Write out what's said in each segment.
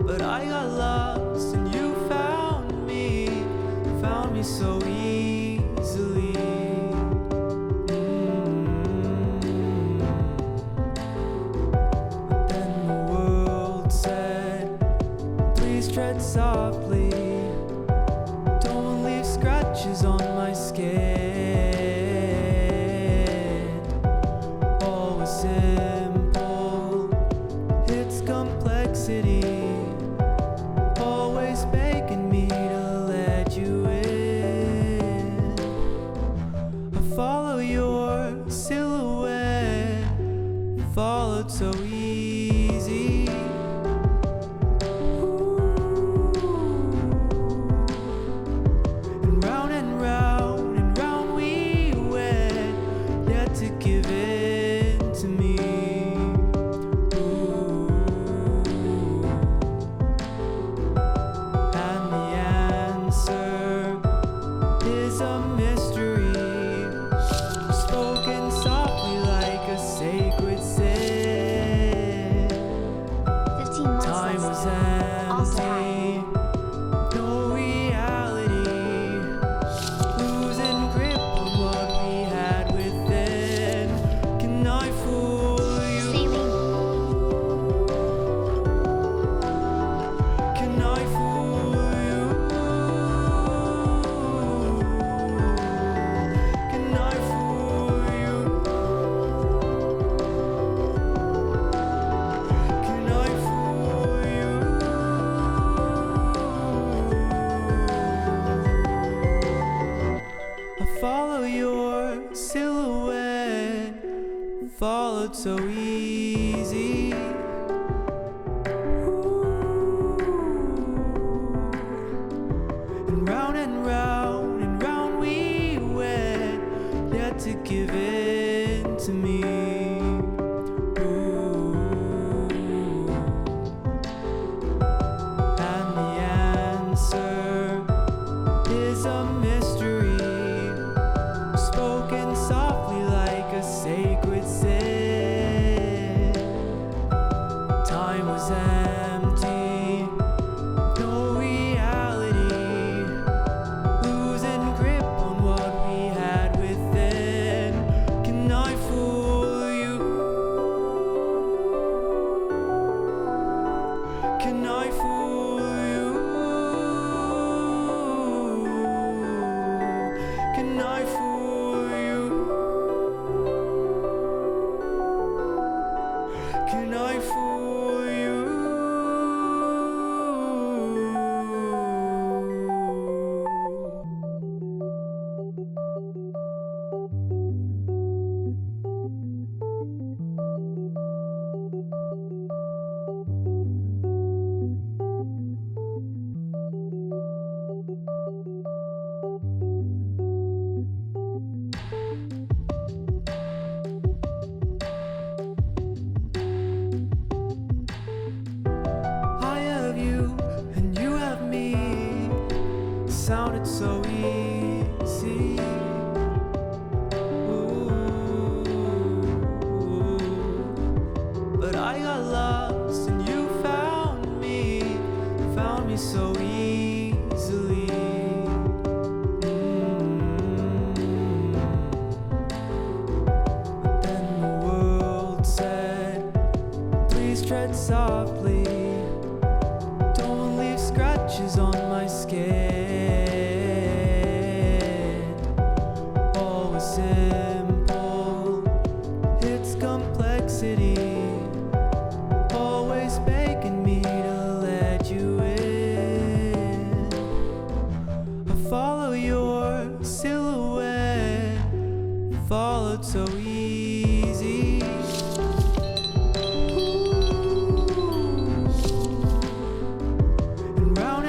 but I got lost and you found me so easily. But then the world said, please tread softly, don't leave scratches on my skin. All was simple, its complexity, always begging me to let you in. I follow your silhouette, followed so easy. And round we went, yet to give in to me. And the answer is a mystery, spoken softly like a sacred sin. 15 months Time was also empty, no reality, losing grip on what we had within. Can I fool you? Can I fool you? Can I fool you? Can I fool you? I follow your silhouette, followed so easy. And round we went, yet to give in to me. And the answer is a mystery, spoken softly like a sacred sin. Time was empty, no reality, losing grip on what we had within. Can I fool you? Can I fool you? Can I fool you? Can I fool you? I have you and you have me, sounded so easy. Ooh. But I got lost and you found me so easily. But then the world said, please tread softly, don't leave scratches on my skin. All was simple, its complexity, always begging me to let you in. I follow your silhouette, followed so easy. And round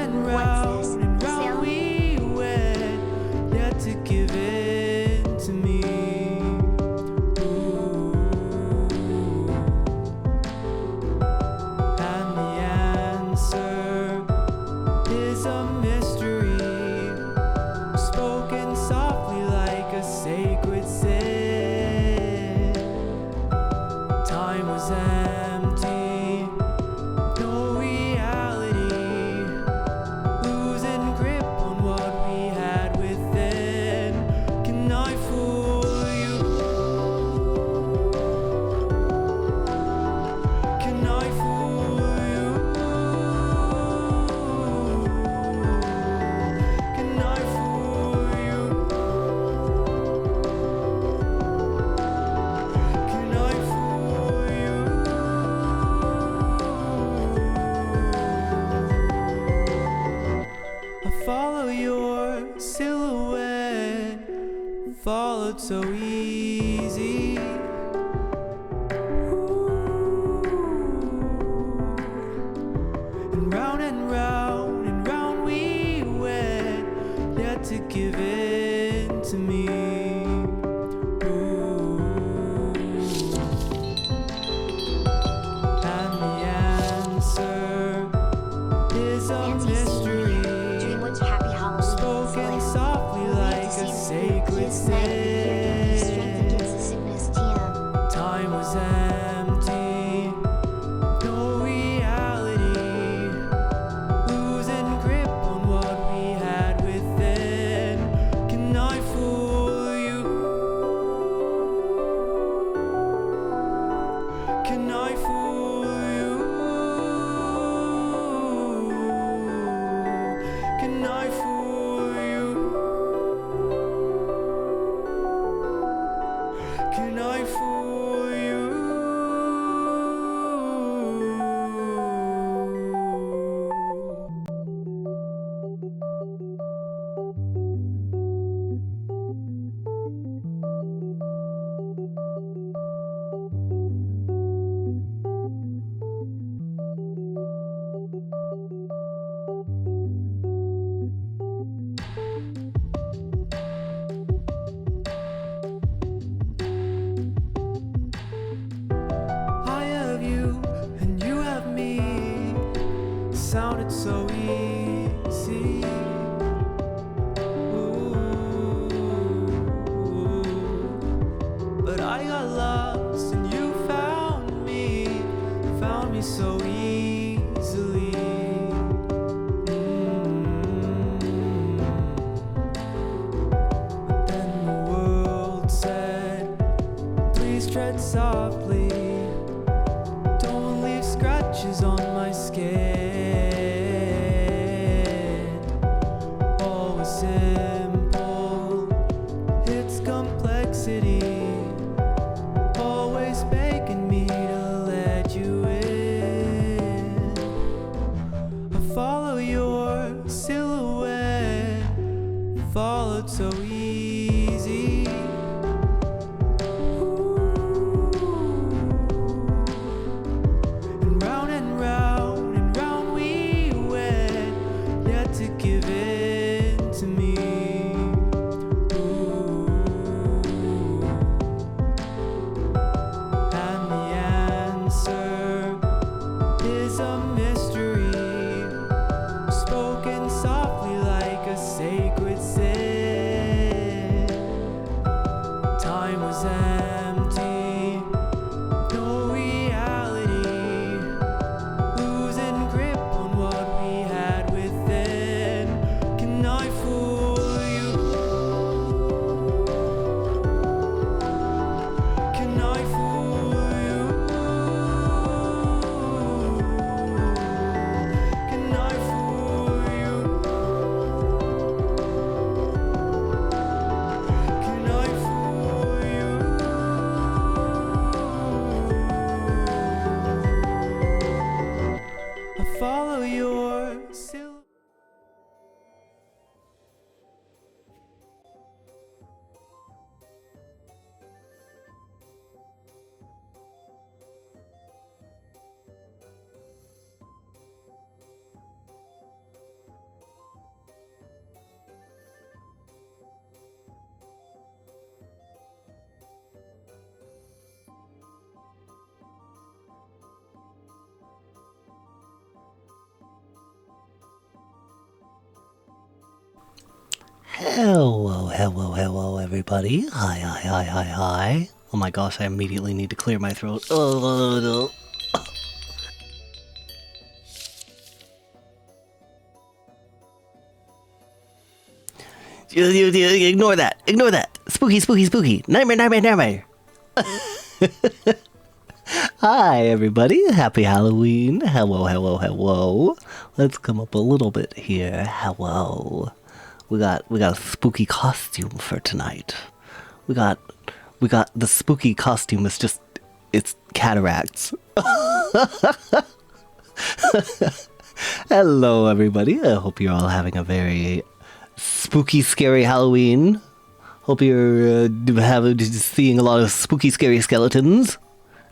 followed so easy. And round we went, yet to give in to me. And the answer is a mystery, Happy Halloween. spoken softly like a sacred sin. Time was empty, no reality, losing grip on what we had within. Can I fool you? Can I fool you? Can I fool you? Can I fool you? I have you and you have me. Sounded so easy. Ooh. But I got lost and you found me so easily. But then the world said, please tread softly. Don't leave scratches on my skin. All was simple, its complexity, always begging me to let you in. I follow your silhouette, followed so easy. And round we went, yet to give in to me. And the answer is a mystery, spoken softly like a sacred sin. Time was empty, no reality, losing grip on what we had within. Can I fool you? Can I fool you? Can I fool you? Can I fool you? I follow your silhouette. Hello, everybody. Hi. Oh my gosh, I immediately need to clear my throat. Ignore that. Spooky. Nightmare. Hi, everybody. Happy Halloween. Hello. Let's come up a little bit here. Hello. We got a spooky costume for tonight. We got the spooky costume is just, it's cataracts. Hello, everybody. I hope you're all having a very spooky, scary Halloween. Hope you're seeing a lot of spooky, scary skeletons,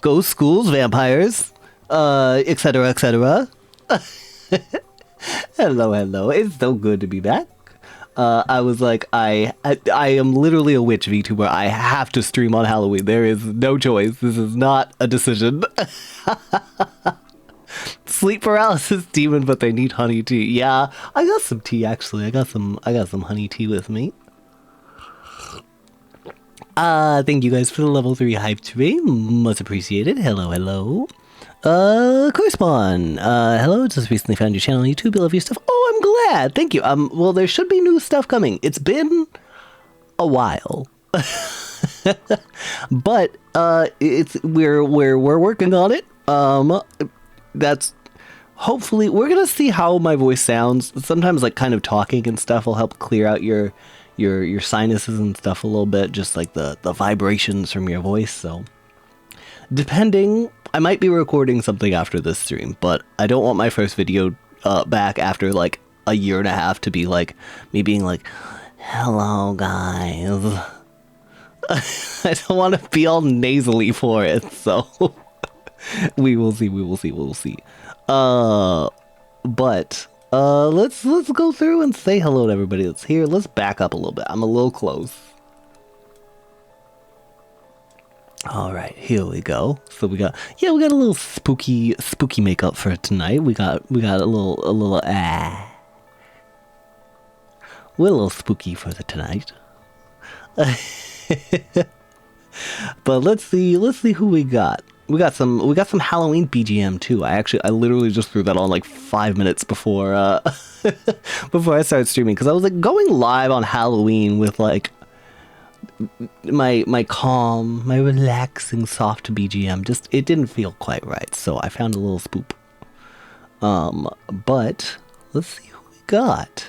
ghosts, ghouls, vampires, etc., etc. Hello, hello. It's so good to be back. I was like, I am literally a witch VTuber. I have to stream on Halloween. There is no choice. This is not a decision. Sleep paralysis demon, but they need honey tea. Yeah, I got some tea actually. I got some honey tea with me. Thank you guys for the level 3 hype train. Much appreciated. Hello, hello. Correspond. Hello, just recently found your channel on YouTube. I love your stuff. Oh, I'm glad. Thank you. Well, there should be new stuff coming. It's been a while. But, we're working on it. That's, hopefully, we're gonna see how my voice sounds. Sometimes, like, kind of talking and stuff will help clear out your sinuses and stuff a little bit, just like the vibrations from your voice. So depending, I might be recording something after this stream, but I don't want my first video back after like a year and a half to be like me being like, hello guys. I don't want to be all nasally for it, so we will see. But let's go through and say hello to everybody that's here. Let's back up a little bit. I'm a little close. All right, here we go. So we got a little spooky makeup for tonight. We got a little we're a little spooky for the tonight. But let's see who we got. We got some Halloween BGM too. I literally just threw that on like 5 minutes before before I started streaming, because I was like going live on Halloween with like my calm, my relaxing soft BGM. Just it didn't feel quite right, so I found a little spoop. But let's see who we got.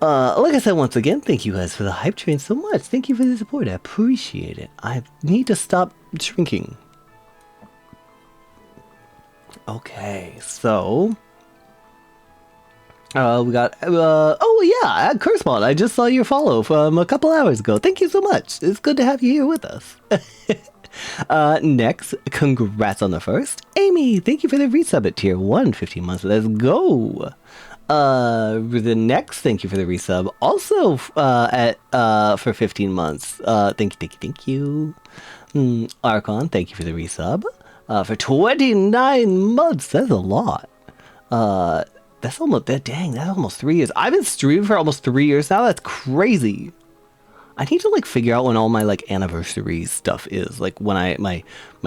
Like I said, once again, thank you guys for the hype train so much. Thank you for the support. I appreciate it. I need to stop shrinking. Okay, so we got oh yeah, Cursemon, I just saw your follow from a couple hours ago. Thank you so much. It's good to have you here with us. Next, congrats on the first. Amy, thank you for the resub at tier 1, 15 months. Let's go. The next, thank you for the resub. Also, for 15 months. Thank you. Archon, thank you for the resub. For 29 months. That's a lot. That's almost 3 years. I've been streaming for almost 3 years now. That's crazy. I need to like figure out when all my like anniversary stuff is. Like when my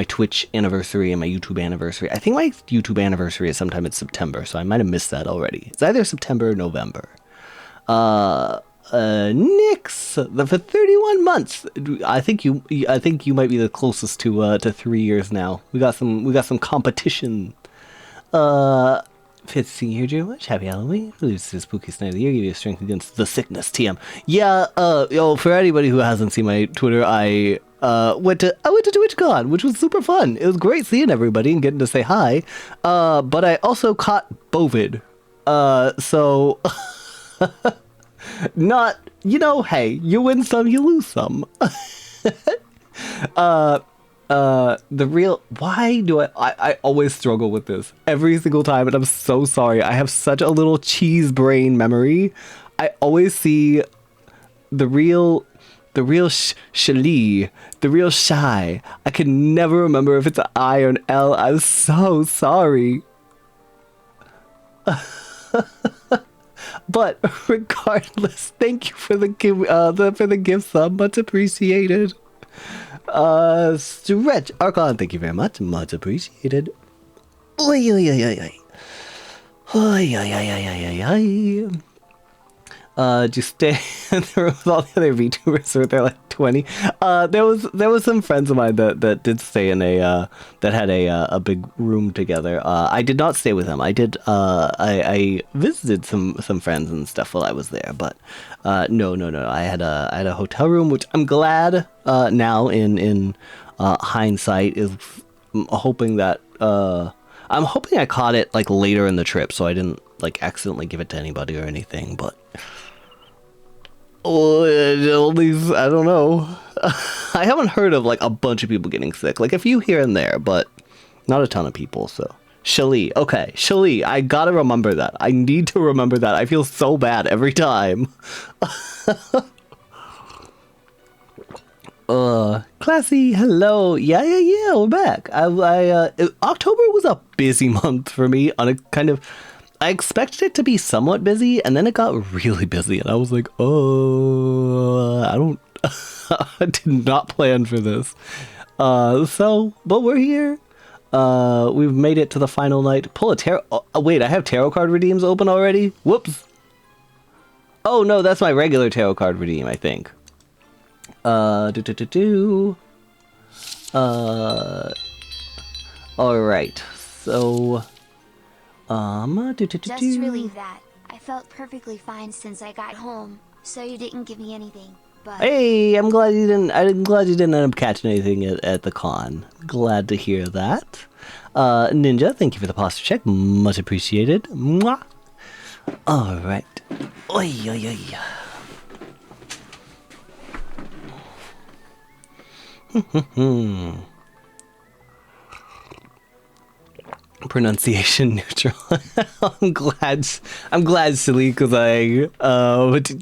Twitch anniversary and my YouTube anniversary. I think my YouTube anniversary is sometime in September, so I might have missed that already. It's either September or November. Nix for 31 months. I think you might be the closest to 3 years now. We got some competition. Fits seeing you very much. Happy Halloween. It's the spookiest night of the year. Give you strength against the sickness. TM. Yeah. For anybody who hasn't seen my Twitter, I went to TwitchCon, which was super fun. It was great seeing everybody and getting to say hi. But I also caught Bovid. So not, hey, you win some, you lose some. Why do I always struggle with this every single time, and I'm so sorry. I have such a little cheese brain memory. I always see the real Shali, the real Shy. I can never remember if it's an I or an L. I'm so sorry. But regardless, thank you for the gift sub, much appreciated. Stretch Archon, thank you very much, much appreciated. Oy, oy, oy, oy, oy. Oy, oy, oy, oy, oy, oy. Just stay in the room with all the other VTubers, or they're like 20. There was some friends of mine that did stay in that had a big room together. I did not stay with them. I did I visited some friends and stuff while I was there, but no. I had a hotel room, which I'm glad now in hindsight is hoping that I'm hoping I caught it like later in the trip, so I didn't like accidentally give it to anybody or anything, but Oh, only, I don't know. I haven't heard of like a bunch of people getting sick. Like a few here and there, but not a ton of people, so. Shali, okay, Shali, I gotta remember that. I need to remember that. I feel so bad every time. Classy, hello. Yeah, we're back. October was a busy month for me on a kind of, I expected it to be somewhat busy, and then it got really busy, and I was like, oh, I don't, I did not plan for this. But we're here. We've made it to the final night. Pull a tarot, wait, I have tarot card redeems open already? Whoops. Oh no, that's my regular tarot card redeem, I think. Alright, so, Just relieve that. I felt perfectly fine since I got home, so you didn't give me anything, but... Hey, I'm glad you didn't end up catching anything at the con. Glad to hear that. Ninja, thank you for the posture check. Much appreciated. Mwah. Alright. Oi, oi, oi. Pronunciation neutral. I'm glad, silly, because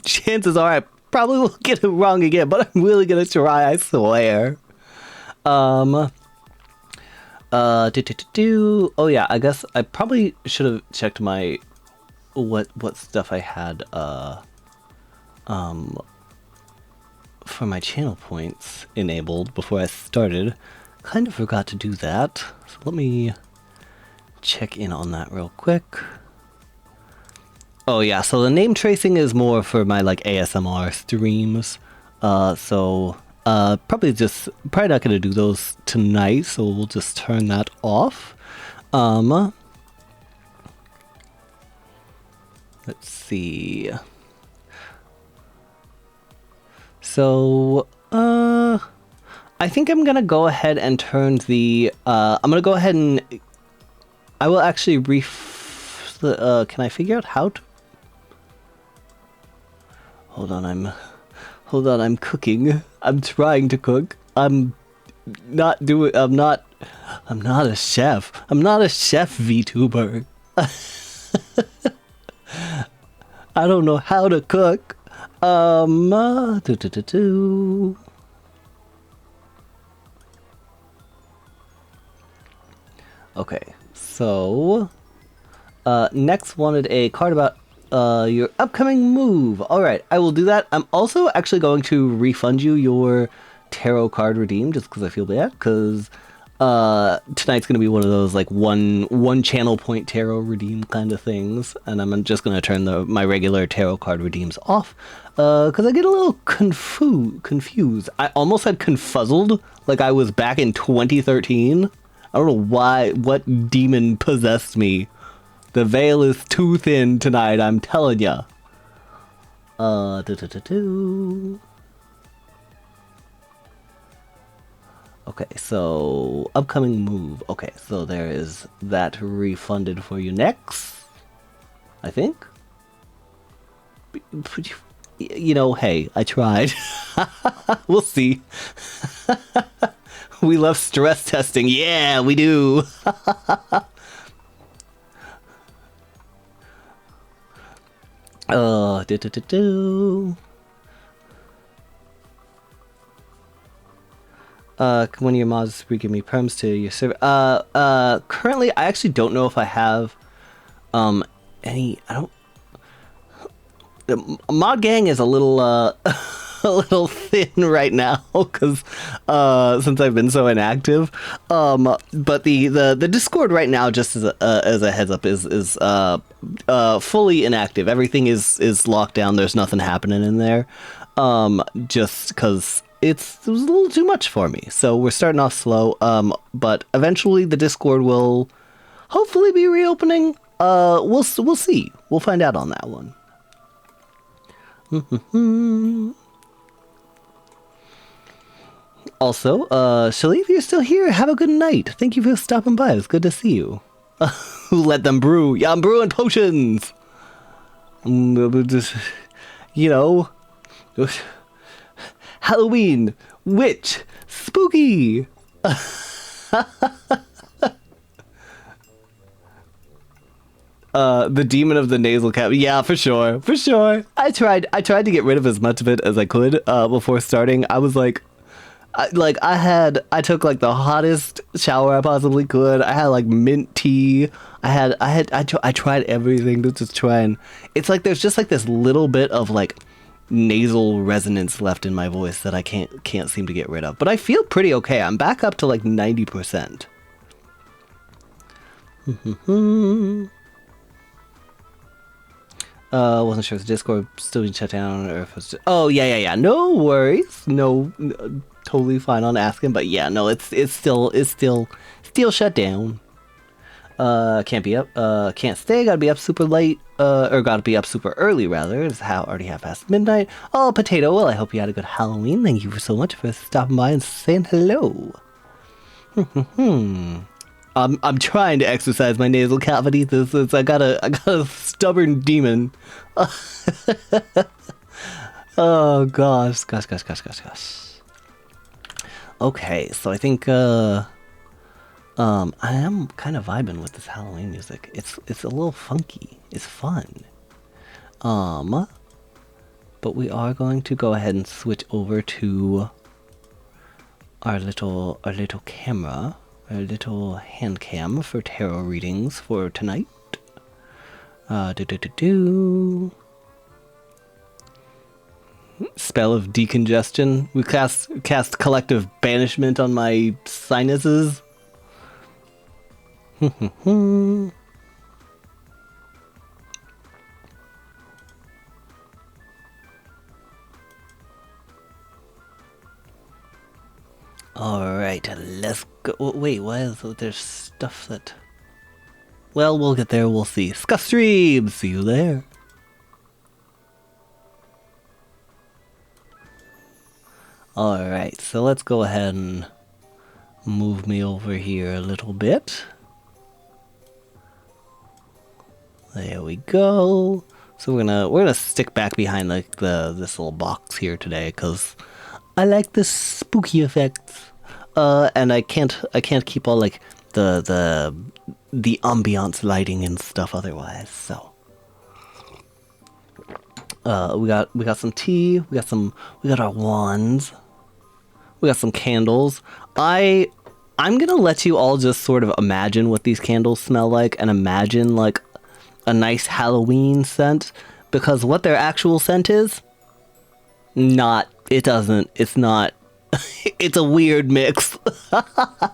chances are I probably will get it wrong again, but I'm really gonna try, I swear. Oh yeah, I guess I probably should have checked my what stuff I had for my channel points enabled before I started. Kind of forgot to do that, so let me check in on that real quick. Oh yeah, so the name tracing is more for my like ASMR streams. Probably not gonna do those tonight, so we'll just turn that off. Let's see. So, I think I'm gonna go ahead and turn the, I'm gonna go ahead and, I will actually can I figure out how to? Hold on, I'm cooking. I'm trying to cook. I'm not a chef. I'm not a chef VTuber. I don't know how to cook. Okay, so next wanted a card about your upcoming move. Alright, I will do that. I'm also actually going to refund you your tarot card redeem just because I feel bad, because tonight's going to be one of those like one channel point tarot redeem kind of things, and I'm just going to turn my regular tarot card redeems off because I get a little confused. I almost had confuzzled like I was back in 2013. I don't know what demon possessed me. The veil is too thin tonight, I'm telling ya. Okay, so upcoming move. Okay, so there is that refunded for you next, I think. You know, hey, I tried. We'll see. We love stress testing. Yeah, we do. One of your mods give me perms to your server. Currently, I actually don't know if I have, any, Mod Gang is a little, a little thin right now, because, since I've been so inactive. But the Discord right now, just as a heads up, is fully inactive. Everything is locked down. There's nothing happening in there. Just because it was a little too much for me. So we're starting off slow. But eventually the Discord will hopefully be reopening. We'll see. We'll find out on that one. Also, Shalif, you're still here. Have a good night. Thank you for stopping by. It's good to see you. Who let them brew? Yeah, I'm brewing potions. You know, Halloween, witch, spooky. The demon of the nasal cavity. Yeah, for sure, for sure. I tried to get rid of as much of it as I could before starting. I was like, I took like the hottest shower I possibly could. I had like mint tea. I tried everything to just try and. It's like there's just like this little bit of like nasal resonance left in my voice that I can't seem to get rid of. But I feel pretty okay. I'm back up to like 90%. Wasn't sure if the Discord still being shut down or if it's just, oh yeah. No worries. No, totally fine on asking, but yeah, no, it's still shut down. Can't be up. Can't stay. Gotta be up super late. Or gotta be up super early rather. It's already half past midnight. Oh, Potato. Well, I hope you had a good Halloween. Thank you so much for stopping by and saying hello. I'm trying to exercise my nasal cavity. I got a stubborn demon. Oh gosh. Okay, so I think I am kind of vibing with this Halloween music. It's a little funky. It's fun. But we are going to go ahead and switch over to our little camera. A little hand cam for tarot readings for tonight. Spell of decongestion. We cast collective banishment on my sinuses. Alright, let's go. Wait, why is there stuff that... Well, we'll get there, we'll see. Scuff Stream! See you there. Alright, so let's go ahead and move me over here a little bit. There we go. So we're gonna stick back behind like this little box here today, because I like the spooky effects. And I can't keep all like the ambiance lighting and stuff otherwise. So we got some tea, we got our wands, we got some candles. I'm gonna let you all just sort of imagine what these candles smell like and imagine like a nice Halloween scent, because what their actual scent is, it's not. It's a weird mix. But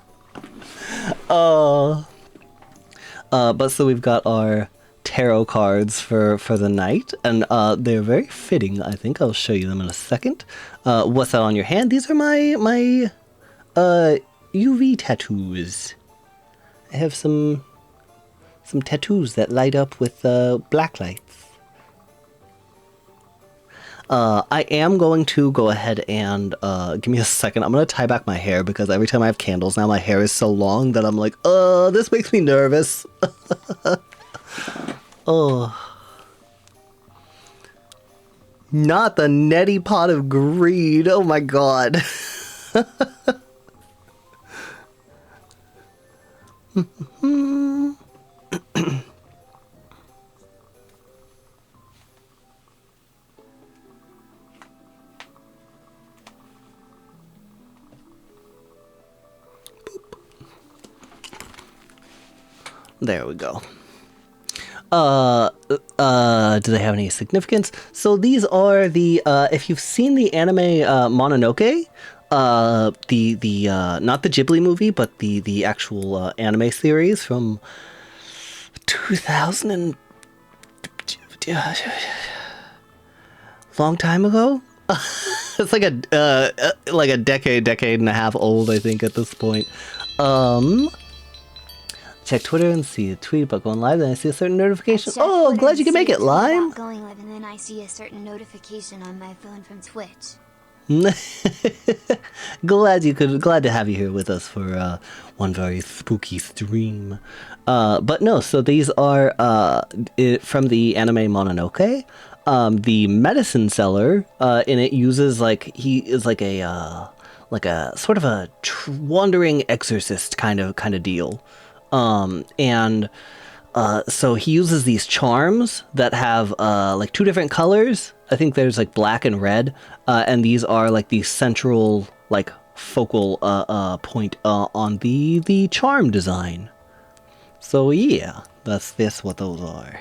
so we've got our tarot cards for the night, and they're very fitting. I think I'll show you them in a second. What's that on your hand? These are my UV tattoos. I have some tattoos that light up with black lights. I am going to go ahead and, give me a second. I'm going to tie back my hair because every time I have candles now, my hair is so long that I'm like, this makes me nervous. Oh. Not the neti pot of greed. Oh my god. There we go. Do they have any significance? So these are the, if you've seen the anime, Mononoke, the not the Ghibli movie, but the actual, anime series from 2000 and... long time ago? It's like a decade and a half old, I think, at this point. Check Twitter and see a tweet about going live, then I see a certain notification. Oh, glad you can make it, Lime! Going live, and then I see a certain notification on my phone from Twitch. Glad to have you here with us for one very spooky stream. But no, so these are from the anime Mononoke. The medicine seller in it uses he is like a sort of a wandering exorcist kind of deal, and so he uses these charms that have like two different colors. I think there's like black and red, and these are like the central like focal point on the charm design. So yeah, that's what those are.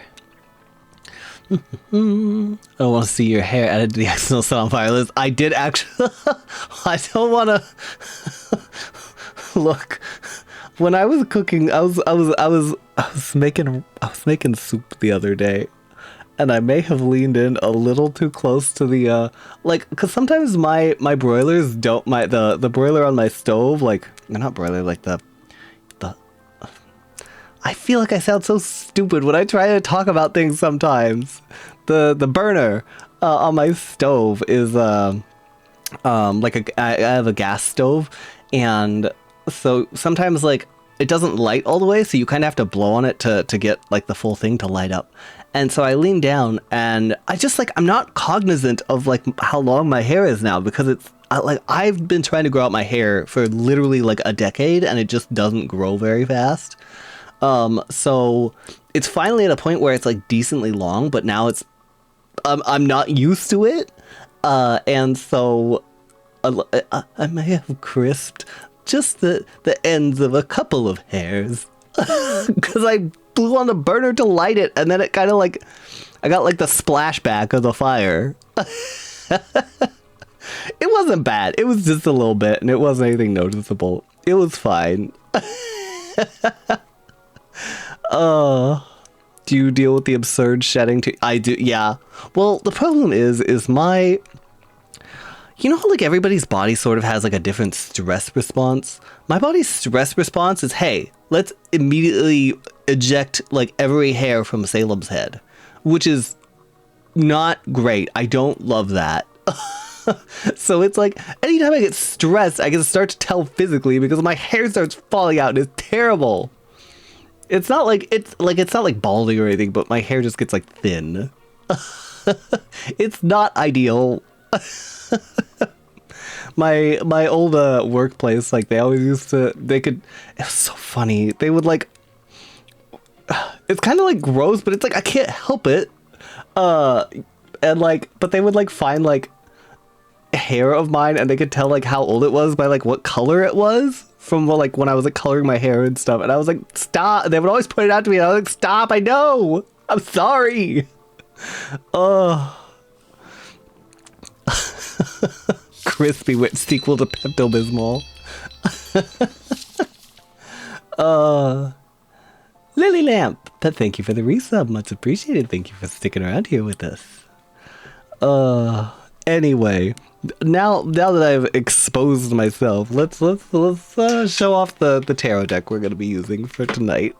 I don't want to see your hair added to the accidental set on fire list. I did actually. I don't want to look. When I was cooking, I was making soup the other day, and I may have leaned in a little too close to the because sometimes my broilers don't the broiler on my stove, like not broiler, like the I feel like I sound so stupid when I try to talk about things sometimes. The burner on my stove is I have a gas stove, and so sometimes like it doesn't light all the way, so you kind of have to blow on it to get like the full thing to light up. And so I lean down, and I just like I'm not cognizant of like how long my hair is now, because it's I've been trying to grow out my hair for literally like a decade, and it just doesn't grow very fast. So it's finally at a point where it's like decently long, but now it's, I'm not used to it. And so I may have crisped just the ends of a couple of hairs because I blew on the burner to light it. And then it kind of like, I got like the splashback of the fire. It wasn't bad. It was just a little bit, and it wasn't anything noticeable. It was fine. Do you deal with the absurd shedding too? I do, yeah. Well, the problem is my... You know how like everybody's body sort of has like a different stress response? My body's stress response is, hey, let's immediately eject like every hair from Salem's head. Which is not great. I don't love that. So it's like, anytime I get stressed, I can start to tell physically because my hair starts falling out and it's terrible. It's not like balding or anything, but my hair just gets like thin. It's not ideal. My old workplace, like they always used to, it was so funny. They would like, it's kind of like gross, but it's like I can't help it. And like, but they would like find like hair of mine, and they could tell like how old it was by like what color it was. From like when I was like coloring my hair and stuff, and I was like, stop. They would always point it out to me, and I was like, stop, I know, I'm sorry. Crispy Witch sequel to Pepto-Bismol. Lily Lamp, but thank you for the resub, much appreciated. Thank you for sticking around here with us. Anyway, now that I've exposed myself, let's show off the tarot deck we're gonna be using for tonight.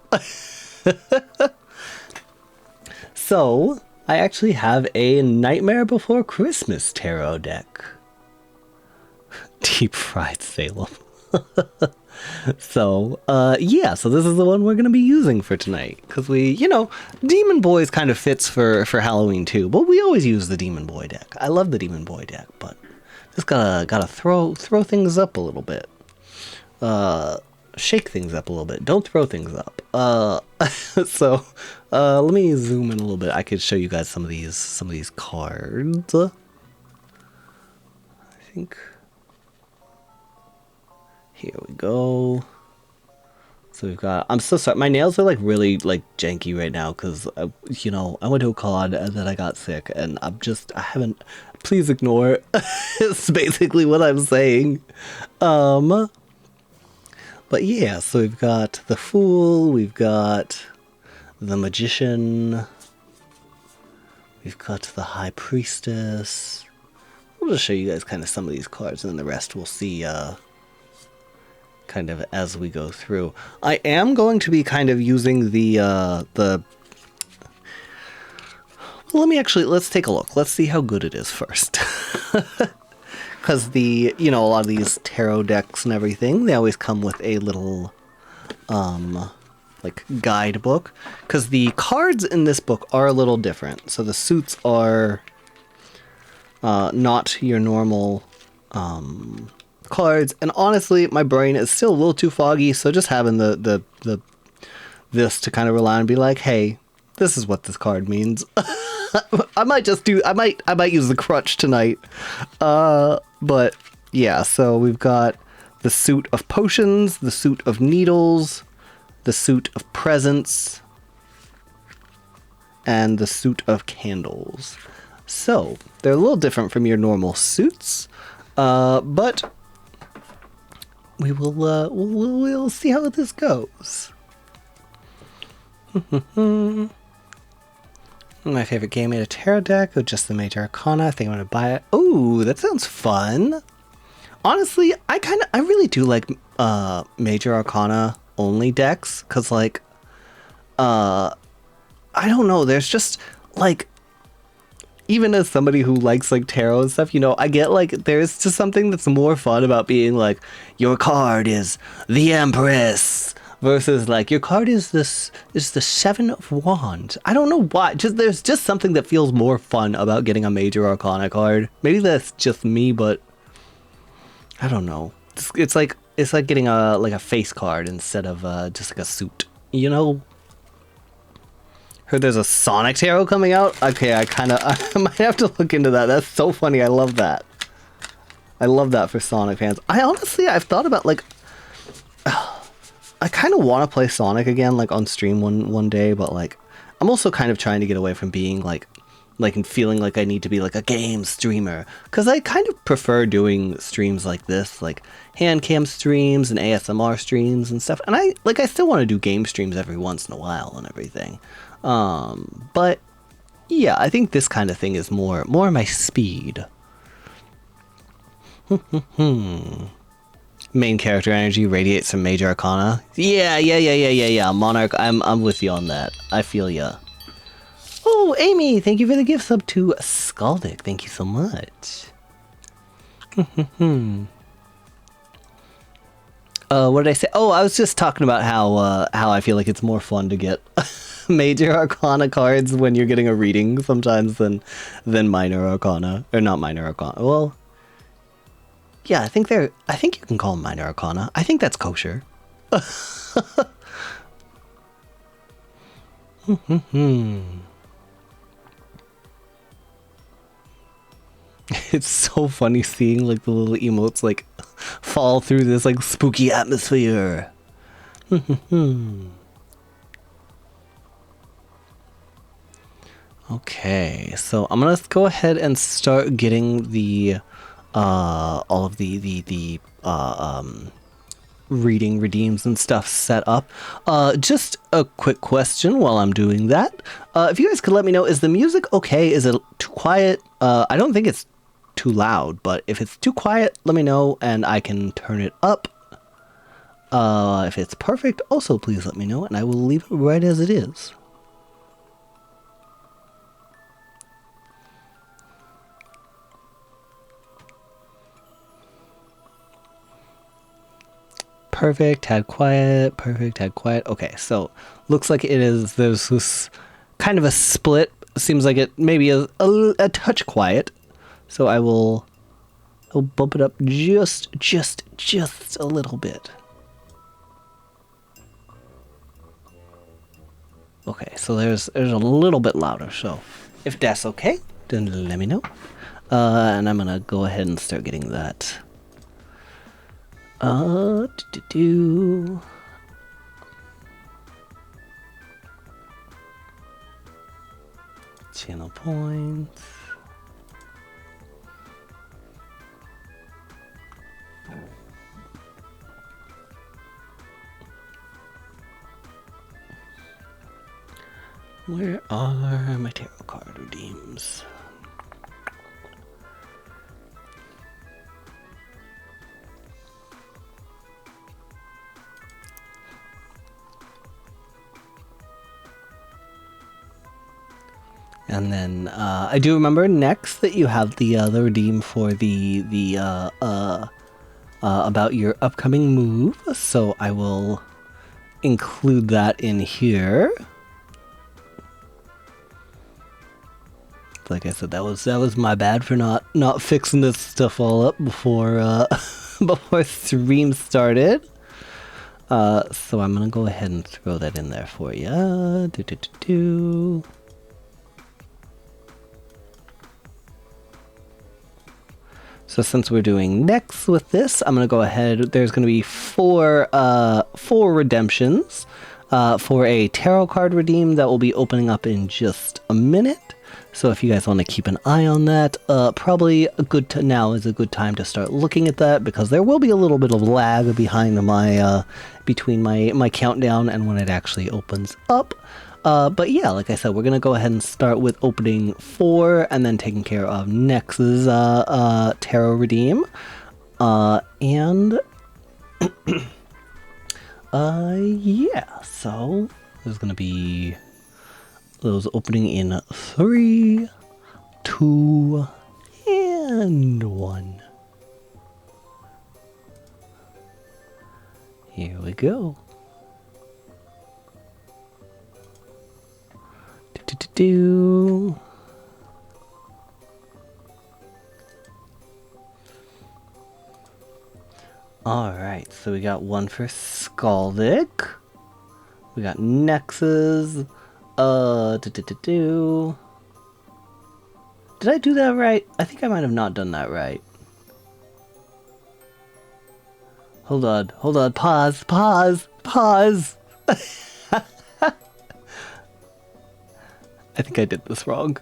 So I actually have a Nightmare Before Christmas tarot deck. Deep fried Salem. So, yeah, so this is the one we're going to be using for tonight. Because Demon Boys kind of fits for Halloween too. But we always use the Demon Boy deck. I love the Demon Boy deck, but just gotta throw things up a little bit. Shake things up a little bit. Don't throw things up. So, let me zoom in a little bit. I could show you guys some of these cards. I think... Here we go. So we've got, I'm so sorry, my nails are like really like janky right now because I went to a con and then I got sick, and I haven't, please ignore. It's basically what I'm saying. But yeah, so we've got the Fool, we've got the Magician, we've got the High Priestess. I'll just show you guys kind of some of these cards, and then the rest we'll see kind of as we go through. I am going to be kind of using well, let's take a look. Let's see how good it is first. Because a lot of these tarot decks and everything, they always come with a little like guidebook, because the cards in this book are a little different. So the suits are not your normal cards, and honestly, my brain is still a little too foggy. So just having this to kind of rely on and be like, hey, this is what this card means. I might use the crutch tonight. But yeah, so we've got the suit of potions, the suit of needles, the suit of presents, and the suit of candles. So they're a little different from your normal suits, but we'll see how this goes. My favorite game made a tarot deck with just the major arcana. I think I'm gonna buy it. Oh, that sounds fun. Honestly, I really do like major arcana only decks, because like I don't know, there's just like, even as somebody who likes like tarot and stuff, you know, I get like there's just something that's more fun about being like, your card is the Empress versus like your card is the Seven of Wands. I don't know why, just there's just something that feels more fun about getting a major arcana card. Maybe that's just me, but I don't know. It's like getting a face card instead of just like a suit, you know? Heard there's a Sonic Tarot coming out. Okay, I might have to look into that. That's so funny. I love that. I love that for Sonic fans. I've thought about like, I kind of want to play Sonic again, like on stream one day, but like I'm also kind of trying to get away from being like and feeling like I need to be like a game streamer, because I kind of prefer doing streams like this, like hand cam streams and ASMR streams and stuff. And I still want to do game streams every once in a while and everything. But yeah, I think this kind of thing is more my speed. Main character energy radiates from major arcana. Yeah. Monarch, I'm with you on that. I feel ya. Oh, Amy, thank you for the gift sub to Scaldic. Thank you so much. What did I say? Oh, I was just talking about how I feel like it's more fun to get major arcana cards when you're getting a reading sometimes than minor arcana, or not minor arcana. Well, yeah, I think you can call them minor arcana. I think that's kosher. It's so funny seeing like the little emotes like fall through this like spooky atmosphere. Okay, so I'm gonna go ahead and start getting the all of the reading redeems and stuff set up. Just a quick question while I'm doing that. If you guys could let me know, is the music okay? Is it too quiet? I don't think it's too loud, but if it's too quiet, let me know and I can turn it up. If it's perfect, also please let me know and I will leave it right as it is. Perfect, had quiet, perfect, had quiet. Okay, so looks like there's this kind of a split. Seems like it maybe is a touch quiet. So I'll bump it up just a little bit. Okay, so there's a little bit louder. So if that's okay, then let me know. And I'm gonna go ahead and start getting that. Channel points. Where are my tarot card redeems? And then I do remember next that you have the redeem for the about your upcoming move. So I will include that in here. Like I said, that was my bad for not fixing this stuff all up before before stream started. So I'm gonna go ahead and throw that in there for you. So since we're doing next with this, I'm gonna go ahead. There's gonna be four redemptions for a tarot card redeem that will be opening up in just a minute. So if you guys want to keep an eye on that, probably now is a good time to start looking at that, because there will be a little bit of lag behind between my countdown and when it actually opens up. But yeah, like I said, we're gonna go ahead and start with opening 4 and then taking care of Nex's tarot redeem, and yeah. So there's gonna be those opening in 3, 2, and 1. Here we go. Do. Alright, so we got one for Scaldic. We got Nexus. Did I do that right? I think I might have not done that right. Hold on, pause. I think I did this wrong.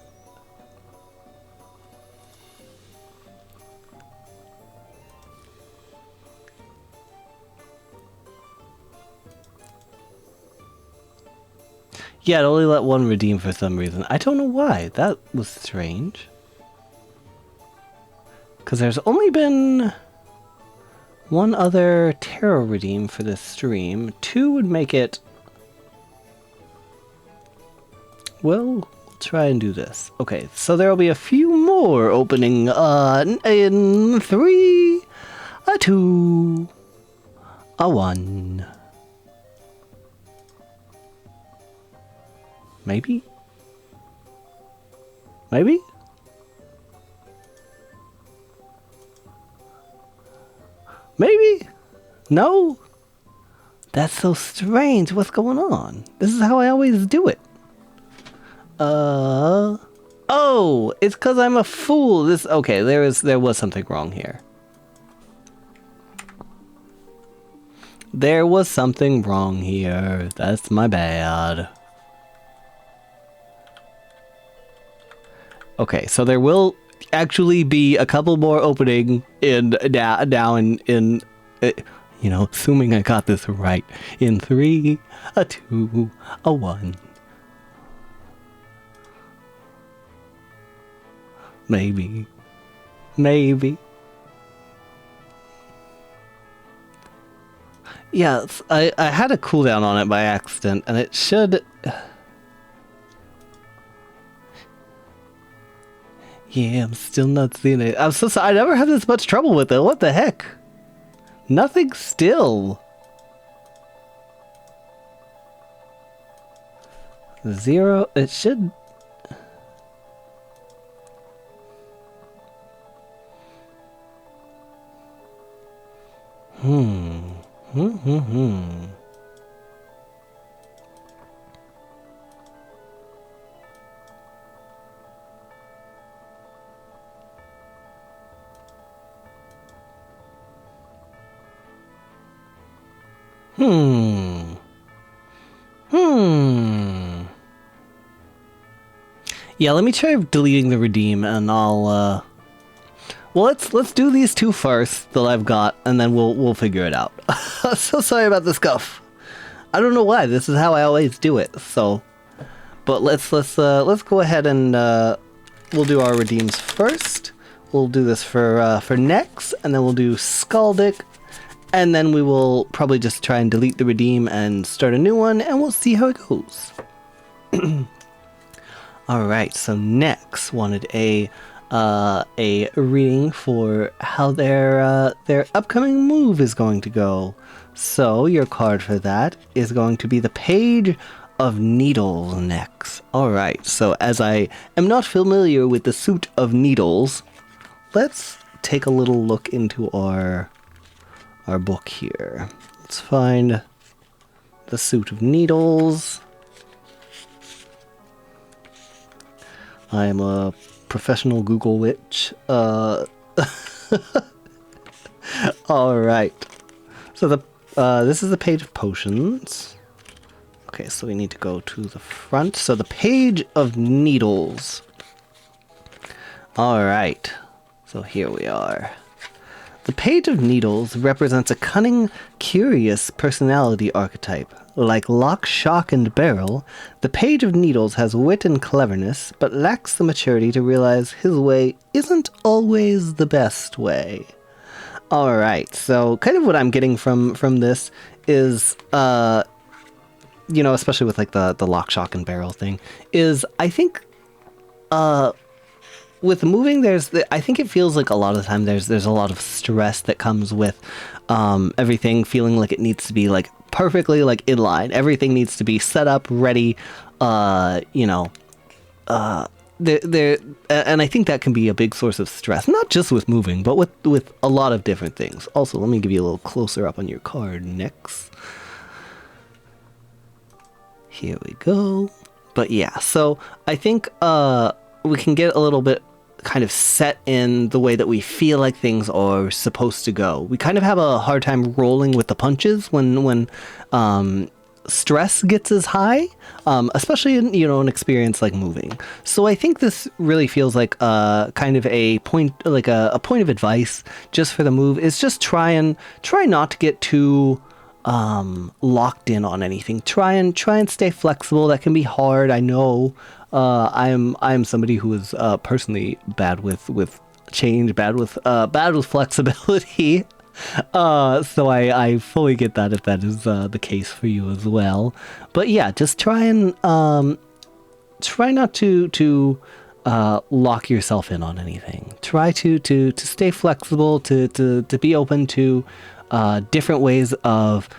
Yeah, it only let one redeem for some reason. I don't know why. That was strange. Because there's only been one other tarot redeem for this stream. 2 would make it... Well, we'll try and do this. Okay, so there will be a few more opening in 3, 2, 1. Maybe? Maybe? Maybe? No? That's so strange. What's going on? This is how I always do it. Oh, it's because I'm a fool. Okay, there was something wrong here. There was something wrong here. That's my bad. Okay, so there will actually be a couple more opening down in you know, assuming I got this right, in 3, 2, 1. Maybe. Yeah, I had a cooldown on it by accident, and it should... Yeah, I'm still not seeing it. I'm so sorry. I never have this much trouble with it. What the heck? Nothing still. 0. It should... Yeah, let me try deleting the redeem, and I'll well, let's do these 2 first that I've got, and then we'll figure it out. So sorry about the scuff. I don't know why. This is how I always do it. So, but let's go ahead and we'll do our redeems first. We'll do this for Nex, and then we'll do Scaldic, and then we will probably just try and delete the redeem and start a new one, and we'll see how it goes. Alright, so Nex wanted a reading for how their upcoming move is going to go. So your card for that is going to be the Page of Needles next. Alright, so as I am not familiar with the suit of needles, let's take a little look into our book here. Let's find the suit of needles. I am a professional Google witch. Alright. So this is the Page of Potions. Okay, so we need to go to the front. So the Page of Needles. Alright. So here we are. The Page of Needles represents a cunning, curious personality archetype. Like Lock, Shock, and Barrel, the Page of Needles has wit and cleverness, but lacks the maturity to realize his way isn't always the best way. Alright, so kind of what I'm getting from this is, you know, especially with like the Lock, Shock, and Barrel thing, is I think, with moving, I think it feels like a lot of the time there's a lot of stress that comes with everything feeling like it needs to be like perfectly like in line. Everything needs to be set up, ready, you know, and I think that can be a big source of stress, not just with moving, but with a lot of different things. Also, let me give you a little closer up on your card next. Here we go. But yeah, so I think we can get a little bit kind of set in the way that we feel like things are supposed to go. We kind of have a hard time rolling with the punches when stress gets as high, especially in, you know, an experience like moving. So I think this really feels like kind of a point, like a point of advice just for the move is just try not to get too locked in on anything. Try and stay flexible. That can be hard, I know. I'm somebody who is personally bad with change, bad with flexibility. So I fully get that if that is the case for you as well. But yeah, just try not to lock yourself in on anything. Try to stay flexible, to be open to different ways of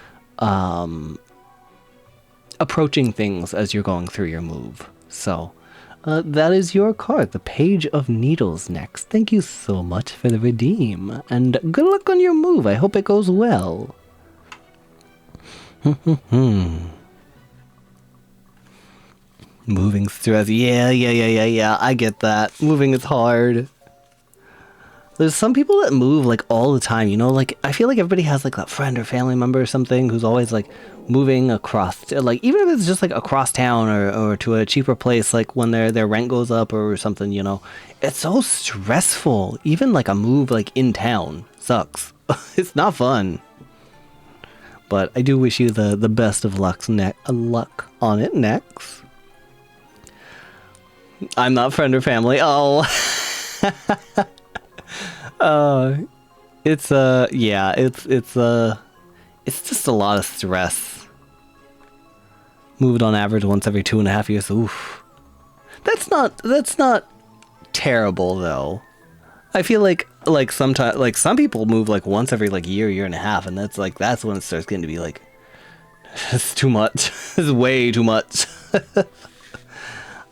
approaching things as you're going through your move. So, that is your card, the Page of Needles next. Thank you so much for the redeem, and good luck on your move. I hope it goes well. Moving stress. Yeah, I get that. Moving is hard. There's some people that move like all the time, you know, like I feel like everybody has like a friend or family member or something who's always like moving across, like even if it's just like across town or to a cheaper place, like when their rent goes up or something, you know, it's so stressful. Even like a move like in town sucks. It's not fun. But I do wish you the best of luck on it next. I'm not friend or family. Oh. It's just a lot of stress. Moved on average once every 2.5 years. Oof. That's not terrible though. I feel like sometimes like some people move like once every like year and a half, and that's when it starts getting to be like it's too much. It's way too much.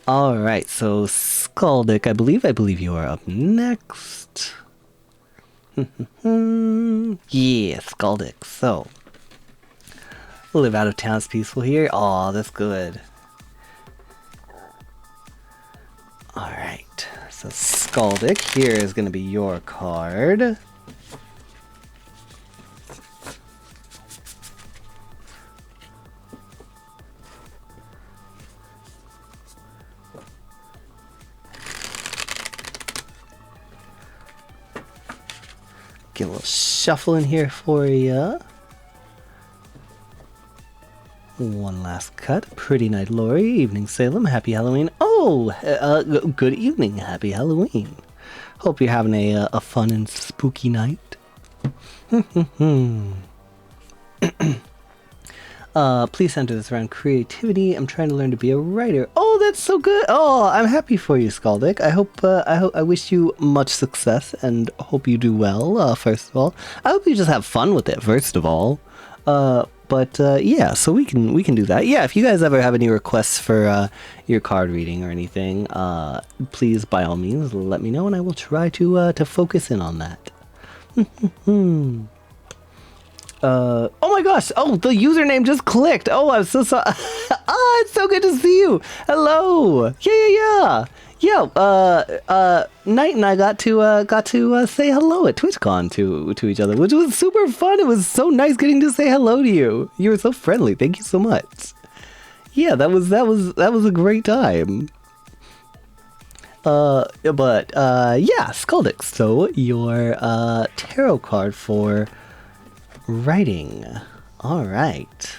All right, so Skaldic, I believe you are up next. Yeah, Skaldic. So, live out of town is peaceful here. Aw, that's good. Alright, so Skaldic, here is going to be your card. Get a little shuffle in here for ya. One last cut. Pretty night, Lori. Evening, Salem. Happy Halloween. Oh, good evening. Happy Halloween. Hope you're having a fun and spooky night. Please enter this around creativity. I'm trying to learn to be a writer. Oh, that's so good. Oh, I'm happy for you, Skaldic. I wish you much success and hope you do well. First of all, I hope you just have fun with it. First of all, Yeah, so we can do that. Yeah, if you guys ever have any requests for your card reading or anything, please by all means let me know, and I will try to focus in on that. Oh my gosh! Oh, the username just clicked. Oh, I'm so sorry. Ah, it's so good to see you. Hello. Yeah. Knight and I got to say hello at TwitchCon to each other, which was super fun. It was so nice getting to say hello to you. You were so friendly. Thank you so much. Yeah, that was a great time. Yeah, Skulldix. So your tarot card for writing. All right.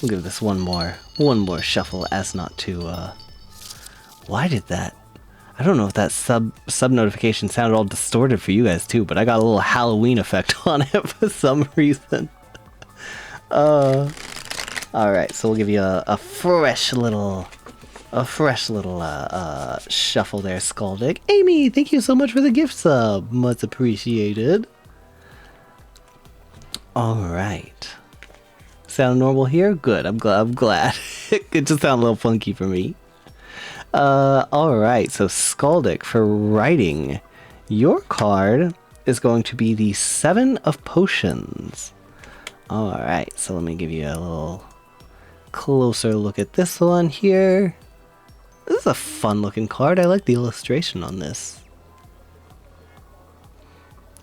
We'll give this one more shuffle as not to. Why did that? I don't know if that sub notification sounded all distorted for you guys too, but I got a little Halloween effect on it for some reason. All right, so we'll give you a fresh little shuffle there, Skaldic. Amy, thank you so much for the gift sub. Much appreciated. All right. Sound normal here? Good. I'm glad. It just sounded a little funky for me. Alright, so Skaldic, for writing, your card is going to be the 7 of Potions. Alright, so let me give you a little closer look at this one here. This is a fun looking card. I like the illustration on this.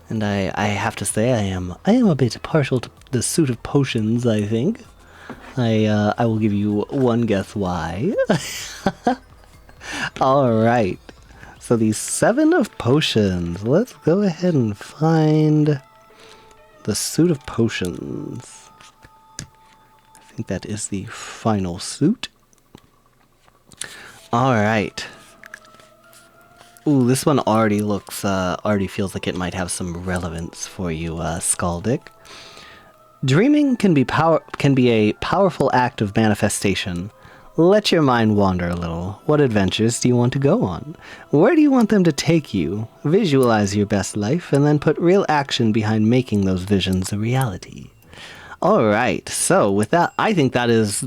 And I have to say I am a bit partial to the suit of potions, I think. I will give you one guess why. Alright, so the 7 of Potions. Let's go ahead and find the suit of potions. I think that is the final suit. Alright. Ooh, this one already looks, already feels like it might have some relevance for you, Skaldic. Dreaming can be a powerful act of manifestation. Let your mind wander a little. What adventures do you want to go on? Where do you want them to take you? Visualize your best life and then put real action behind making those visions a reality. Alright, so with that, I think that is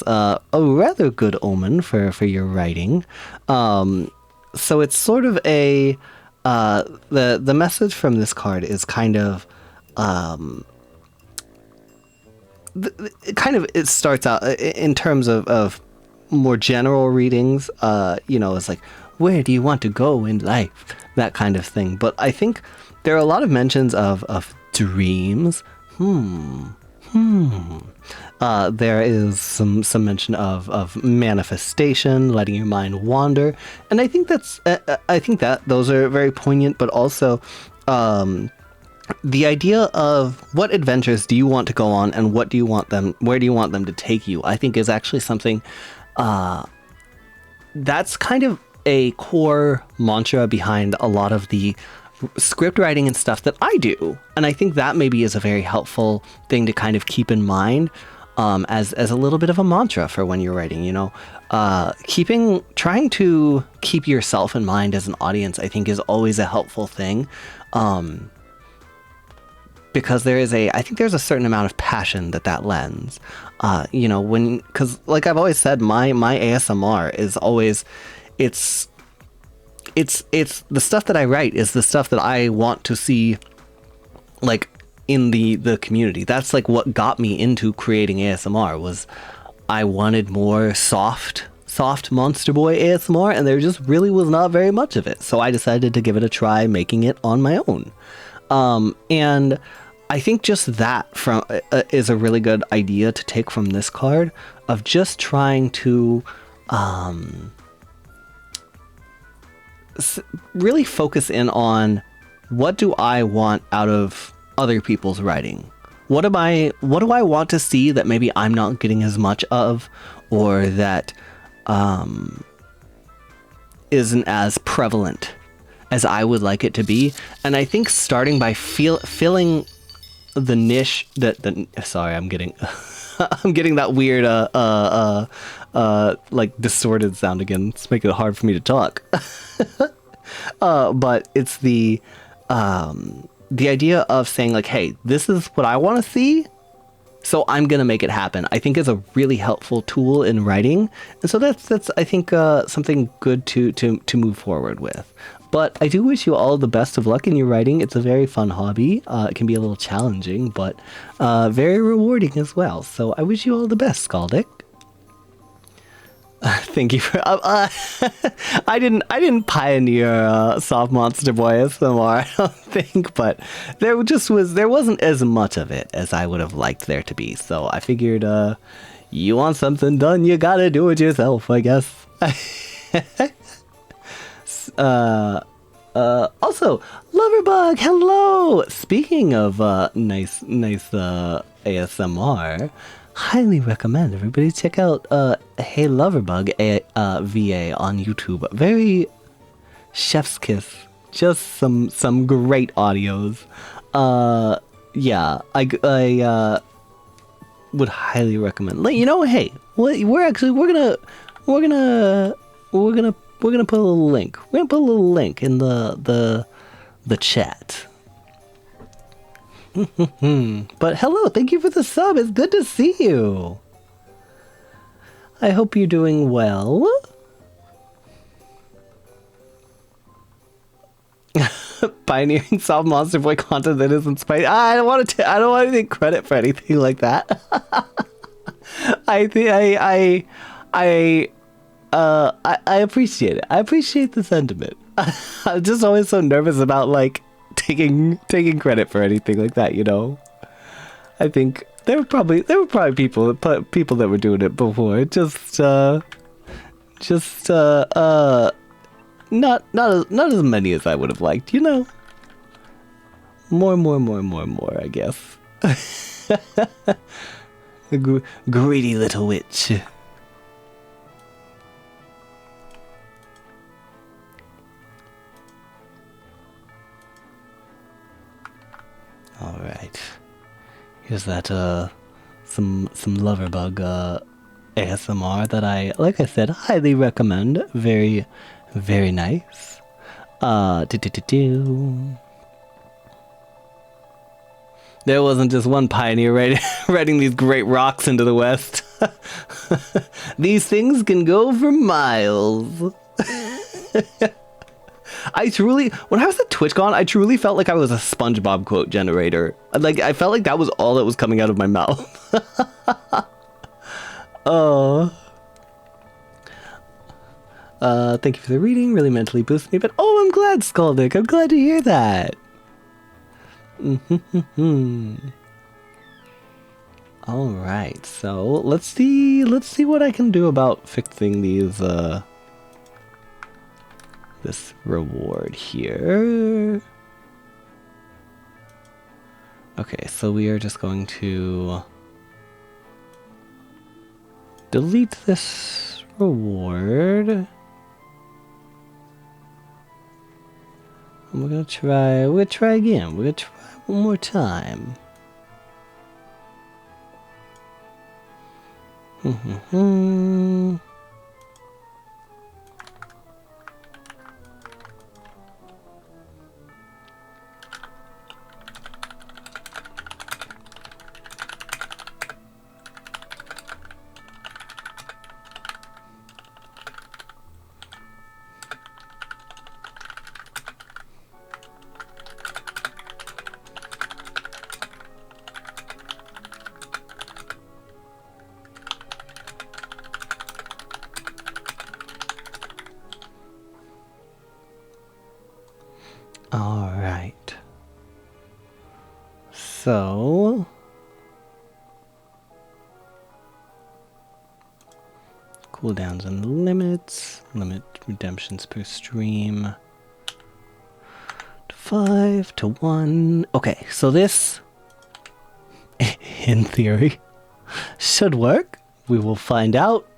a rather good omen for your writing. So it's sort of a, the message from this card is kind of, it starts out in terms of more general readings, it's like, where do you want to go in life? That kind of thing. But I think there are a lot of mentions of dreams. There is some mention of manifestation, letting your mind wander. And I think that those are very poignant, but also, the idea of what adventures do you want to go on and where do you want them to take you, I think is actually something that's kind of a core mantra behind a lot of the script writing and stuff that I do. And I think that maybe is a very helpful thing to kind of keep in mind as a little bit of a mantra for when you're writing, trying to keep yourself in mind as an audience, I think is always a helpful thing. Because there's a certain amount of passion that lends, because like I've always said, my ASMR is always, it's the stuff that I write is the stuff that I want to see, like, in the community. That's like what got me into creating ASMR, was I wanted more soft Monster Boy ASMR, and there just really was not very much of it. So I decided to give it a try making it on my own. And I think just that is a really good idea to take from this card, of just trying to really focus in on, what do I want out of other people's writing? What do I want to see that maybe I'm not getting as much of, or that isn't as prevalent as I would like it to be? And I think starting by filling the niche sorry, I'm getting I'm getting that weird like distorted sound again. It's making it hard for me to talk. But it's the idea of saying, like, hey, this is what I want to see, So I'm gonna make it happen. I think it's a really helpful tool in writing, and so that's I think something good to move forward with. But I do wish you all the best of luck in your writing. It's a very fun hobby. It can be a little challenging, but very rewarding as well. So I wish you all the best, Scaldic. Thank you for. I didn't pioneer soft monster boy ASMR, I don't think, but there wasn't as much of it as I would have liked there to be. So I figured, you want something done, you gotta do it yourself, I guess. Also, Loverbug, hello. Speaking of nice ASMR. Highly recommend everybody check out Hey Loverbug VA on YouTube. Very chef's kiss. Just some great audios. Yeah, I would highly recommend. You know, hey, we're gonna put a little link. We're gonna put a little link in the chat. But hello, thank you for the sub. It's good to see you. I hope you're doing well. Pioneering soft monster boy content that isn't spicy. I don't want to take credit for anything like that. I appreciate it. I appreciate the sentiment. I'm just always so nervous about like taking credit for anything like that, you know. I think there were probably people that were doing it before, just not as many as I would have liked, you know. More, I guess. Greedy little witch. All right, here's that some Loverbug ASMR that I, like I said, highly recommend. Very nice. There wasn't just one pioneer writing these great rocks into the West. These things can go for miles. When I was at TwitchCon, I truly felt like I was a SpongeBob quote generator. Like, I felt like that was all that was coming out of my mouth. Oh. Thank you for the reading. Really mentally boosted me. But oh, I'm glad, Scaldic. I'm glad to hear that. All right. So let's see what I can do about fixing these. This reward here. Okay, so we are just going to delete this reward. And we're gonna try again. We're gonna try one more time. All right. So cooldowns and limit redemptions per stream to 5 to 1. Okay, so this in theory should work. We will find out.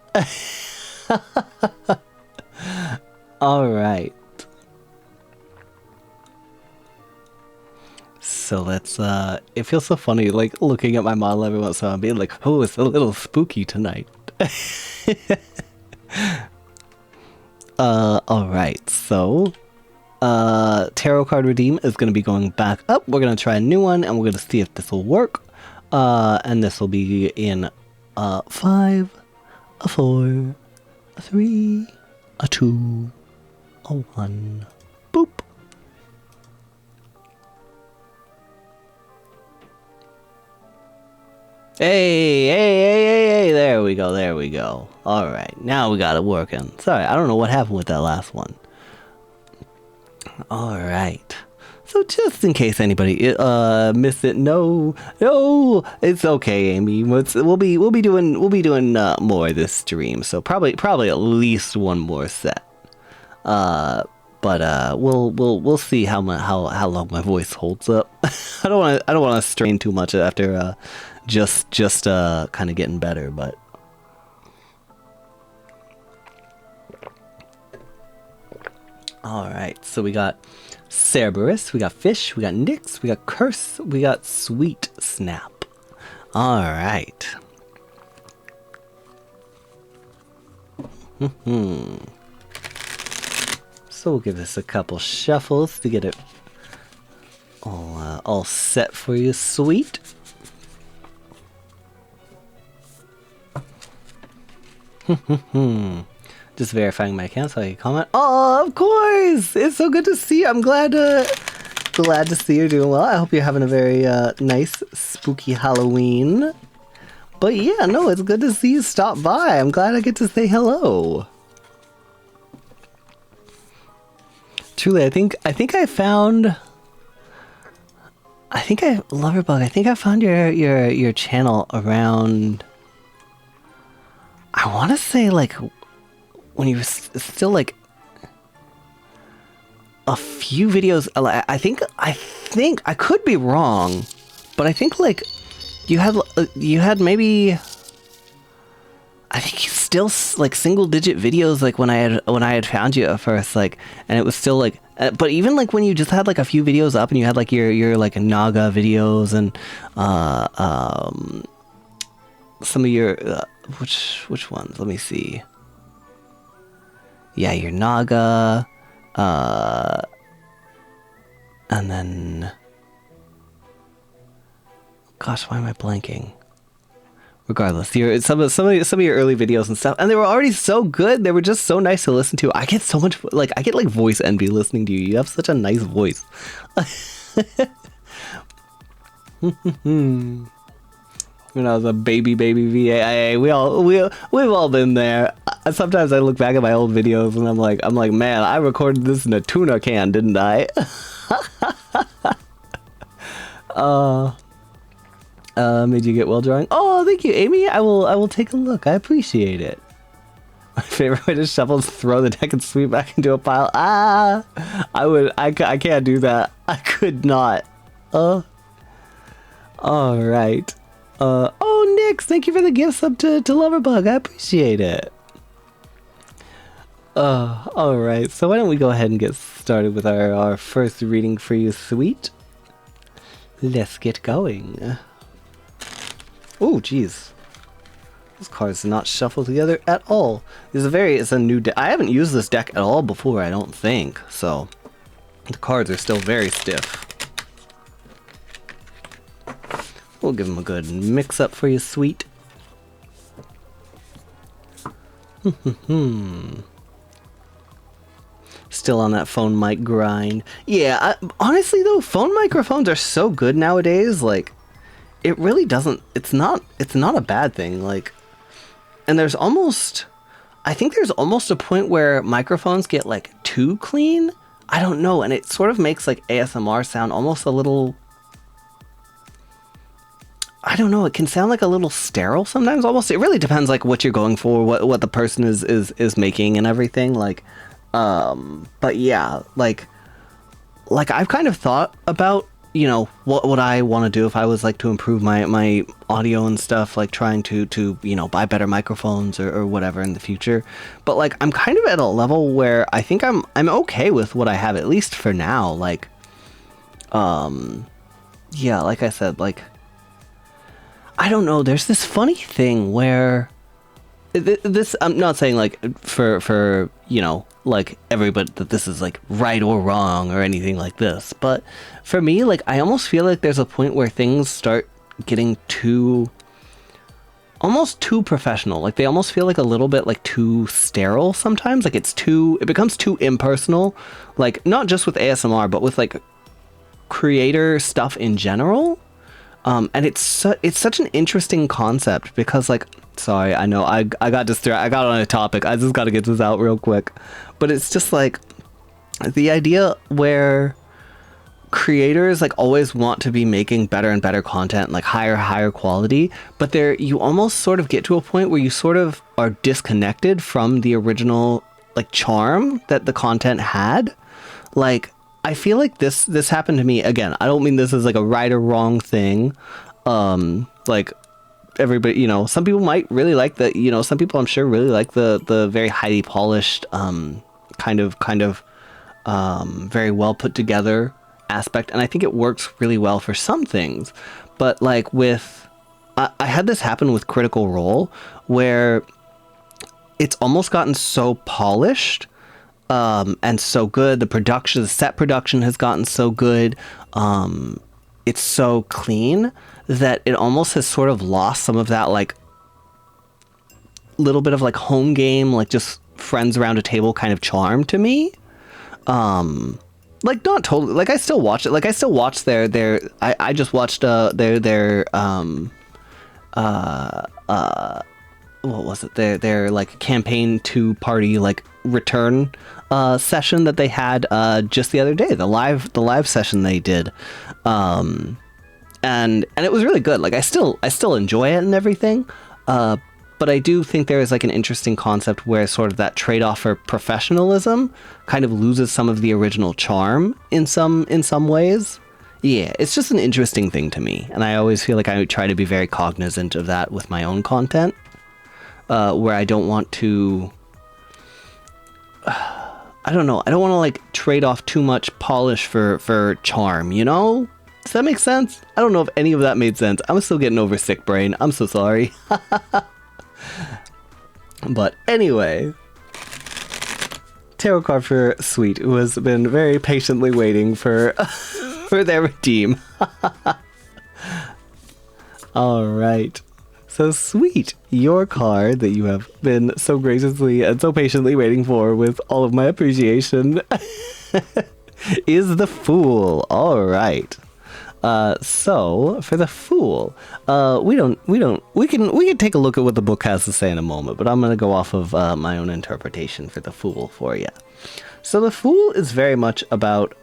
All right. So let's, it feels so funny, like, looking at my model every once in a while and being like, oh, it's a little spooky tonight. Alright, so, tarot card redeem is going to be going back up. We're going to try a new one, and we're going to see if this will work. And this will be in 5, a 4, a 3, a 2, a 1. Boop. Hey, there we go. Alright, now we got it working. Sorry, I don't know what happened with that last one. Alright. So just in case anybody missed it, no, it's okay, Amy. We'll be doing more this stream. So probably at least one more set. But we'll see how long my voice holds up. I don't want to strain too much after just kind of getting better, but all right. So we got Cerberus, we got Fish, we got Nyx, we got Curse, we got Sweet Snap. All right. So we'll give this a couple shuffles to get it all set for you, Sweet. Just verifying my account so I can comment. Oh, of course! It's so good to see you. I'm glad to see you're doing well. I hope you're having a very nice, spooky Halloween. But yeah, no, it's good to see you stop by. I'm glad I get to say hello. Truly, I think I found. Loverbug. I think I found your channel around. I want to say like when you were still like a few videos. I think I could be wrong, but I think like you had maybe. I think still like single digit videos like when I had found you at first, like, and it was still like, but even like when you just had like a few videos up and you had like your like Naga videos and some of your which ones, let me see, yeah, your Naga and then gosh, why am I blanking? Regardless, some of your early videos and stuff, and they were already so good. They were just so nice to listen to. I get so much like voice envy listening to you. You have such a nice voice. When I was a baby VA, we've all been there. Sometimes I look back at my old videos and I'm like, man, I recorded this in a tuna can, didn't I? Made you get well drawing. Oh, thank you, Amy. I will take a look. I appreciate it. My favorite way to shuffle is throw the deck and sweep back into a pile. I can't do that. I could not. All right. Oh, Nyx, thank you for the gift sub to Loverbug. I appreciate it. All right. So why don't we go ahead and get started with our first reading for you, Sweet. Let's get going. Oh, geez. Those cards do not shuffle together at all. It's a new deck. I haven't used this deck at all before, I don't think. So, the cards are still very stiff. We'll give them a good mix up for you, Sweet. Still on that phone mic grind. Yeah, honestly though, phone microphones are so good nowadays, like, it really doesn't, it's not a bad thing, like, and I think there's almost a point where microphones get like too clean. I don't know, and it sort of makes like ASMR sound almost a little, I don't know, it can sound like a little sterile sometimes almost. It really depends like what you're going for, what the person is making and everything, like, but yeah, like I've kind of thought about, you know, what I want to do if I was like to improve my audio and stuff, like trying to you know, buy better microphones or whatever in the future. But like I'm kind of at a level where I think I'm okay with what I have, at least for now. Like yeah, like I said, like I don't know, there's this funny thing where this, I'm not saying like for you know, like everybody that this is like right or wrong or anything like this, but for me, like I almost feel like there's a point where things start getting almost too professional. Like they almost feel like a little bit like too sterile sometimes. Like it becomes too impersonal. Like not just with ASMR, but with like creator stuff in general. And it's such an interesting concept because like, sorry, I know I got distracted. I got on a topic. I just got to get this out real quick. But it's just like the idea where creators like always want to be making better and better content, like higher quality, but you almost sort of get to a point where you sort of are disconnected from the original like charm that the content had. Like I feel like this happened to me again. I don't mean this is like a right or wrong thing. Like everybody, you know, some people might really like the, you know, some people I'm sure really like the very highly polished kind of very well put together aspect, and I think it works really well for some things. But like I had this happen with Critical Role where it's almost gotten so polished and so good. The set production has gotten so good. It's so clean that it almost has sort of lost some of that like little bit of like home game, like just friends around a table kind of charm to me. Like not totally, like I still watch it. Like I still watch I just watched their what was it? Their like campaign to party like return session that they had just the other day, the live session they did. And it was really good. Like I still enjoy it and everything. But I do think there is like an interesting concept where sort of that trade-off for professionalism kind of loses some of the original charm in some ways. Yeah, it's just an interesting thing to me. And I always feel like I try to be very cognizant of that with my own content, where I don't want to, I don't know, I don't want to like trade off too much polish for charm, you know? Does that make sense? I don't know if any of that made sense. I'm still getting over sick brain. I'm so sorry. But anyway, tarot card for Sweet, who has been very patiently waiting for for their redeem. All right. So Sweet, your card that you have been so graciously and so patiently waiting for with all of my appreciation is the Fool. All right. So for the Fool, we can take a look at what the book has to say in a moment, but I'm going to go off of my own interpretation for the Fool for you. So the Fool is very much about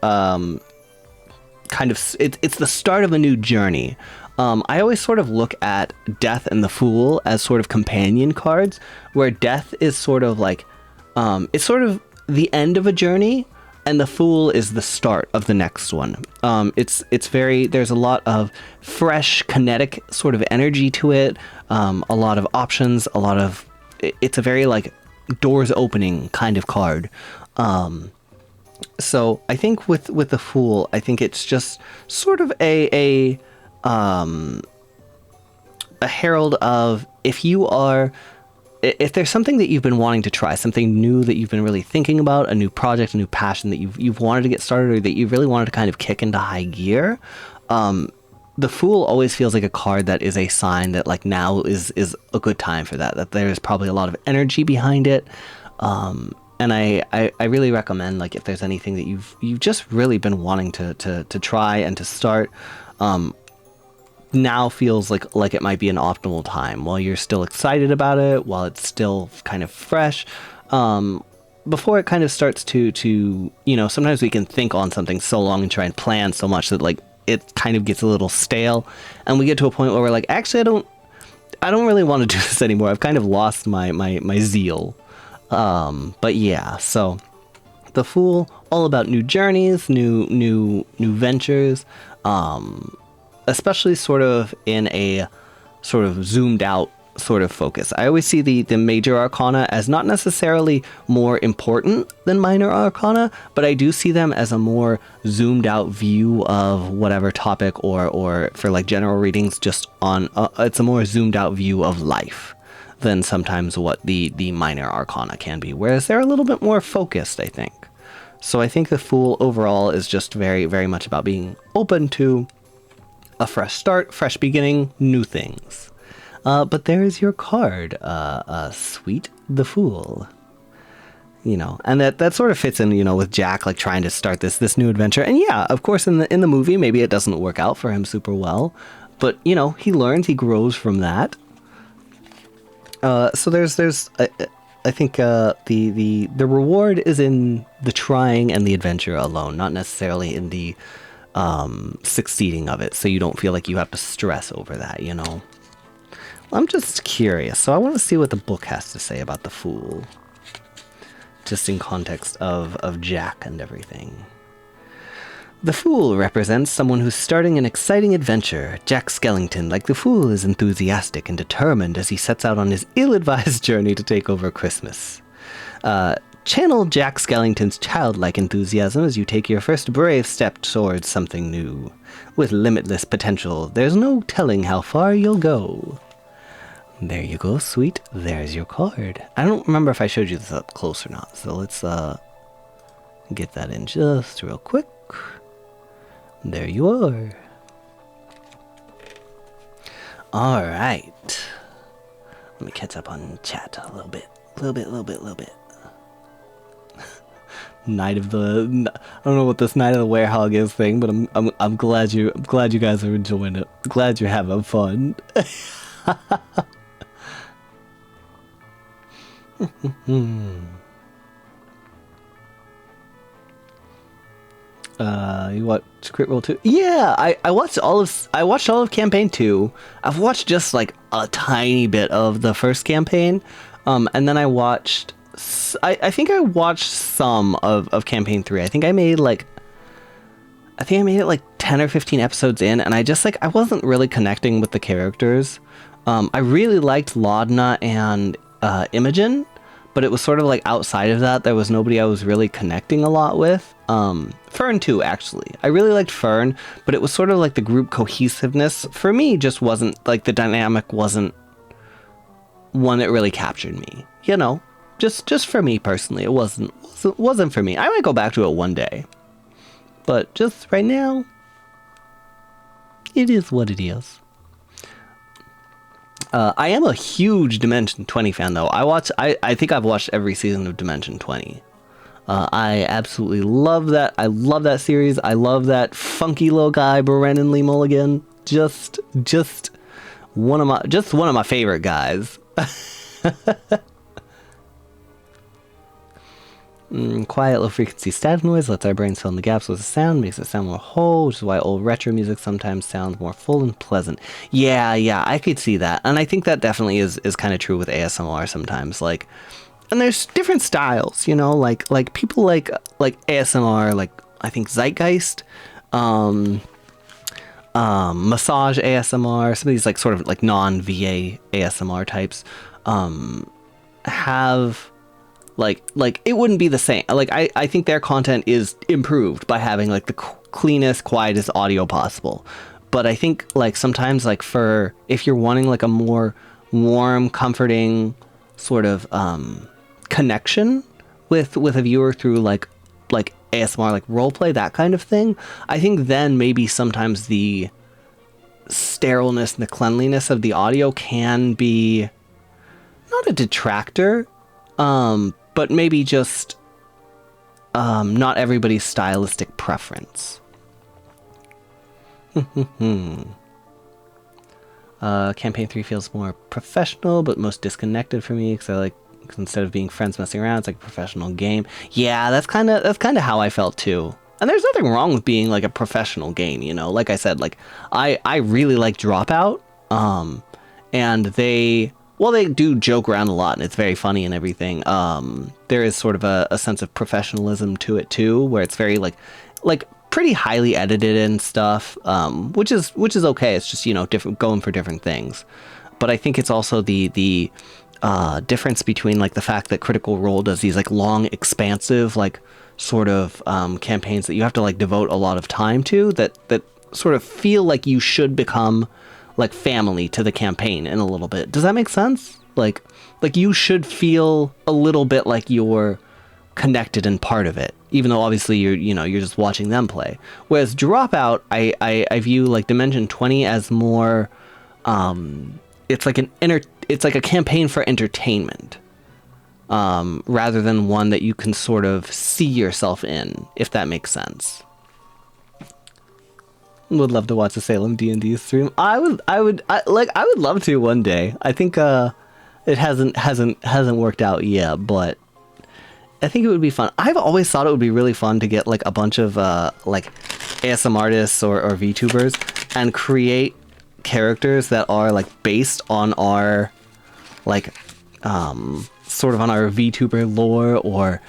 it's the start of a new journey. I always sort of look at Death and the Fool as sort of companion cards, where Death is sort of like it's sort of the end of a journey, and the Fool is the start of the next one. There's a lot of fresh kinetic sort of energy to it, a lot of options, it's a very like doors opening kind of card. So I think with the Fool, I think it's just sort of a herald of if there's something that you've been wanting to try, something new that you've been really thinking about, a new project, a new passion that you've wanted to get started, or that you really wanted to kind of kick into high gear, the Fool always feels like a card that is a sign that like now is a good time for that there's probably a lot of energy behind it. And I really recommend, like, if there's anything that you've just really been wanting to try and to start, now feels like it might be an optimal time while you're still excited about it, while it's still kind of fresh, before it kind of starts to sometimes we can think on something so long and try and plan so much that like it kind of gets a little stale, and we get to a point where we're like, actually I don't really want to do this anymore. I've kind of lost my zeal. But yeah, so the Fool, all about new journeys, new ventures, especially sort of in a sort of zoomed out sort of focus. I always see the major arcana as not necessarily more important than minor arcana, but I do see them as a more zoomed out view of whatever topic, or for like general readings, just on it's a more zoomed out view of life than sometimes what the minor arcana can be, whereas they're a little bit more focused, I think. So I think the Fool overall is just very, very much about being open to a fresh start, fresh beginning, new things. But there is your card, Sweet the Fool. You know, and that sort of fits in, you know, with Jack like trying to start this new adventure. And yeah, of course, in the movie, maybe it doesn't work out for him super well, but you know, he learns, he grows from that. So there's I think the reward is in the trying and the adventure alone, not necessarily in the succeeding of it. So you don't feel like you have to stress over that, you know. I'm just curious, so I want to see what the book has to say about the Fool. Just in context of Jack and everything. The Fool represents someone who's starting an exciting adventure. Jack Skellington, like the Fool, is enthusiastic and determined as he sets out on his ill-advised journey to take over Christmas. Channel Jack Skellington's childlike enthusiasm as you take your first brave step towards something new. With limitless potential, there's no telling how far you'll go. There you go, sweet. There's your card. I don't remember if I showed you this up close or not, so let's get that in just real quick. There you are. Alright. Let me catch up on chat a little bit. Night of the... I don't know what this Night of the Werehog is thing, but I'm glad you guys are enjoying it. Glad you're having fun. You watched Crit Roll 2? Yeah, I watched all of campaign 2. I've watched just like a tiny bit of the first campaign. And then I watched I think I watched some of campaign 3. I think I made it like 10 or 15 episodes in, and I wasn't really connecting with the characters. I really liked Laudna and Imogen, but it was sort of like outside of that, there was nobody I was really connecting a lot with. Fern too, actually. I really liked Fern, but it was sort of like the group cohesiveness for me just wasn't, like the dynamic wasn't one that really captured me. You know, just for me personally, it wasn't for me. I might go back to it one day, but just right now, it is what it is. I am a huge Dimension 20 fan, though. I think I've watched every season of Dimension 20. I absolutely love that. I love that series. I love that funky little guy, Brennan Lee Mulligan. Just one of my favorite guys. Quiet, low frequency static noise lets our brains fill in the gaps with the sound, makes it sound more whole, which is why old retro music sometimes sounds more full and pleasant. Yeah, I could see that. And I think that definitely is kind of true with ASMR sometimes. Like, and there's different styles, you know, like people like ASMR, like I think Zeitgeist, massage ASMR, some of these like sort of like non-VA ASMR types, have like it wouldn't be the same. Like I think their content is improved by having like the cleanest, quietest audio possible. But I think like sometimes like for if you're wanting like a more warm, comforting sort of connection with a viewer through like ASMR, like roleplay, that kind of thing, I think then maybe sometimes the sterileness and the cleanliness of the audio can be not a detractor, but maybe just not everybody's stylistic preference. Campaign 3 feels more professional, but most disconnected for me, because I like, instead of being friends messing around, it's like a professional game. Yeah, that's kind of how I felt too. And there's nothing wrong with being like a professional game, you know. Like I said, like I really like Dropout, and they do joke around a lot, and it's very funny and everything. There is sort of a sense of professionalism to it too, where it's very like pretty highly edited and stuff, which is okay. It's just, you know, going for different things. But I think it's also the difference between like the fact that Critical Role does these like long, expansive, like sort of campaigns that you have to like devote a lot of time to, that sort of feel like you should become like family to the campaign in a little bit. Does that make sense? Like you should feel a little bit like you're connected and part of it, even though obviously you're just watching them play. Whereas Dropout, I view like Dimension 20 as more, it's like a campaign for entertainment, rather than one that you can sort of see yourself in, if that makes sense. Would love to watch a Salem D&D stream. I would love to one day. I think it hasn't worked out yet, but I think it would be fun. I've always thought it would be really fun to get like a bunch of like ASM artists or VTubers and create characters that are like based on our like sort of on our VTuber lore, or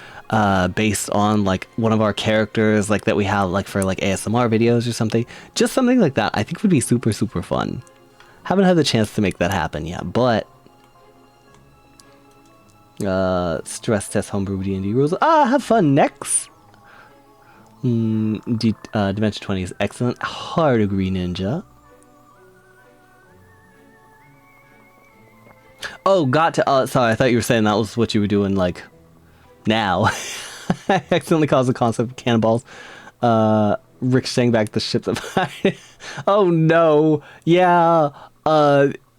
based on like one of our characters like that we have like for like ASMR videos or something. Just something like that I think would be super fun. Haven't had the chance to make that happen yet, but stress test homebrew D&D rules. Have fun next. Dimension 20 is excellent. Hard agree, Ninja. Oh, got to. Sorry, I thought you were saying that was what you were doing, like, now. I accidentally caused the concept of cannonballs. Ricocheting back the ships of. Oh no! Yeah.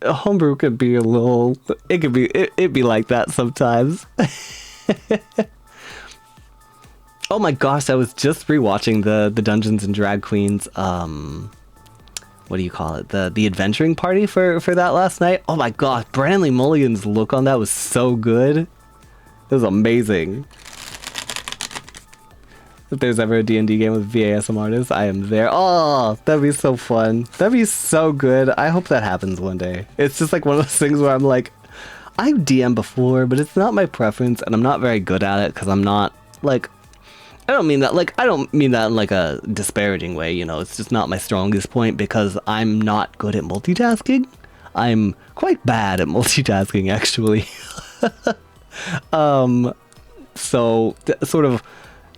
Homebrew could be a little. It'd be like that sometimes. Oh my gosh! I was just rewatching the Dungeons and Drag Queens. What do you call it? The adventuring party for that last night. Oh my gosh, Brandon Lee Mulligan's look on that was so good. It was amazing. If there's ever a D&D game with VASM artists, I am there. Oh, that'd be so fun. That'd be so good. I hope that happens one day. It's just like one of those things where I'm like, I've DM before, but it's not my preference, and I'm not very good at it because I'm not like. I don't mean that in like a disparaging way, you know, it's just not my strongest point because I'm not good at multitasking. I'm quite bad at multitasking, actually. So sort of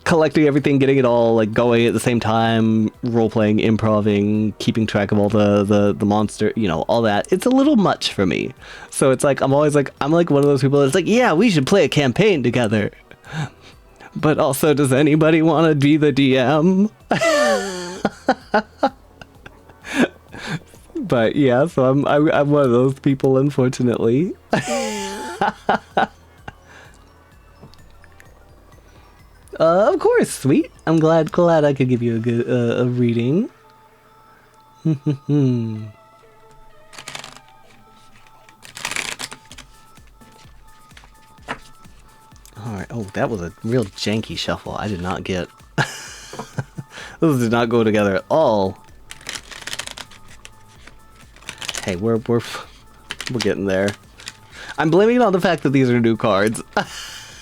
collecting everything, getting it all like going at the same time, role-playing, improvising, keeping track of all the monster, you know, all that. It's a little much for me. So it's like, I'm one of those people that's like, yeah, we should play a campaign together. But also, does anybody want to be the DM? But yeah, so I'm one of those people, unfortunately. Of course, sweet. I'm glad I could give you a good a reading. Alright, oh, that was a real janky shuffle. I did not get... Those did not go together at all. Hey, we're getting there. I'm blaming it on the fact that these are new cards.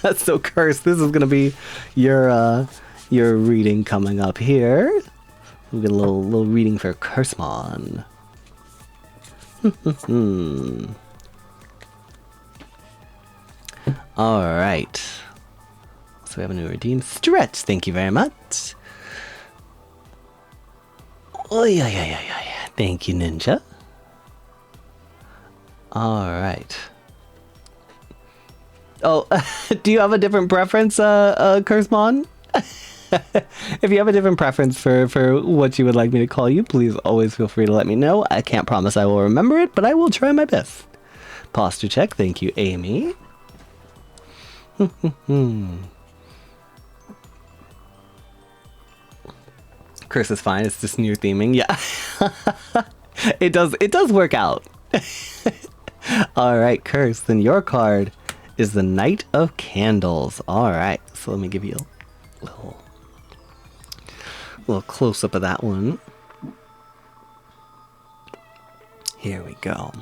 That's so cursed. This is gonna be your reading coming up here. We'll get a little reading for Cursemon. Alright. So we have a new redeem. Stretch, thank you very much. Oh, yeah. Thank you, Ninja. Alright. Oh, do you have a different preference, Cursemon? If you have a different preference for what you would like me to call you, please always feel free to let me know. I can't promise I will remember it, but I will try my best. Posture check, thank you, Amy. Curse is fine, it's just new theming. Yeah. it does work out. Alright, Curse, then your card is the Knight of Candles. Alright, so let me give you a little close up of that one. Here we go.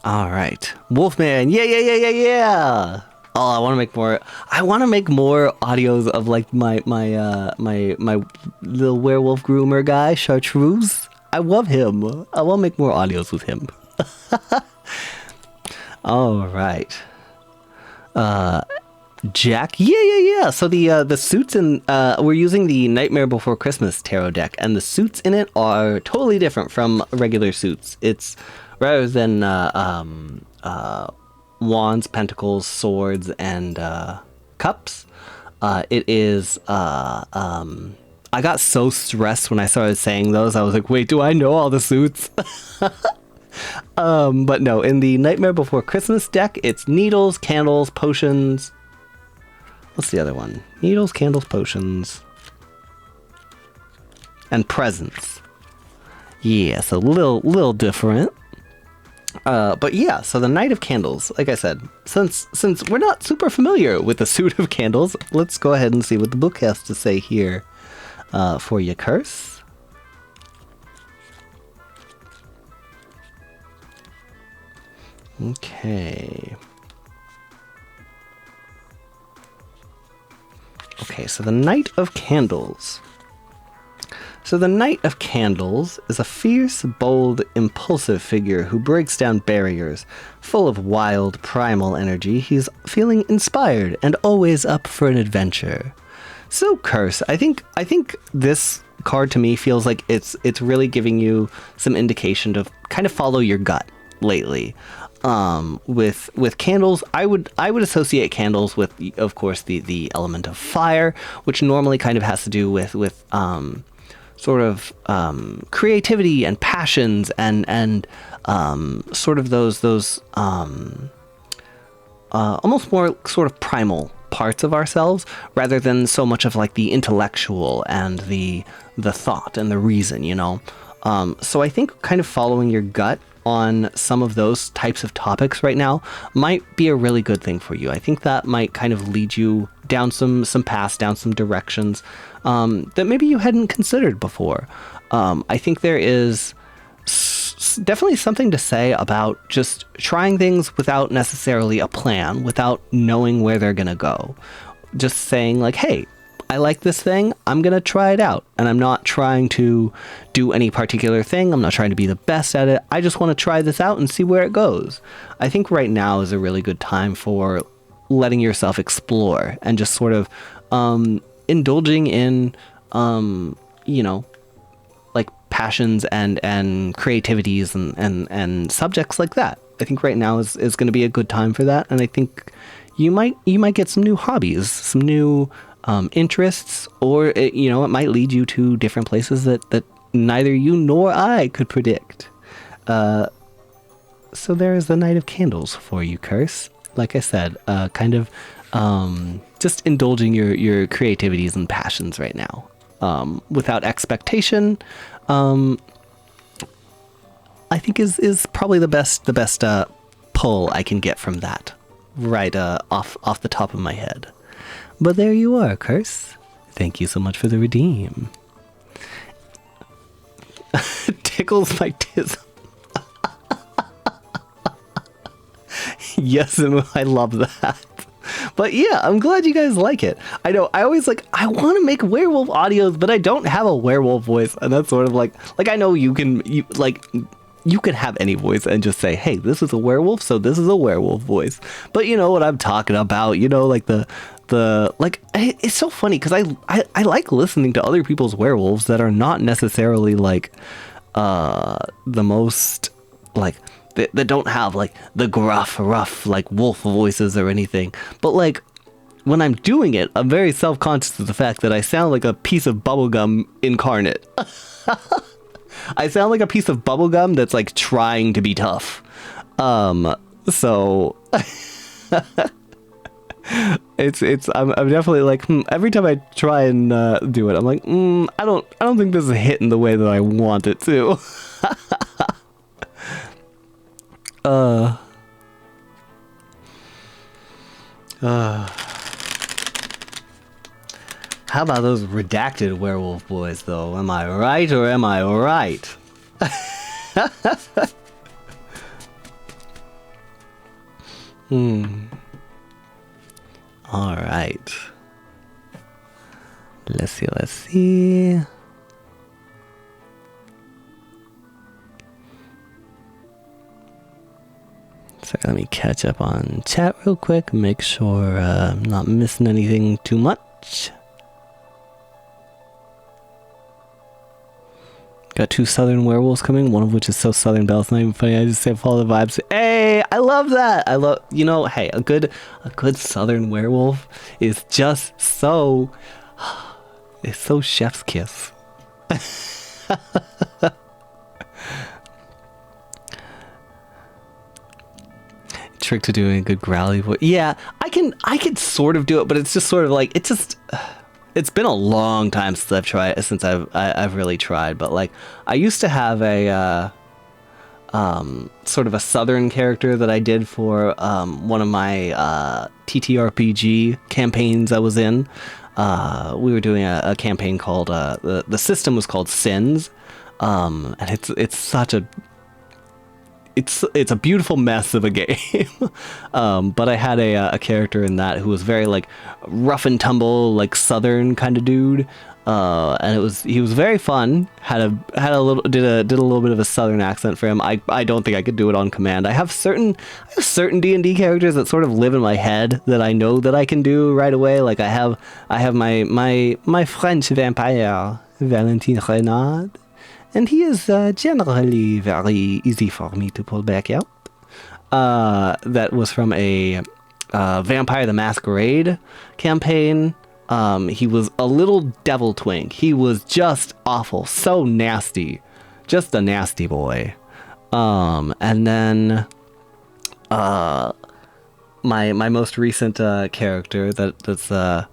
All right, Wolfman. Yeah. Oh, I want to make more. I want to make more audios of like my little werewolf groomer guy, Chartreuse. I love him. I want to make more audios with him. All right. Jack. Yeah. So the suits in we're using the Nightmare Before Christmas tarot deck, and the suits in it are totally different from regular suits. It's wands, pentacles, swords, and cups, it is I got so stressed when I started saying those. I was like, wait, do I know all the suits? But no, in the Nightmare Before Christmas deck, it's needles, candles, potions. What's the other one? Needles, candles, potions, and presents. Yeah, so a little different. But yeah, so the Knight of Candles, like I said, since we're not super familiar with the suit of candles, let's go ahead and see what the book has to say here for you, Curse. Okay. Okay, so the Knight of Candles. So the Knight of Candles is a fierce, bold, impulsive figure who breaks down barriers. Full of wild, primal energy, he's feeling inspired and always up for an adventure. So Curse, I think this card to me feels like it's really giving you some indication to kind of follow your gut lately. With candles, I would associate candles with, of course, the element of fire, which normally kind of has to do with sort of creativity and passions and sort of those almost more sort of primal parts of ourselves, rather than so much of like the intellectual and the thought and the reason, you know. So I think kind of following your gut on some of those types of topics right now might be a really good thing for you. I think that might kind of lead you down some paths, down some directions that maybe you hadn't considered before. I think there is definitely something to say about just trying things without necessarily a plan, without knowing where they're gonna go. Just saying like, hey, I like this thing, I'm gonna try it out. And I'm not trying to do any particular thing, I'm not trying to be the best at it, I just want to try this out and see where it goes. I think right now is a really good time for letting yourself explore and just sort of indulging in you know, like passions and creativities and subjects like that. I think right now is going to be a good time for that, and I think you might get some new hobbies, some new interests, or it might lead you to different places that neither you nor I could predict. So there is the Knight of Candles for you, Curse. Like I said, kind of just indulging your creativities and passions right now, without expectation. I think is probably the best pull I can get from that, right off the top of my head. But there you are, Curse. Thank you so much for the redeem. Tickles my tism. Yes, I love that. But yeah, I'm glad you guys like it. I know, I always I want to make werewolf audios, but I don't have a werewolf voice, and that's sort of like I know you can have any voice and just say, hey, this is a werewolf, so this is a werewolf voice. But you know what I'm talking about, you know, like it's so funny because I like listening to other people's werewolves that are not necessarily the most that don't have the gruff, rough wolf voices or anything. But when I'm doing it, I'm very self-conscious of the fact that I sound like a piece of bubblegum incarnate. I sound like a piece of bubblegum that's trying to be tough. So I'm definitely every time I try and do it, I'm like, I don't think this is hitting the way that I want it to. How about those redacted werewolf boys, though? Am I right or am I right? All right. Let's see. So let me catch up on chat real quick, make sure I'm not missing anything too much. Got 2 southern werewolves coming, one of which is so southern, Belle, it's not even funny. I just say follow the vibes. Hey, I love that. I love, you know, hey, a good southern werewolf is just so, it's so chef's kiss. Trick to doing a good growly voice. Yeah, I can sort of do it, but it's just sort of like, it's been a long time since I've really tried, but like I used to have a sort of a southern character that I did for one of my TTRPG campaigns I was in. We were doing a campaign called the system was called Sins, and it's a beautiful mess of a game. But I had a character in that who was very like rough and tumble, like southern kind of dude. And he was very fun. Did a little bit of a southern accent for him. I don't think I could do it on command. I have certain D&D characters that sort of live in my head that I know that I can do right away. Like I have my French vampire, Valentin Renard. And he is generally very easy for me to pull back out. That was from a Vampire the Masquerade campaign. He was a little devil twink. He was just awful, so nasty. Just a nasty boy. And then my most recent character that's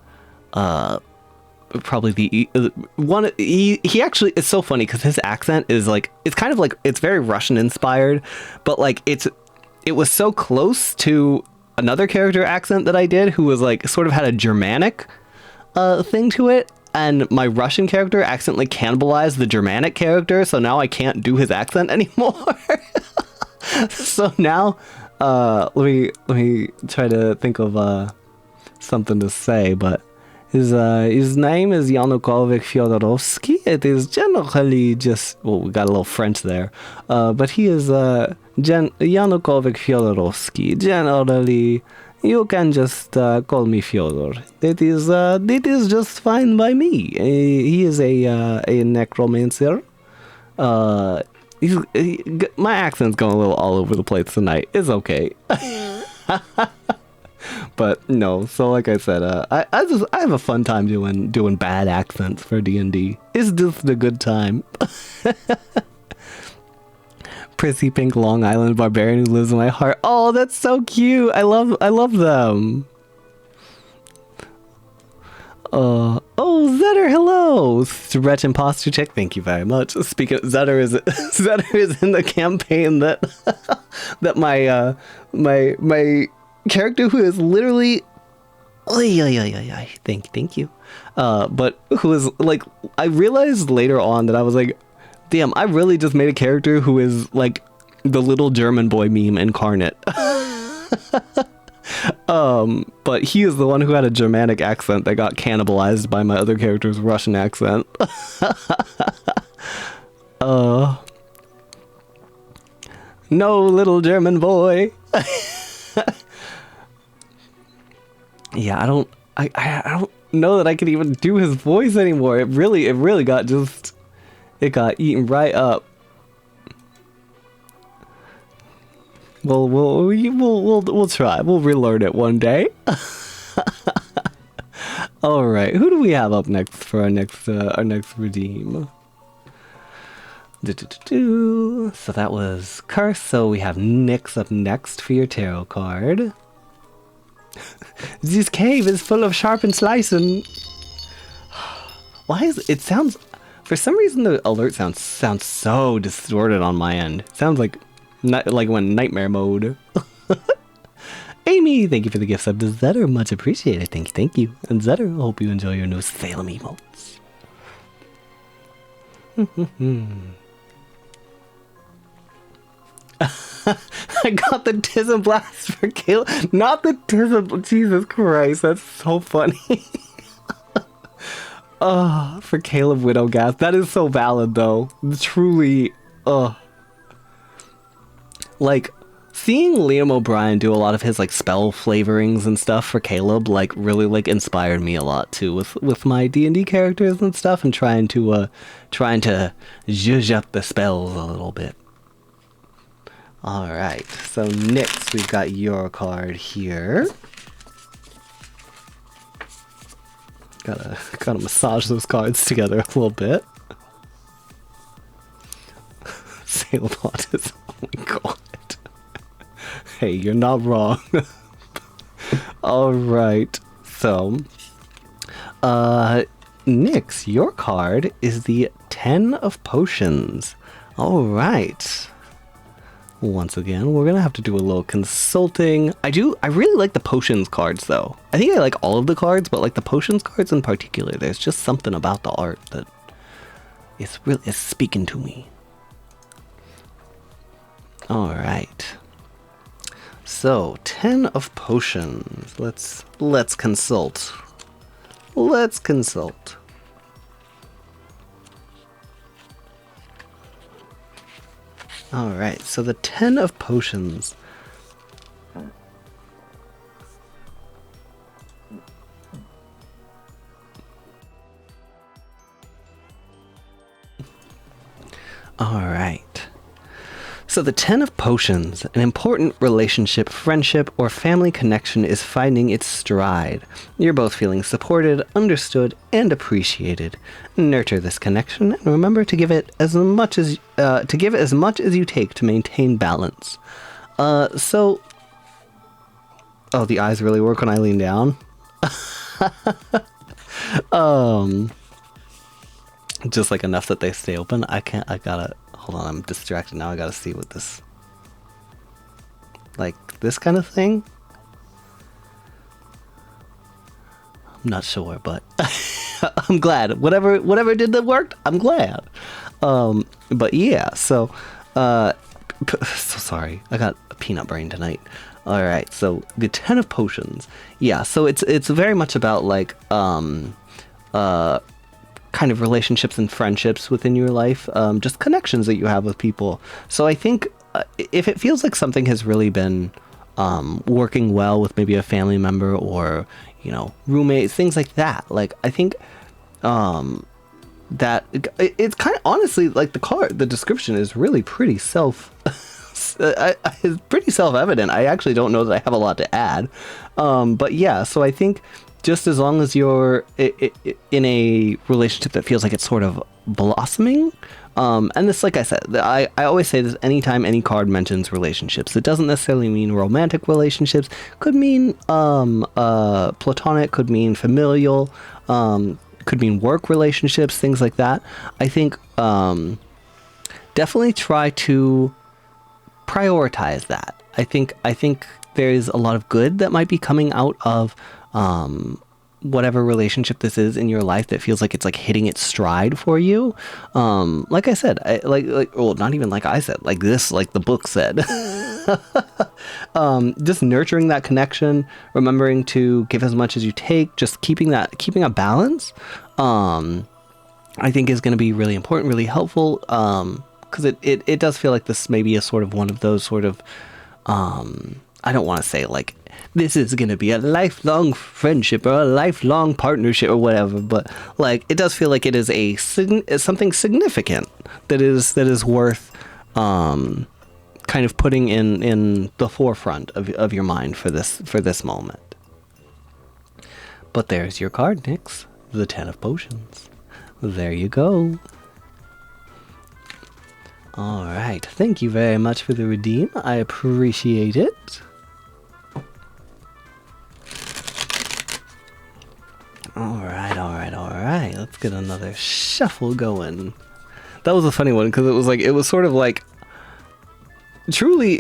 probably the one. He actually, it's so funny because his accent is like, it's kind of like, it's very Russian inspired, but like it was so close to another character accent that I did who was like sort of had a Germanic thing to it, and my Russian character accidentally cannibalized the Germanic character, so now I can't do his accent anymore. So now let me try to think of something to say, but his name is Yanukovych Fyodorovsky. It is generally just, well, we got a little French there, but he is Yanukovych Fyodorovsky. Generally, you can just call me Fyodor. It is just fine by me. He is a necromancer. My accent's going a little all over the place tonight. It's okay. But no, so like I said, I have a fun time doing bad accents for D&D. It's just a good time. Prissy pink Long Island barbarian who lives in my heart. Oh, that's so cute. I love them. Oh, Zetter, hello. Stretch imposter check. Thank you very much. Speaking of Zetter is in the campaign that that my character who is literally thank you but who is like, I realized later on that I was like, damn, I really just made a character who is like the little German boy meme incarnate. But he is the one who had a Germanic accent that got cannibalized by my other character's Russian accent. No, little German boy. Yeah, I don't know that I could even do his voice anymore. It really got eaten right up. Well, we'll try. We'll relearn it one day. All right, who do we have up next for our next redeem? So that was Curse. So we have Nyx up next for your tarot card. This cave is full of sharpened slicing. Why is it sounds, for some reason the alert sounds so distorted on my end. It sounds like when nightmare mode. Amy, thank you for the gift sub to Zetter, much appreciated. Thank you. And Zetter, I hope you enjoy your new Salem emotes. I got the Tism Blast for Caleb. Not the Tism. Jesus Christ, that's so funny. For Caleb Widowgast. That is so valid, though. Truly, like, seeing Liam O'Brien do a lot of his like spell flavorings and stuff for Caleb like really like inspired me a lot too with my D&D characters and stuff, and trying to zhuzh up the spells a little bit. All right, so next we've got your card here. Gotta massage those cards together a little bit. SalemAudio. Oh my god. Hey, you're not wrong. All right. So, Nyx, your card is the 10 of Potions. All right. Once again, we're gonna have to do a little consulting. I really like the potions cards though. I think I like all of the cards, but like the potions cards in particular, there's just something about the art that is speaking to me. All right. So, 10 of Potions. Let's consult. Let's consult. Alright, so the 10 of Potions. Alright. So the 10 of Potions, an important relationship, friendship, or family connection is finding its stride. You're both feeling supported, understood, and appreciated. Nurture this connection, and remember to give it as much as you take to maintain balance. Oh, the eyes really work when I lean down. Just like enough that they stay open. I gotta. Hold on, I'm distracted now. I gotta see what this... Like, this kind of thing? I'm not sure, but... I'm glad. Whatever did that worked, I'm glad. But yeah, so... so sorry. I got a peanut brain tonight. Alright, so the 10 of Potions. Yeah, so it's very much about, like, kind of relationships and friendships within your life, just connections that you have with people. So I think if it feels like something has really been working well with maybe a family member or, you know, roommates, things like that, like I think that it's kind of honestly like the description is really pretty it's pretty self-evident. I actually don't know that I have a lot to add, but yeah, so I think just as long as you're in a relationship that feels like it's sort of blossoming, and this, like I said, I always say this anytime any card mentions relationships. It doesn't necessarily mean romantic relationships. Could mean platonic, could mean familial, could mean work relationships, things like that. I think definitely try to prioritize that. I think there's a lot of good that might be coming out of whatever relationship this is in your life that feels like it's like hitting its stride for you. Like I said, well, not even like I said, like this, like the book said. Just nurturing that connection, remembering to give as much as you take, just keeping a balance, I think is going to be really important, really helpful, because it does feel like this may be a sort of one of those sort of, I don't want to say like this is going to be a lifelong friendship or a lifelong partnership or whatever, but like it does feel like it is something significant that is worth kind of putting in the forefront of your mind for this moment. But there's your card, Nyx, the 10 of Potions. There you go. All right, thank you very much for the redeem. I appreciate it. All right. Let's get another shuffle going. That was a funny one because it was sort of like truly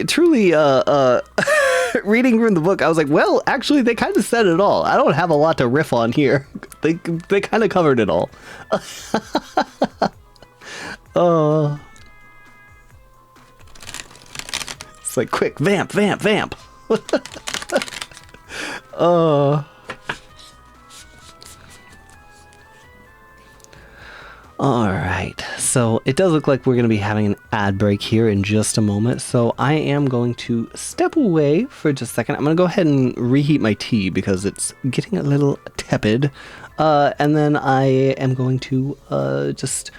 reading from the book. I was like, well, actually, they kind of said it all. I don't have a lot to riff on here. They kind of covered it all. It's like quick vamp. Alright, So it does look like we're going to be having an ad break here in just a moment. So I am going to step away for just a second. I'm going to go ahead and reheat my tea because it's getting a little tepid. And then I am going to just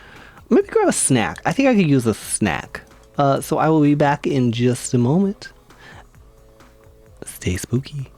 maybe grab a snack. I think I could use a snack. So I will be back in just a moment. Stay spooky.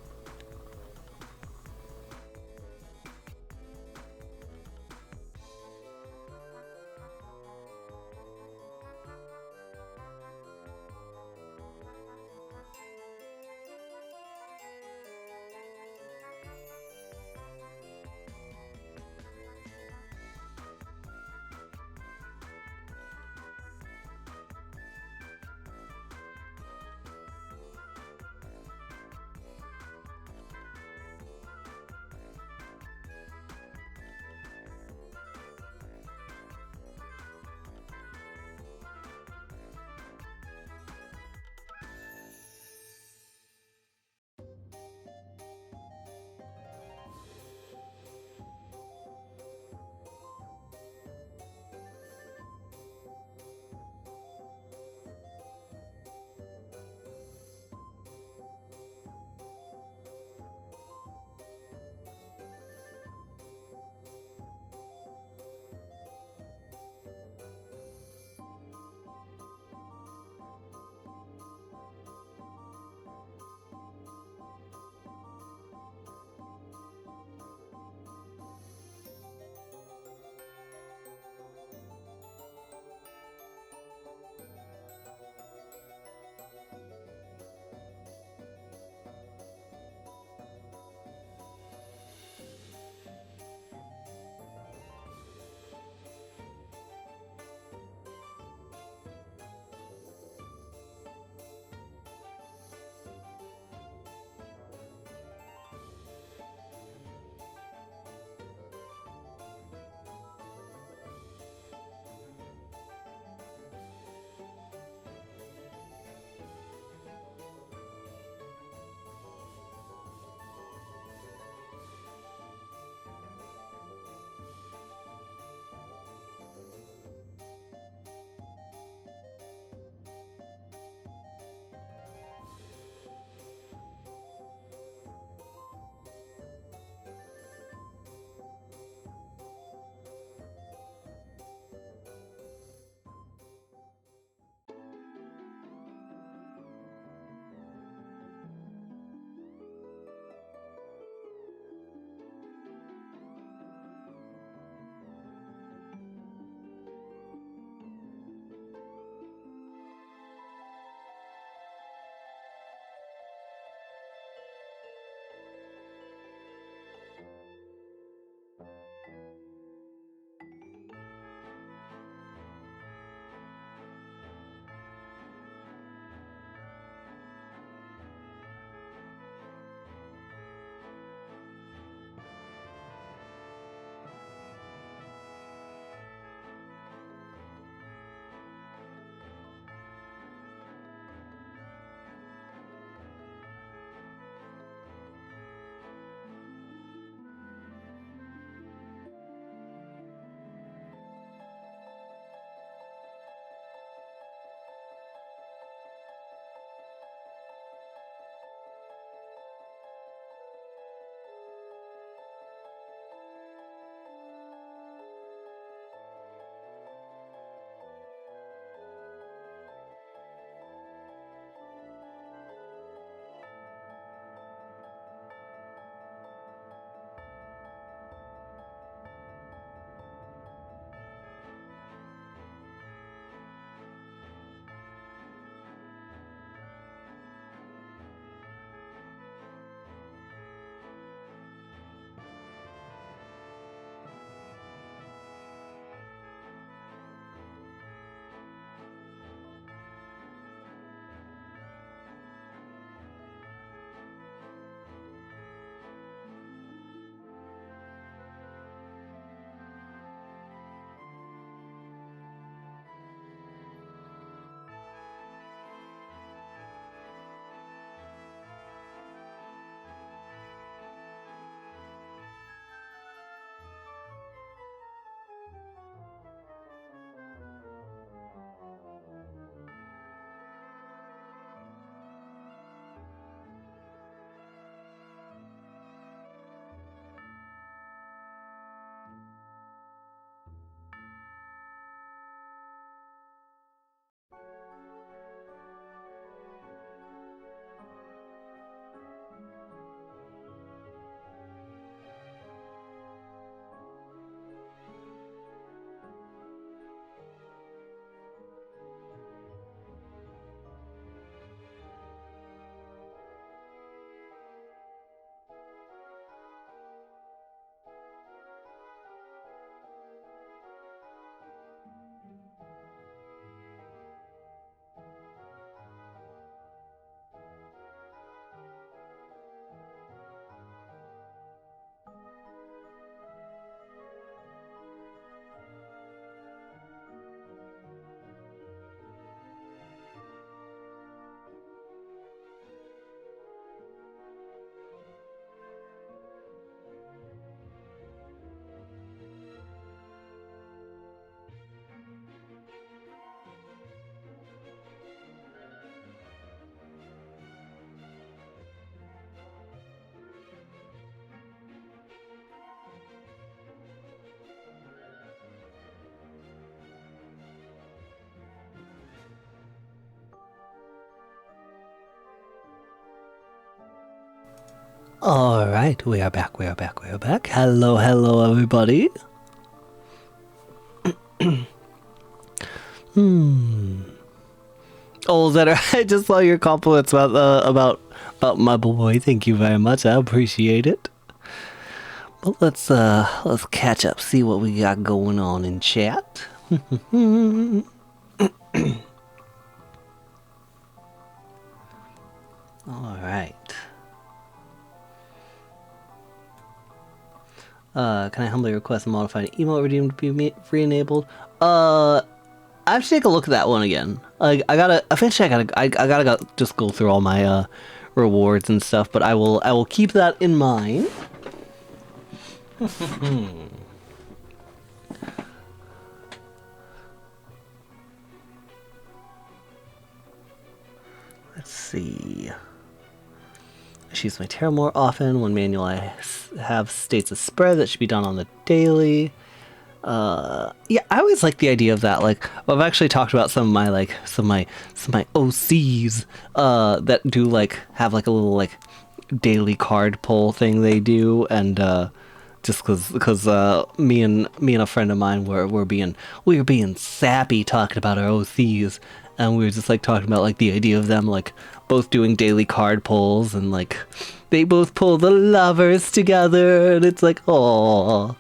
All right, we are back. Hello, everybody. Oh, Zetter, I just saw your compliments about my boy. Thank you very much. I appreciate it. But let's catch up, see what we got going on in chat. All right. Can I humbly request a modified email redeem to be re-enabled? I have to take a look at that one again. I gotta just go through all my rewards and stuff, but I will keep that in mind. Let's see. I use my tarot more often. One manual I have states a spread that should be done on the daily. Yeah, I always like the idea of that. Like, I've actually talked about some of my OCs that do like have like a little like daily card pull thing they do, and just because me and a friend of mine were being sappy talking about our OCs, and we were just like talking about like the idea of them like both doing daily card pulls, and like they both pull the lovers together, and it's like, oh,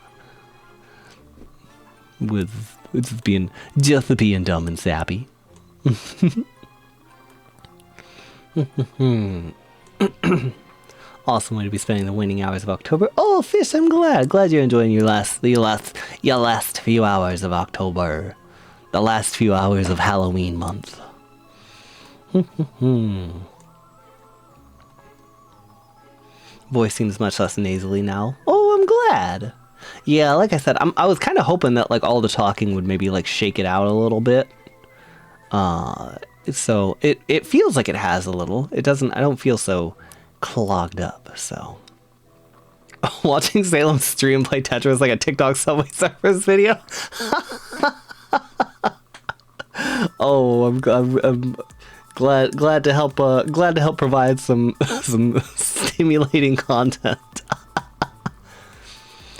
with just being dumb and sappy. Awesome way to be spending the waning hours of October. Oh, Fish, I'm glad you're enjoying your last few hours of October, the last few hours of Halloween month. Voice seems much less nasally now. Oh, I'm glad. Yeah, like I said, I was kind of hoping that like all the talking would maybe like shake it out a little bit. So it feels like it has a little. It doesn't. I don't feel so clogged up. So watching Salem stream play Tetris like a TikTok Subway Surfers video. Oh, I'm glad to help provide some stimulating content.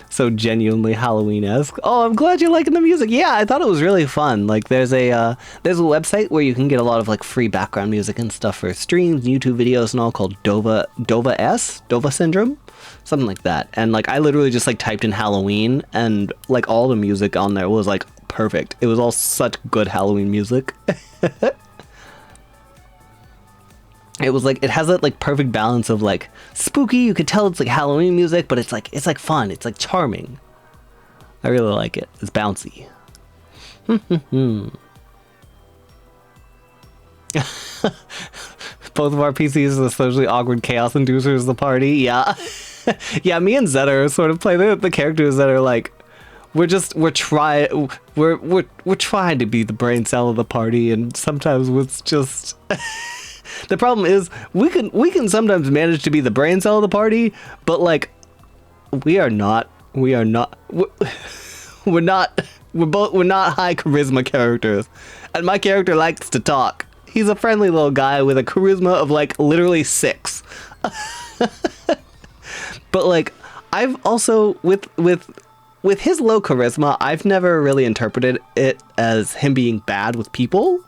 So genuinely Halloween-esque. Oh, I'm glad you're liking the music. Yeah, I thought it was really fun. Like there's a website where you can get a lot of like free background music and stuff for streams, YouTube videos and all, called Dova Syndrome, something like that. And like I literally just like typed in Halloween, and like all the music on there was like perfect. It was all such good Halloween music. It was like, it has that like perfect balance of like spooky, you could tell it's like Halloween music, but it's like fun, it's like charming. I really like it. It's bouncy. Both of our PCs are socially awkward chaos inducers of the party. Yeah. Yeah, me and Zeta sort of play the characters that are like, we're trying to be the brain cell of the party, and sometimes it's just the problem is we can sometimes manage to be the brain cell of the party, but like we're not high charisma characters. And my character likes to talk. He's a friendly little guy with a charisma of like literally 6. But like I've also with his low charisma, I've never really interpreted it as him being bad with people.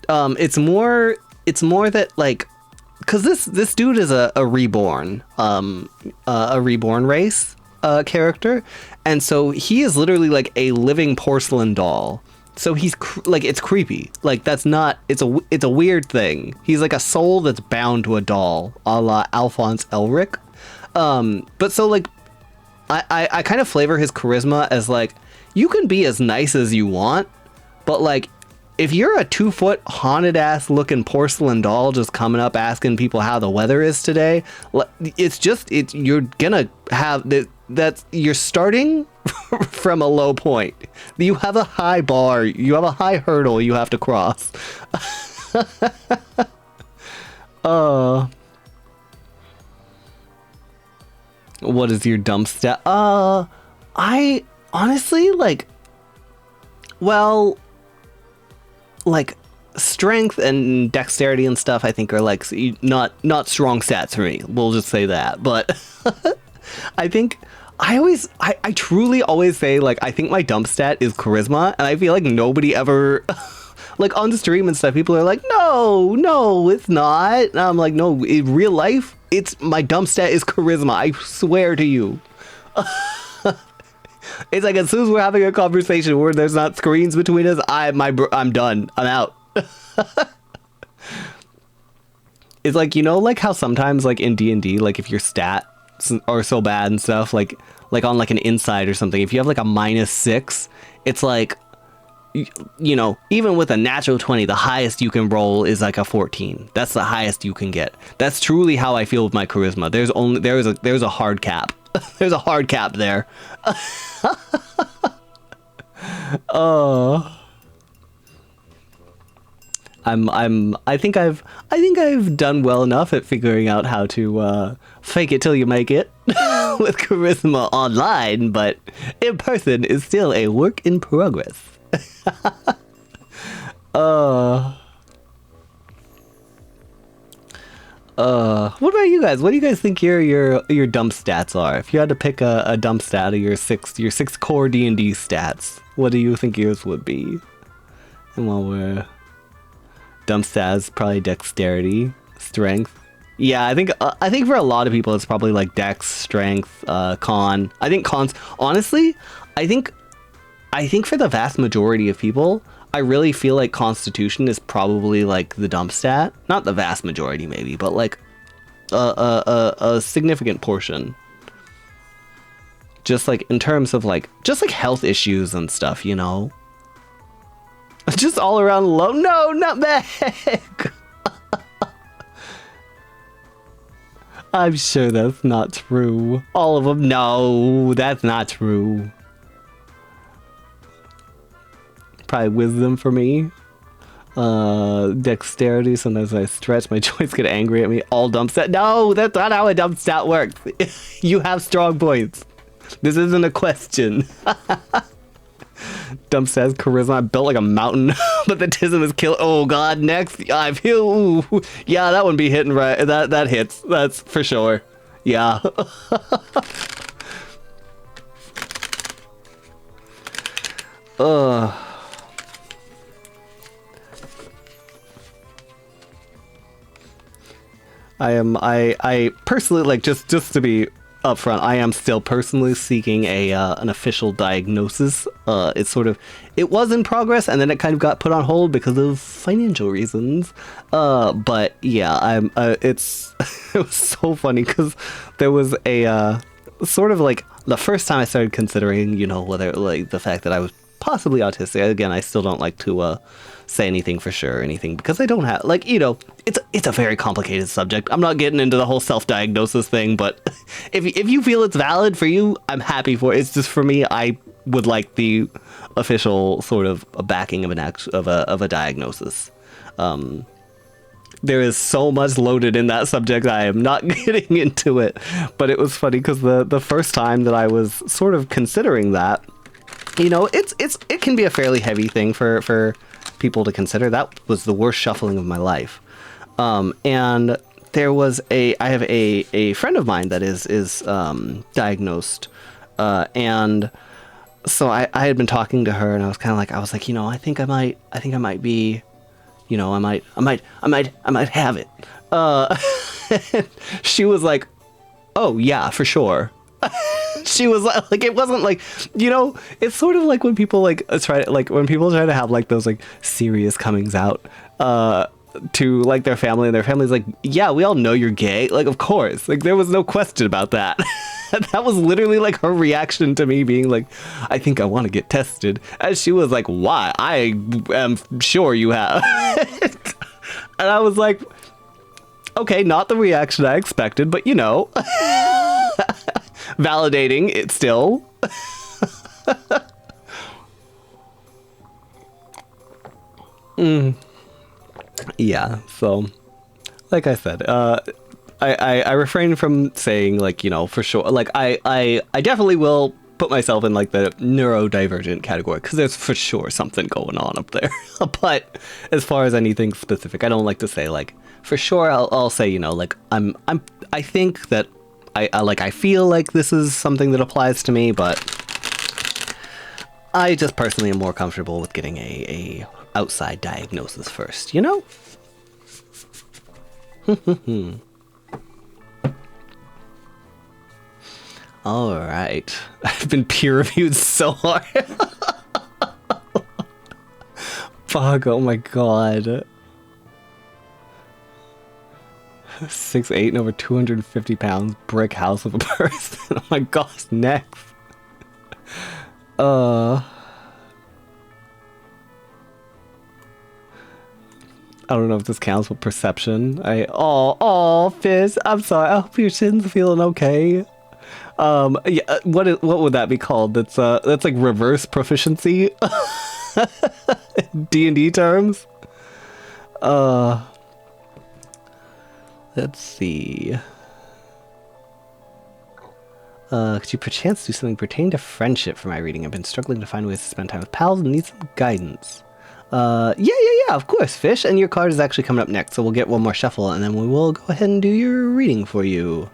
It's more that like, because this dude is a reborn race character, and so he is literally like a living porcelain doll. So he's like, it's creepy. Like that's not. It's a weird thing. He's like a soul that's bound to a doll, a la Alphonse Elric. But so like, I kind of flavor his charisma as like, you can be as nice as you want, but like, if you're a 2-foot haunted ass looking porcelain doll just coming up asking people how the weather is today, you're gonna have that you're starting from a low point. You have a high bar, you have a high hurdle you have to cross. What is your dump stat? I honestly like strength and dexterity and stuff, I think, are like not strong stats for me. We'll just say that. But I think I truly always say, like, I think my dump stat is charisma, and I feel like nobody ever like on the stream and stuff, people are like, no, it's not. And I'm like, no, in real life, it's my dump stat is charisma. I swear to you. It's like as soon as we're having a conversation where there's not screens between us, I'm done. I'm out. It's like, you know, like how sometimes like in D&D, like if your stats are so bad and stuff, like on like an inside or something, if you have like a -6, it's like, you know, even with a natural 20, the highest you can roll is like a 14. That's the highest you can get. That's truly how I feel with my charisma. There's a hard cap. There's a hard cap there. I think I've done well enough at figuring out how to fake it till you make it with charisma online, but in person is still a work in progress. What about you guys? What do you guys think your dump stats are? If you had to pick a dump stat of your six core D&D stats, what do you think yours would be? And while we're dump stats, probably dexterity, strength. Yeah, I think for a lot of people it's probably like dex, strength, con. I think cons. Honestly, I think for the vast majority of people, I really feel like Constitution is probably like the dump stat. Not the vast majority, maybe, but like a significant portion. Just like in terms of like just like health issues and stuff, you know. Just all around low. No, nutmeg. I'm sure that's not true. All of them. No, that's not true. Probably wisdom for me. Dexterity. Sometimes I stretch, my joints get angry at me. All dump stat. No, that's not how a dump stat works. You have strong points. This isn't a question. Dump stats, charisma. I built like a mountain, but the tism is killed. Oh god, next. I feel. Ooh, yeah, that wouldn't be hitting right. That hits. That's for sure. Yeah. I personally, like, just to be upfront, I am still personally seeking an official diagnosis. It was in progress, and then it kind of got put on hold because of financial reasons. But yeah, it was so funny because there was a sort of like the first time I started considering, you know, whether like the fact that I was possibly autistic. Again, I still don't like to say anything for sure or anything because I don't have, like, you know, it's a very complicated subject. I'm not getting into the whole self-diagnosis thing, but if you feel it's valid for you, I'm happy for it. It's just for me, I would like the official sort of backing of a diagnosis. There is so much loaded in that subject. I am not getting into it, but it was funny because the first time that I was sort of considering that, you know, it can be a fairly heavy thing for people to consider. That was the worst shuffling of my life. And there was I have a friend of mine that is diagnosed, and so I had been talking to her, and I was like, you know, I think I might be, you know, I might have it. She was like, oh yeah, for sure. She was like, it wasn't like, you know, it's sort of like when people try to have like those like serious comings out to like their family, and their family's like, yeah, we all know you're gay, like, of course, like there was no question about that. That was literally like her reaction to me being like, I think I want to get tested, and she was like, why? I am sure you have. And I was like, okay, not the reaction I expected, but you know. Validating it still. Yeah, so like I said, I refrain from saying, like, you know, for sure, like I definitely will put myself in like the neurodivergent category because there's for sure something going on up there. But as far as anything specific, I don't like to say like for sure. I'll say, you know, like I think that I feel like this is something that applies to me, but I just personally am more comfortable with getting a outside diagnosis first, you know? All right. I've been peer reviewed so hard. Fuck, oh my god. 6'8" and over 250 pounds, brick house of a person. Oh my gosh, next. I don't know if this counts with perception. Oh, Fizz, I'm sorry. I hope your shin's feeling okay. Yeah, what would that be called? That's like reverse proficiency. D&D terms. Let's see. Could you perchance do something pertaining to friendship for my reading? I've been struggling to find ways to spend time with pals and need some guidance. Yeah, of course, Fish. And your card is actually coming up next, so we'll get one more shuffle, and then we will go ahead and do your reading for you.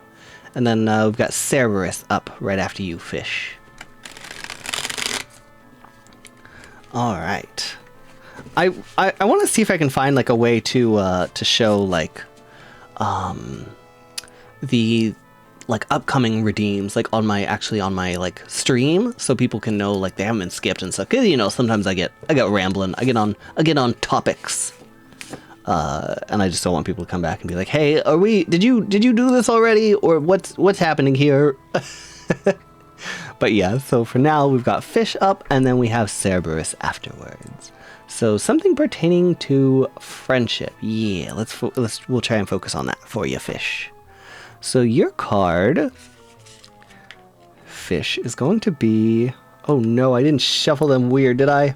And then we've got Cerberus up right after you, Fish. All right. I want to see if I can find like a way to show like the like upcoming redeems like on my like stream, so people can know like they haven't been skipped and stuff. 'Cause, you know, sometimes I get rambling. I get on topics. And I just don't want people to come back and be like, "Hey, did you do this already, or what's happening here?" But yeah, so for now we've got Fish up, and then we have Cerberus afterwards. So something pertaining to friendship. Yeah, we'll try and focus on that for you, Fish. So your card, Fish, is going to be... Oh no, I didn't shuffle them weird, did I?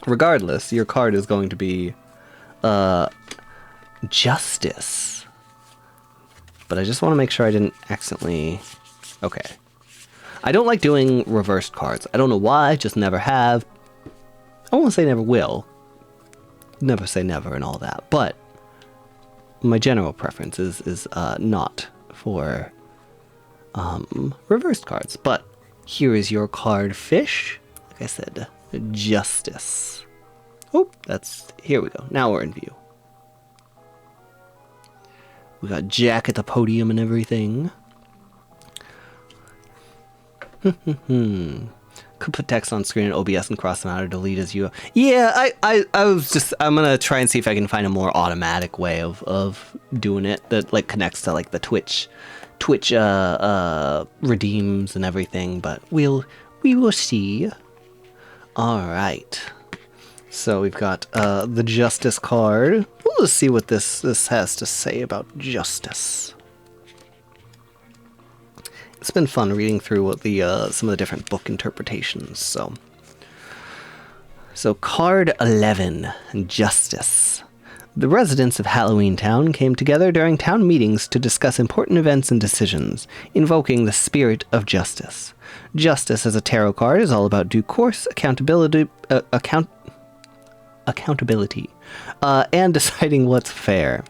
Regardless, your card is going to be Justice. But I just want to make sure I didn't accidentally... Okay. I don't like doing reversed cards. I don't know why, just never have. I won't say never will. Never say never and all that. But my general preference is not for reversed cards. But here is your card, Fish. Like I said, Justice. Oh, here we go. Now we're in view. We got Jack at the podium and everything. Could put text on screen in OBS and cross them out or delete as you... Yeah, I'm gonna try and see if I can find a more automatic way of doing it that like connects to like the Twitch redeems and everything, but we will see. All right. So we've got the Justice card. We'll just see what this has to say about justice. It's been fun reading through what some of the different book interpretations. So card 11, Justice. The residents of Halloween Town came together during town meetings to discuss important events and decisions, invoking the spirit of justice. Justice as a tarot card is all about due course, accountability, and deciding what's fair.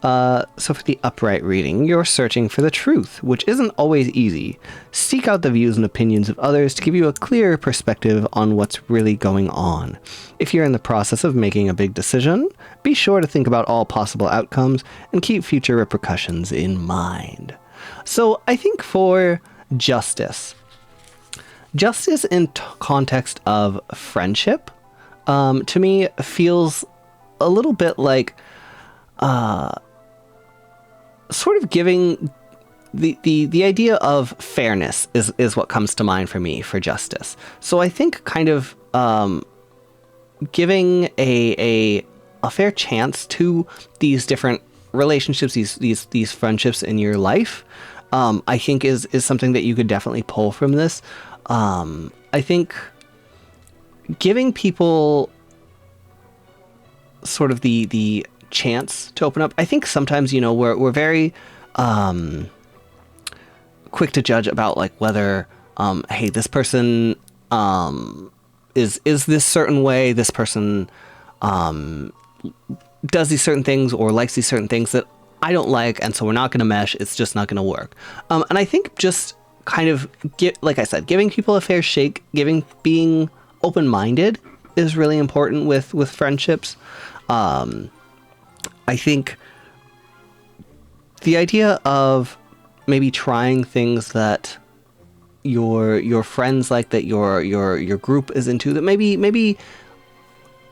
So for the upright reading, you're searching for the truth, which isn't always easy. Seek out the views and opinions of others to give you a clearer perspective on what's really going on. If you're in the process of making a big decision, be sure to think about all possible outcomes and keep future repercussions in mind. So I think for justice in context of friendship, to me feels a little bit like sort of giving the idea of fairness is what comes to mind for me for justice. So I think kind of giving a fair chance to these different relationships, these friendships in your life, I think is something that you could definitely pull from this. I think giving people sort of the chance to open up. I think sometimes, you know, we're very quick to judge about like whether hey, this person is this certain way, this person does these certain things or likes these certain things that I don't like, and so we're not going to mesh. It's just not going to work. And I think just kind of, like I said, giving people a fair shake, being open-minded is really important with friendships. I think the idea of maybe trying things that your friends like, that your group is into, that maybe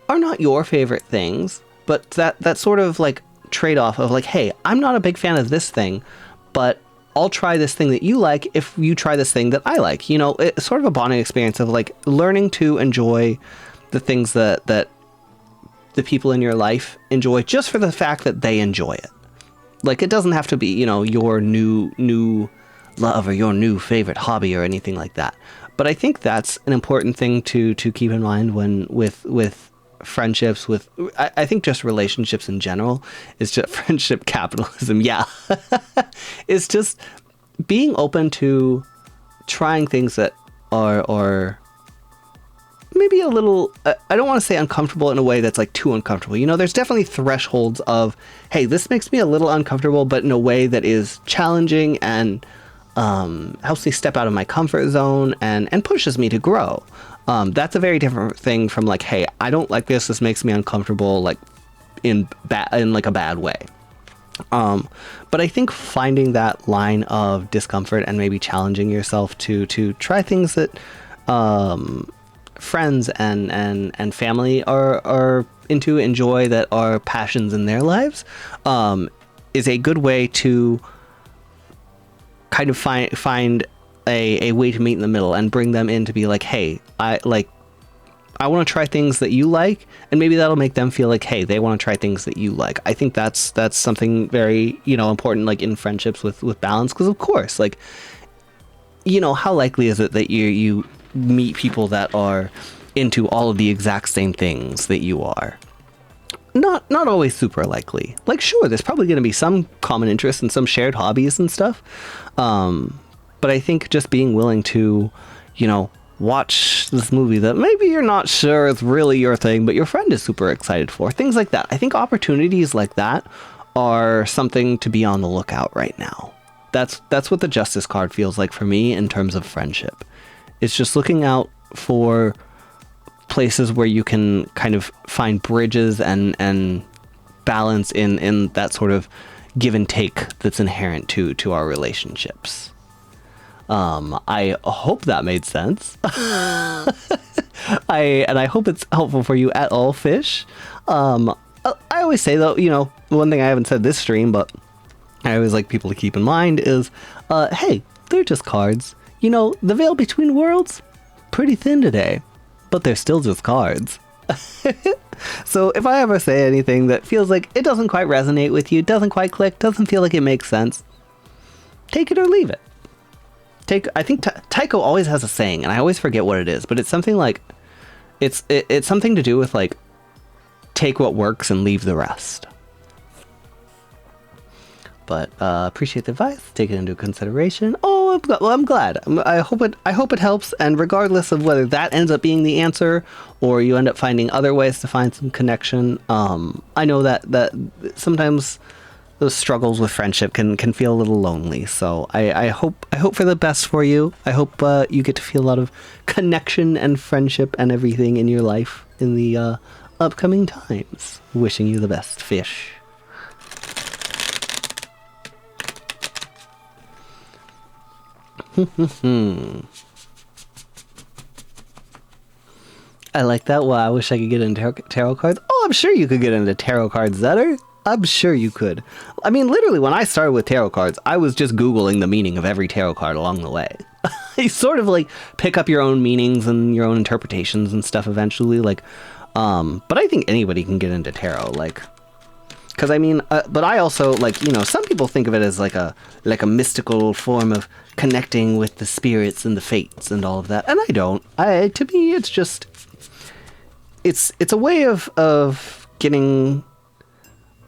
are not your favorite things, but that sort of like trade-off of like, hey, I'm not a big fan of this thing, but I'll try this thing that you like if you try this thing that I like. You know, it's sort of a bonding experience of like learning to enjoy the things that the people in your life enjoy just for the fact that they enjoy it. Like, it doesn't have to be, you know, your new love or your new favorite hobby or anything like that. But I think that's an important thing to keep in mind when with friendships, I think just relationships in general, is just friendship capitalism. Yeah. It's just being open to trying things that are maybe a little, I don't want to say uncomfortable in a way that's like too uncomfortable. You know, there's definitely thresholds of, hey, this makes me a little uncomfortable, but in a way that is challenging and helps me step out of my comfort zone and pushes me to grow. That's a very different thing from like, hey, I don't like this. This makes me uncomfortable, like in like a bad way. But I think finding that line of discomfort and maybe challenging yourself to try things that friends and family are into, enjoy, that are passions in their lives, is a good way to kind of find a way to meet in the middle and bring them in to be like, hey, I want to try things that you like, and maybe that'll make them feel like, hey, they want to try things that you like. I think that's something very, you know, important, like in friendships with balance, because of course, like, you know, how likely is it that you meet people that are into all of the exact same things that you are? Not always super likely. Like, sure, there's probably going to be some common interests and some shared hobbies and stuff. But I think just being willing to, you know, watch this movie that maybe you're not sure is really your thing, but your friend is super excited for. Things like that. I think opportunities like that are something to be on the lookout right now. That's what the Justice card feels like for me in terms of friendship. It's just looking out for places where you can kind of find bridges and balance in that sort of give and take that's inherent to our relationships. I hope that made sense. I hope it's helpful for you at all, Fish. I always say, though, you know, one thing I haven't said this stream, but I always like people to keep in mind is, hey, they're just cards. You know, the veil between worlds, pretty thin today, but they're still just cards. So if I ever say anything that feels like it doesn't quite resonate with you, doesn't quite click, doesn't feel like it makes sense, take it or leave it. I think Taiko always has a saying, and I always forget what it is, but it's something like, it's something to do with like, take what works and leave the rest. But appreciate the advice, take it into consideration. Oh, I'm glad. I hope it helps. And regardless of whether that ends up being the answer, or you end up finding other ways to find some connection, I know that sometimes those struggles with friendship can feel a little lonely. So I hope for the best for you. I hope you get to feel a lot of connection and friendship and everything in your life in the upcoming times. Wishing you the best, Fish. I like that. Well, I wish I could get into tarot cards. Oh, I'm sure you could get into tarot cards, Zetter. I'm sure you could. I mean, literally, when I started with tarot cards, I was just Googling the meaning of every tarot card along the way. You sort of like pick up your own meanings and your own interpretations and stuff eventually. Like, but I think anybody can get into tarot. Like, because I mean, but I also, like, you know, some people think of it as like a mystical form of connecting with the spirits and the fates and all of that, and I don't. To me, it's just it's a way of getting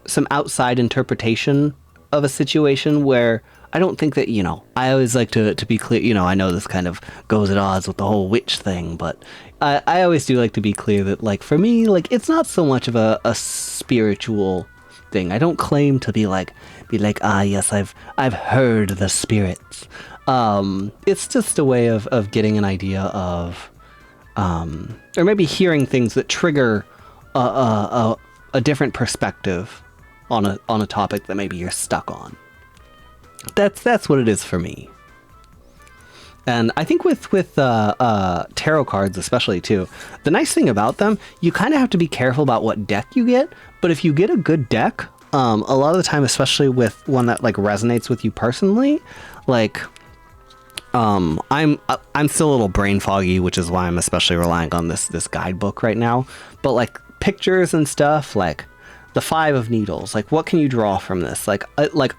some outside interpretation of a situation where I don't think that, I always like to be clear, I know this kind of goes at odds with the whole witch thing, but I always do like to be clear that, like, for me, like, it's not so much of a spiritual thing. I don't claim to be like, yes, I've heard the spirits. It's just a way of getting an idea of, or maybe hearing things that trigger a different perspective on a topic that maybe you're stuck on. That's what it is for me. And I think with tarot cards especially too, the nice thing about them, you kind of have to be careful about what deck you get. But if you get a good deck, a lot of the time, especially with one that like resonates with you personally, like I'm still a little brain foggy, which is why I'm especially relying on this guidebook right now. But like pictures and stuff, like the 5 of Needles, like what can you draw from this? Like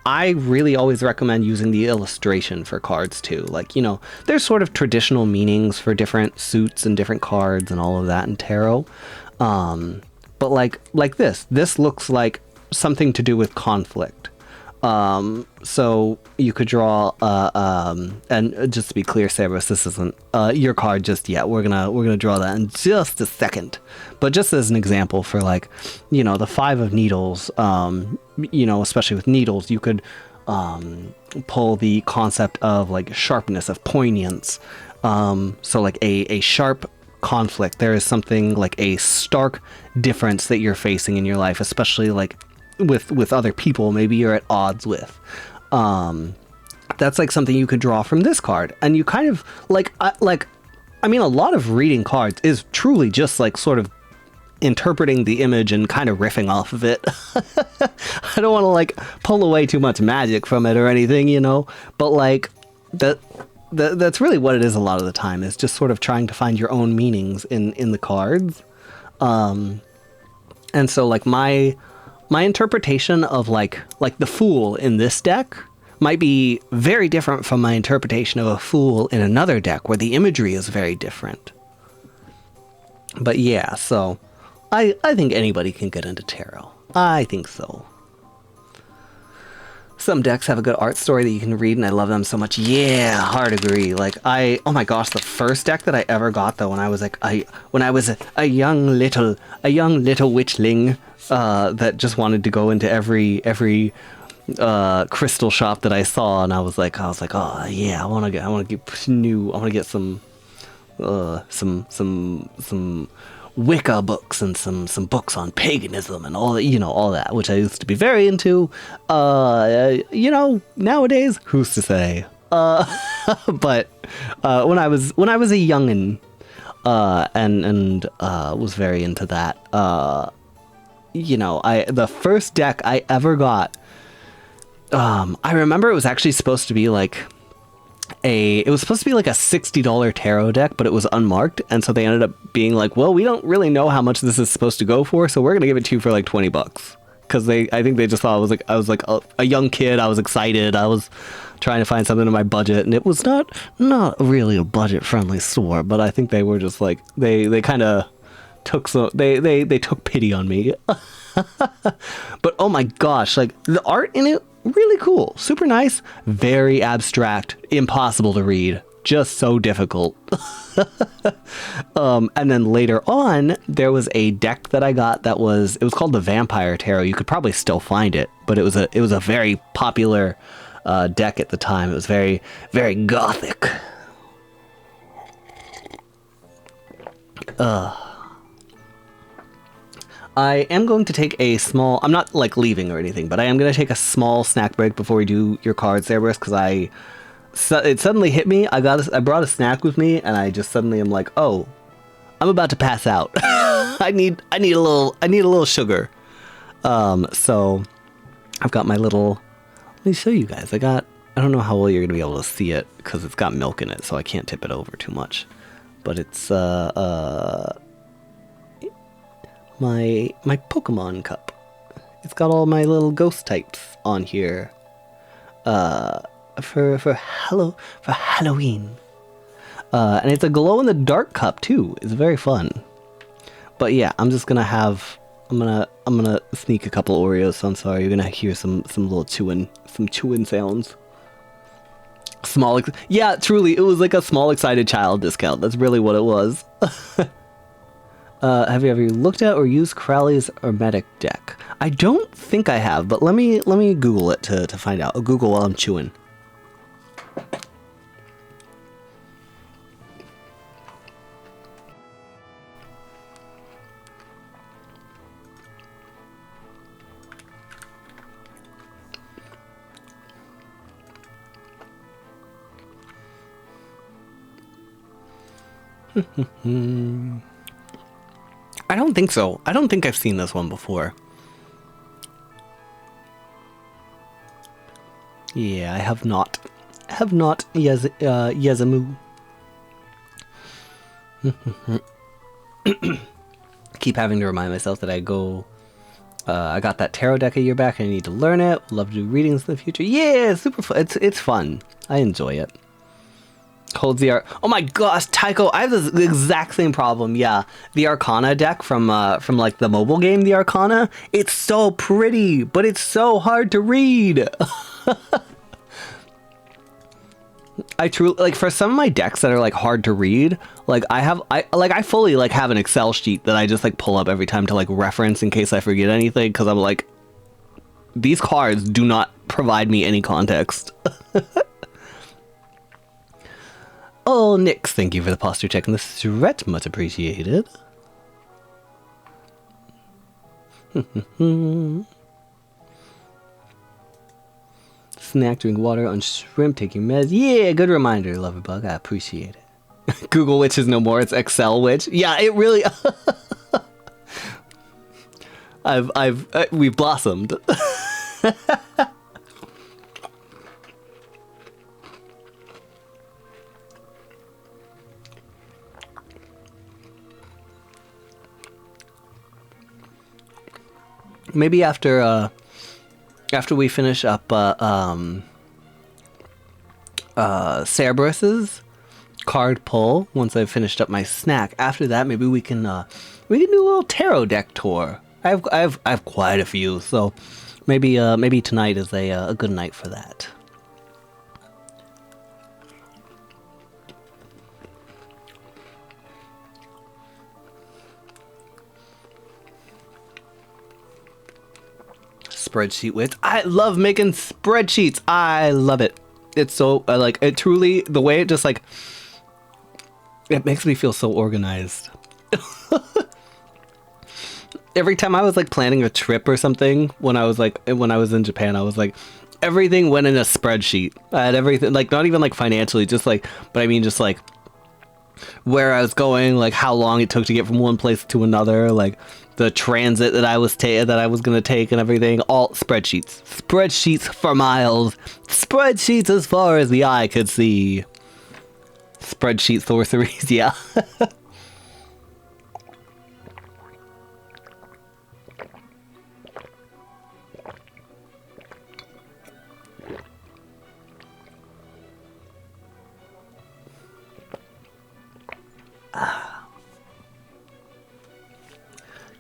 I really always recommend using the illustration for cards too. Like, there's sort of traditional meanings for different suits and different cards and all of that in tarot. But like this looks like something to do with conflict. So you could draw, and just to be clear, Cerberus, this isn't your card just yet. We're gonna draw that in just a second. But just as an example for like, the 5 of Needles, especially with needles, you could pull the concept of like sharpness, of poignance. So like a sharp conflict. There is something like a stark difference that you're facing in your life, especially like with other people maybe you're at odds with. That's like something you could draw from this card, and you kind of a lot of reading cards is truly just like sort of interpreting the image and kind of riffing off of it. I don't want to like pull away too much magic from it or anything, but like that's really what it is a lot of the time, is just sort of trying to find your own meanings in the cards. And so like my interpretation of like the Fool in this deck might be very different from my interpretation of a Fool in another deck where the imagery is very different. But yeah, so I think anybody can get into tarot. I think so. Some decks have a good art story that you can read, and I love them so much. Yeah, hard agree. Like oh my gosh, the first deck that I ever got though, when I was a young little witchling, that just wanted to go into every crystal shop that I saw, and I was like, oh yeah, I want to get some Wicca books and some books on paganism and all that, all that, which I used to be very into. Nowadays, who's to say? But when I was a youngin', and was very into that. The first deck I ever got, I remember it was actually supposed to be like a $60 tarot deck, but it was unmarked, and so they ended up being like, well, we don't really know how much this is supposed to go for, so we're gonna give it to you for like $20, because I think they just thought I was like a young kid. I was excited. I was trying to find something in my budget, and it was not really a budget friendly store, but I think they were just like they kind of took they took pity on me. But oh my gosh, like the art in it, really cool, super nice, very abstract, impossible to read, just so difficult. And then later on, there was a deck that I got it was called the Vampire Tarot. You could probably still find it, but it was a very popular deck at the time. It was very, very gothic. I am going to take a small, I'm not like leaving or anything, but I am going to take a small snack break before we do your cards there, Briss, because it suddenly hit me. I brought a snack with me, and I just suddenly am like, oh, I'm about to pass out. I need a little sugar. So I've got my little, let me show you guys. I don't know how well you're going to be able to see it because it's got milk in it, so I can't tip it over too much. But it's my Pokemon cup. It's got all my little ghost types on here. For Halloween. And it's a glow in the dark cup too. It's very fun. But yeah, I'm gonna sneak a couple Oreos, so I'm sorry, you're gonna hear some little chewing sounds. Yeah, truly, it was like a small excited child discount. That's really what it was. Have you ever looked at or used Crowley's Hermetic deck? I don't think I have, but let me Google it to find out. I'll Google while I'm chewing. I don't think so. I don't think I've seen this one before. Yeah, I have not. Yezamu. Keep having to remind myself that I got that tarot deck a year back. I need to learn it. Love to do readings in the future. Yeah, super fun. It's fun. I enjoy it. Holds the oh my gosh, Tycho, I have the exact same problem. Yeah, the Arcana deck from like the mobile game, the Arcana. It's so pretty, but it's so hard to read. I truly like for some of my decks that are like hard to read. Like I fully like have an Excel sheet that I just like pull up every time to like reference in case I forget anything, because I'm like, these cards do not provide me any context. Oh, Nix, thank you for the posture check and the threat, much appreciated. Snack, drink water, on shrimp, taking meds. Yeah, good reminder, Loverbug, I appreciate it. Google Witch is no more, it's Excel Witch. Yeah, it really... we've blossomed. Maybe after we finish up Cerberus's card pull, once I've finished up my snack, after that maybe we can do a little tarot deck tour. I have quite a few, so maybe tonight is a good night for that. Spreadsheet wits. I love making spreadsheets. I love it. It's so like it truly, the way it just like it makes me feel so organized. Every time I was like planning a trip or something, when I was in Japan, I was like, everything went in a spreadsheet. I had everything, like not even like financially, just like, but I mean just like where I was going, like how long it took to get from one place to another, like the transit that I was gonna take and everything. All spreadsheets for miles, spreadsheets as far as the eye could see. Spreadsheet sorceries, yeah.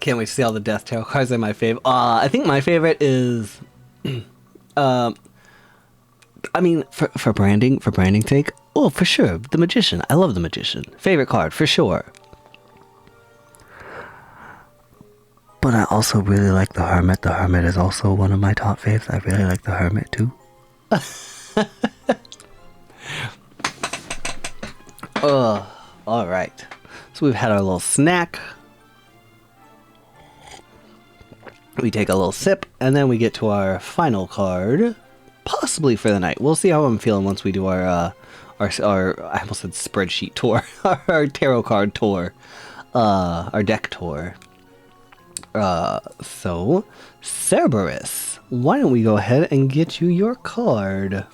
Can't wait to see all the Death Tarot cards. Are my favorite. I think my favorite is, I mean, for branding sake. Oh, for sure, the Magician. I love the Magician. Favorite card for sure. But I also really like the Hermit. The Hermit is also one of my top faves. I really like the Hermit too. All right. So we've had our little snack. We take a little sip, and then we get to our final card, possibly for the night. We'll see how I'm feeling once we do our I almost said spreadsheet tour, our tarot card tour, our deck tour. So, Cerberus, why don't we go ahead and get you your card?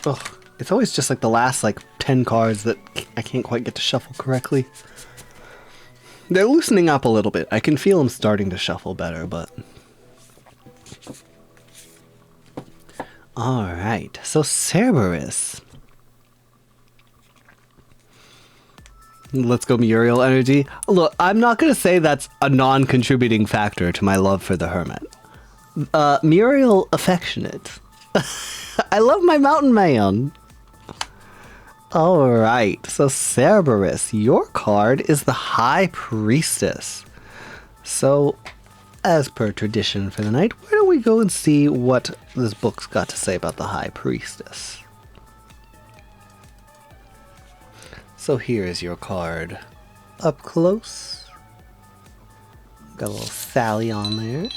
Ugh. It's always just like the last like 10 cards that I can't quite get to shuffle correctly. They're loosening up a little bit. I can feel them starting to shuffle better, but... Alright, so Cerberus. Let's go Muriel energy. Look, I'm not going to say that's a non-contributing factor to my love for the Hermit. Muriel Affectionate. I love my mountain man. Alright, so Cerberus, your card is the High Priestess. So, as per tradition for the night, why don't we go and see what this book's got to say about the High Priestess? So here is your card. Up close. Got a little Sally on there.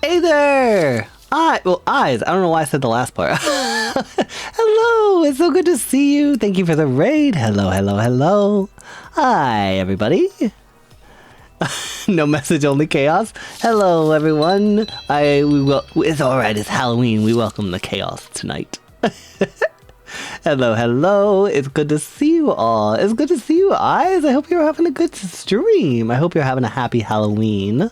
Hey there! Eyes. I don't know why I said the last part. Hello, it's so good to see you. Thank you for the raid. Hello, hello, hello. Hi, everybody. No message, only chaos. Hello, everyone. It's alright, it's Halloween. We welcome the chaos tonight. Hello, hello. It's good to see you all. It's good to see you, Eyes. I hope you're having a good stream. I hope you're having a happy Halloween.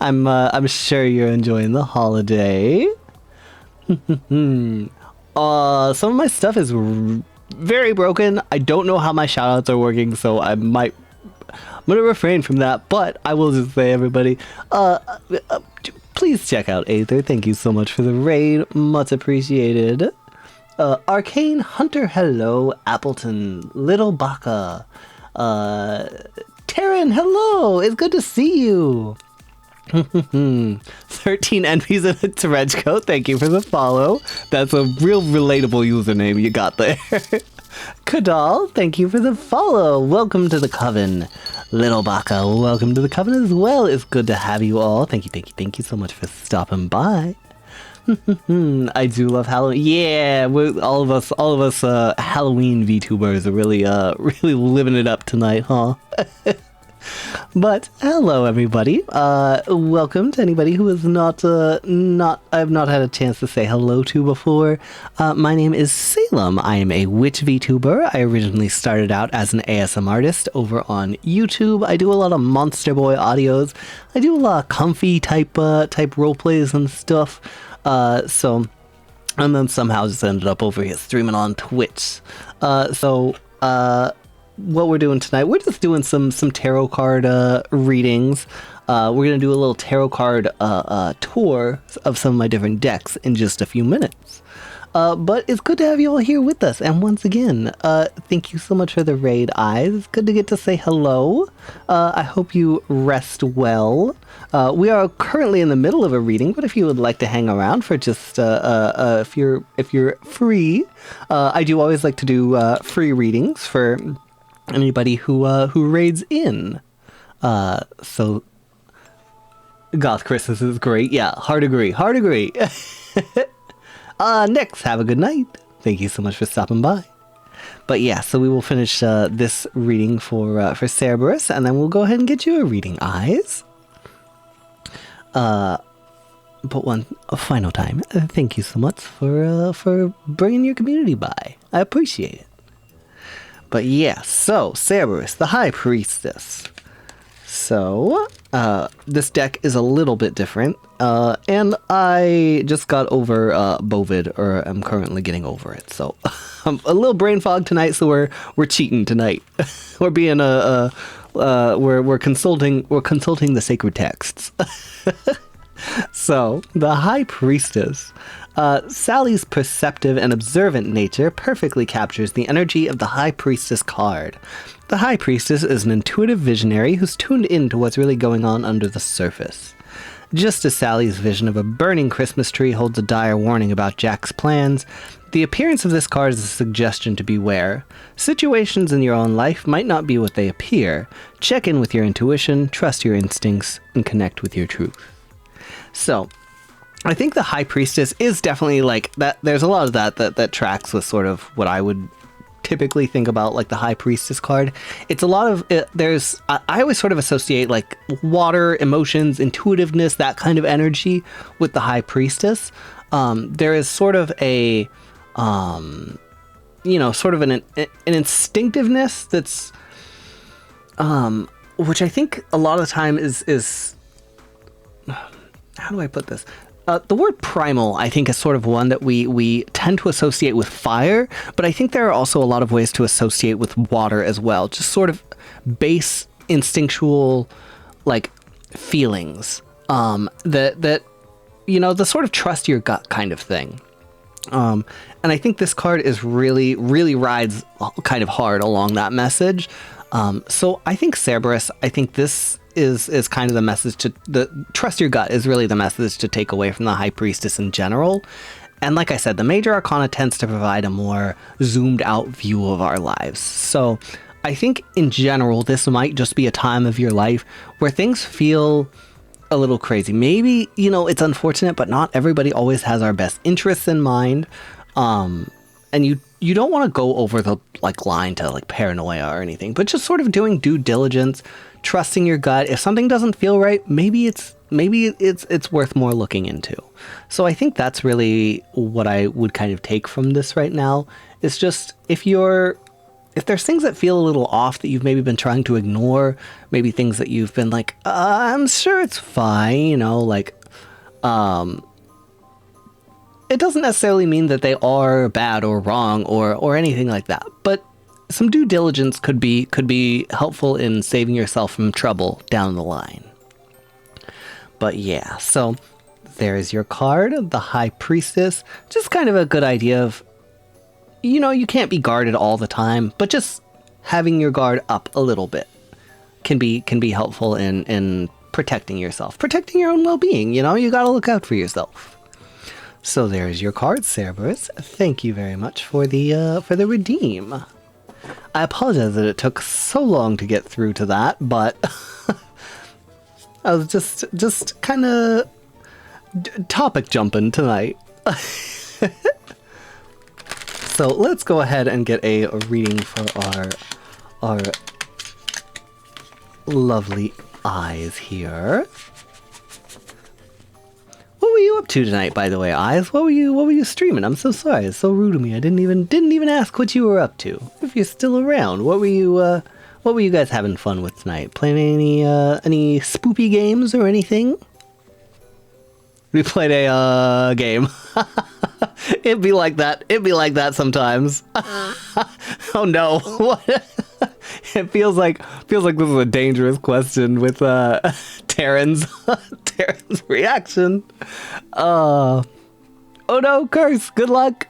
I'm sure you're enjoying the holiday. Some of my stuff is very broken. I don't know how my shoutouts are working, so I'm gonna refrain from that. But I will just say, everybody, please check out Aether. Thank you so much for the raid. Much appreciated. Arcane Hunter, hello. Appleton, Little Baka, Taryn, hello. It's good to see you. 13 envies in a trench coat. Thank you for the follow. That's a real relatable username you got there. Kadal, thank you for the follow. Welcome to the coven. Little Baka, welcome to the coven as well. It's good to have you all. Thank you so much for stopping by. I do love Halloween. Yeah, all of us Halloween VTubers are really living it up tonight, huh? But hello, everybody. Welcome to anybody who has I've not had a chance to say hello to before. My name is Salem. I am a witch VTuber. I originally started out as an ASM artist over on YouTube. I do a lot of Monster Boy audios. I do a lot of comfy type role plays and stuff. And then somehow just ended up over here streaming on Twitch. What we're doing tonight, we're just doing some tarot card readings. We're gonna do a little tarot card tour of some of my different decks in just a few minutes. But it's good to have you all here with us. And once again, thank you so much for the raid, Eyes. It's good to get to say hello. I hope you rest well. We are currently in the middle of a reading, but if you would like to hang around for just if you're free, I do always like to do free readings for anybody who raids in. So Goth Christmas is great. Yeah, hard agree. Next, have a good night. Thank you so much for stopping by. But yeah, so we will finish this reading for Cerberus, and then we'll go ahead and get you a reading, Eyes. But one final time, thank you so much for bringing your community by. I appreciate it. But yeah, so Cerberus, the High Priestess. So, this deck is a little bit different, and I just got over Bovid, or I'm currently getting over it. So, I'm a little brain fog tonight, so we're cheating tonight. We're being we're consulting the sacred texts. So, the High Priestess. Sally's perceptive and observant nature perfectly captures the energy of the High Priestess card. The High Priestess is an intuitive visionary who's tuned into what's really going on under the surface. Just as Sally's vision of a burning Christmas tree holds a dire warning about Jack's plans, the appearance of this card is a suggestion to beware. Situations in your own life might not be what they appear. Check in with your intuition, trust your instincts, and connect with your truth. So, I think the High Priestess is definitely like that. There's a lot of that tracks with sort of what I would typically think about like the High Priestess card. It's a lot of I always sort of associate like water, emotions, intuitiveness, that kind of energy with the High Priestess. There is sort of a sort of an instinctiveness that's which I think a lot of the time is how do I put this? The word primal, I think, is sort of one that we tend to associate with fire, but I think there are also a lot of ways to associate with water as well. Just sort of base instinctual, like, feelings that the sort of trust your gut kind of thing. And I think this card is really rides kind of hard along that message. So I think Cerberus, I think this is kind of the message to trust your gut is really the message to take away from the High Priestess in general. And like I said, the Major Arcana tends to provide a more zoomed out view of our lives. So I think in general, this might just be a time of your life where things feel a little crazy. Maybe, it's unfortunate, but not everybody always has our best interests in mind. And you don't want to go over the line to paranoia or anything, but just sort of doing due diligence, trusting your gut. If something doesn't feel right, maybe it's worth more looking into. So I think that's really what I would kind of take from this right now. It's just if there's things that feel a little off that you've maybe been trying to ignore, maybe things that you've been like, I'm sure it's fine, it doesn't necessarily mean that they are bad or wrong or anything like that. But some due diligence could be helpful in saving yourself from trouble down the line. But yeah, so there's your card, the High Priestess. Just kind of a good idea of, you can't be guarded all the time, but just having your guard up a little bit can be helpful in protecting yourself, protecting your own well-being. You got to look out for yourself. So there's your card, Cerberus. Thank you very much for the redeem. I apologize that it took so long to get through to that, but I was just kind of topic jumping tonight. So let's go ahead and get a reading for our lovely eyes here. What were you up to tonight, by the way, Eyes? What were you streaming? I'm so sorry. It's so rude of me. I didn't even ask what you were up to. If you're still around, what were you guys having fun with tonight? Playing any spoopy games or anything? We played a game. It'd be like that. It'd be like that sometimes. Oh no. What? It feels like this is a dangerous question with Taryn's reaction. Oh no, Curse. Good luck.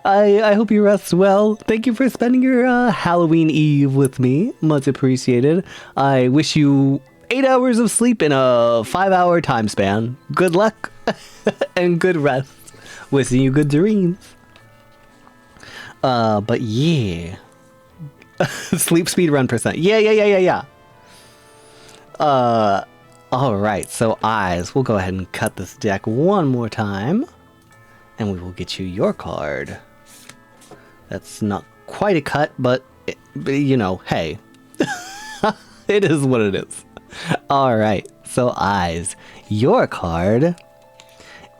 I hope you rest well. Thank you for spending your Halloween Eve with me. Much appreciated. I wish you 8 hours of sleep in a 5-hour time span. Good luck and good rest. Wishing you good dreams. But yeah. Sleep speed run percent. Yeah. Alright, so Eyes, we'll go ahead and cut this deck one more time. And we will get you your card. That's not quite a cut, but hey. It is what it is. Alright, so Eyes, your card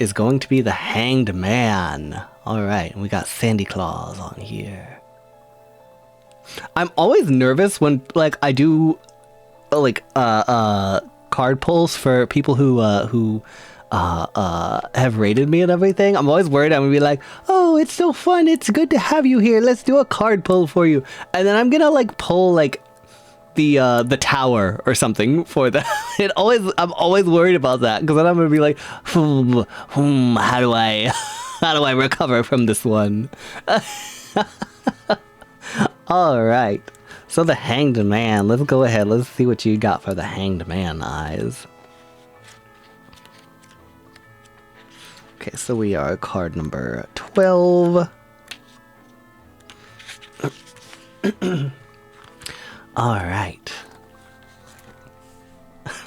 is going to be the Hanged Man. Alright, and we got Sandy Claus on here. I'm always nervous when I do card pulls for people who have rated me and everything. I'm always worried I'm gonna be like, oh, it's so fun, it's good to have you here, let's do a card pull for you, and then I'm gonna pull the tower or something for that. I'm always worried about that, because then I'm gonna be like, how do I recover from this one? All right, so the Hanged Man. Let's go ahead. Let's see what you got for the Hanged Man, Eyes. Okay, so we are card number 12. All right.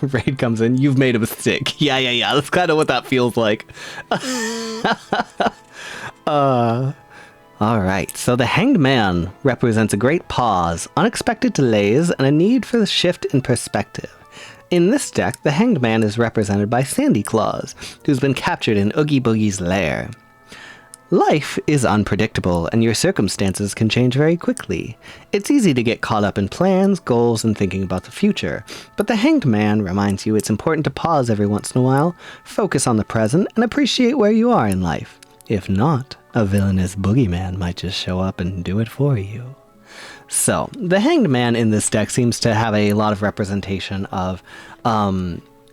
Raid comes in. You've made a mistake. Yeah. That's kind of what that feels like. All right. So the Hanged Man represents a great pause, unexpected delays, and a need for the shift in perspective. In this deck, the Hanged Man is represented by Sandy Claus, who's been captured in Oogie Boogie's lair. Life is unpredictable, and your circumstances can change very quickly. It's easy to get caught up in plans, goals, and thinking about the future, but the Hanged Man reminds you it's important to pause every once in a while, focus on the present, and appreciate where you are in life. If not, a villainous boogeyman might just show up and do it for you. So, the Hanged Man in this deck seems to have a lot of representation of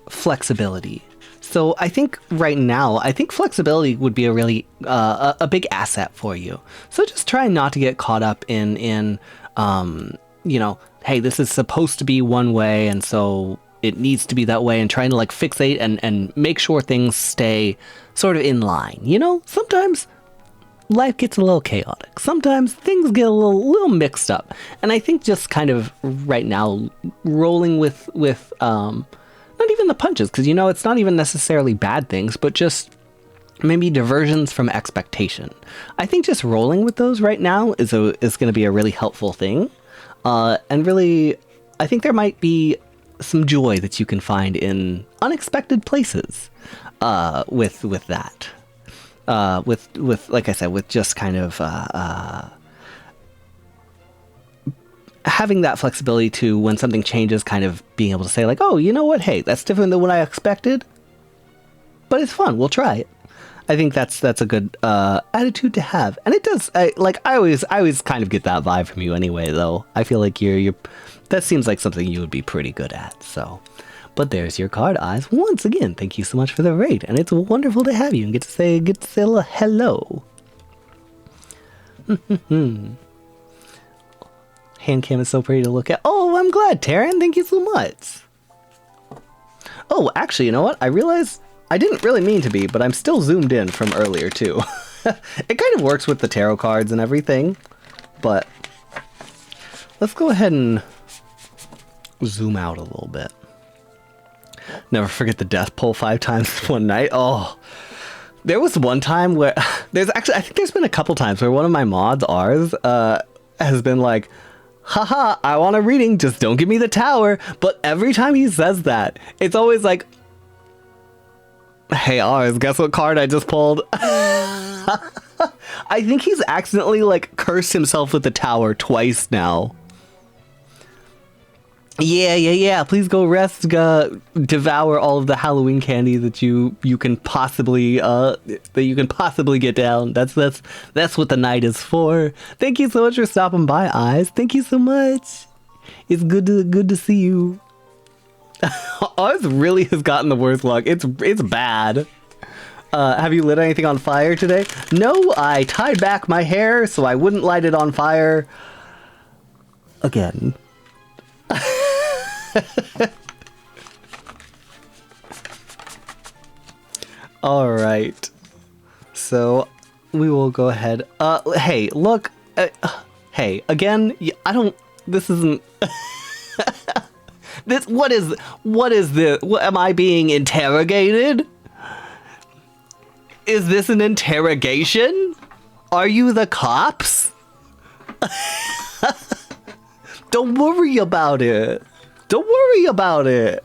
flexibility. So I think right now, I think flexibility would be a really a big asset for you. So just try not to get caught up in you know, hey, this is supposed to be one way, and so it needs to be that way, and trying to like fixate and make sure things stay sort of in line. You know, sometimes life gets a little chaotic. Sometimes things get a little mixed up. And I think just kind of right now rolling with not even the punches, because, you know, it's not even necessarily bad things, but just maybe diversions from expectation. I think just rolling with those right now is going to be a really helpful thing. And really, I think there might be some joy that you can find in unexpected places with that. With like I said, with just kind of having that flexibility to, when something changes, kind of being able to say like, oh, you know what? Hey, that's different than what I expected, but it's fun. We'll try it. I think that's a good attitude to have, and it does. I always kind of get that vibe from you anyway. Though I feel like you're that seems like something you would be pretty good at. So, but there's your card, Eyes. Once again, thank you so much for the raid, and it's wonderful to have you and get to say a little hello. Hand cam is so pretty to look at. Oh, I'm glad, Taryn. Thank you so much. Oh, actually, you know what? I realized I didn't really mean to be, but I'm still zoomed in from earlier, too. It kind of works with the tarot cards and everything, but let's go ahead and zoom out a little bit. Never forget the death poll 5 times one night. Oh, there was one time where I think there's been a couple times where one of my mods, ours, has been like, haha, I want a reading, just don't give me the tower. But every time he says that, it's always like, hey, ours, guess what card I just pulled? I think he's accidentally like cursed himself with the tower twice now. Yeah. Please go rest. Devour all of the Halloween candy that you can possibly get down. That's what the night is for. Thank you so much for stopping by, Eyes. Thank you so much. It's good to see you. Ours really has gotten the worst luck. It's bad. Have you lit anything on fire today? No, I tied back my hair so I wouldn't light it on fire again. All right, so we will go ahead. Hey, look. Hey, again. I don't. This isn't. This. What is this? What, am I being interrogated? Is this an interrogation? Are you the cops? Don't worry about it. Don't worry about it.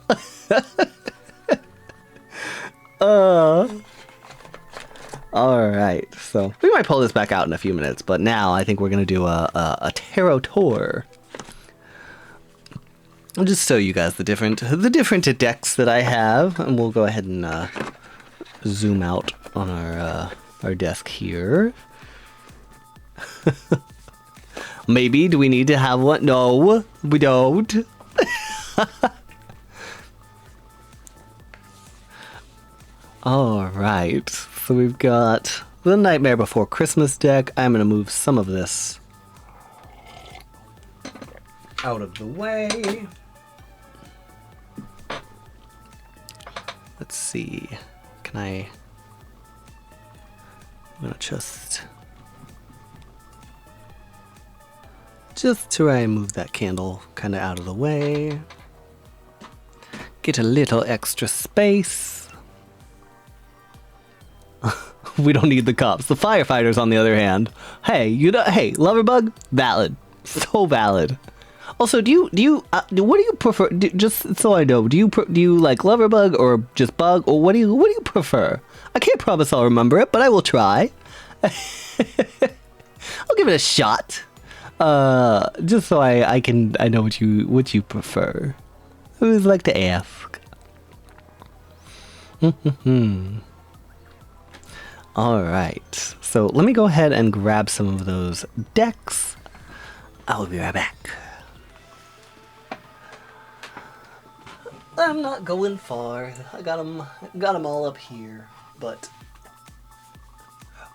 Alright, so we might pull this back out in a few minutes, but now I think we're going to do a tarot tour. I'll just show you guys the different decks that I have, and we'll go ahead and zoom out on our desk here. Maybe, do we need to have one? No, we don't. Alright, so we've got the Nightmare Before Christmas deck. I'm going to move some of this out of the way. Let's see. I'm going to just try and move that candle kind of out of the way. Get a little extra space. We don't need the cops. The firefighters, on the other hand. Hey, hey, Loverbug, valid, so valid. Also, what do you prefer? Just so I know, do you like Loverbug or just Bug, or what do you prefer? I can't promise I'll remember it, but I will try. I'll give it a shot. Just so I know what you prefer. I always like to ask. Alright, so let me go ahead and grab some of those decks. I will be right back. I'm not going far. I got them all up here, but...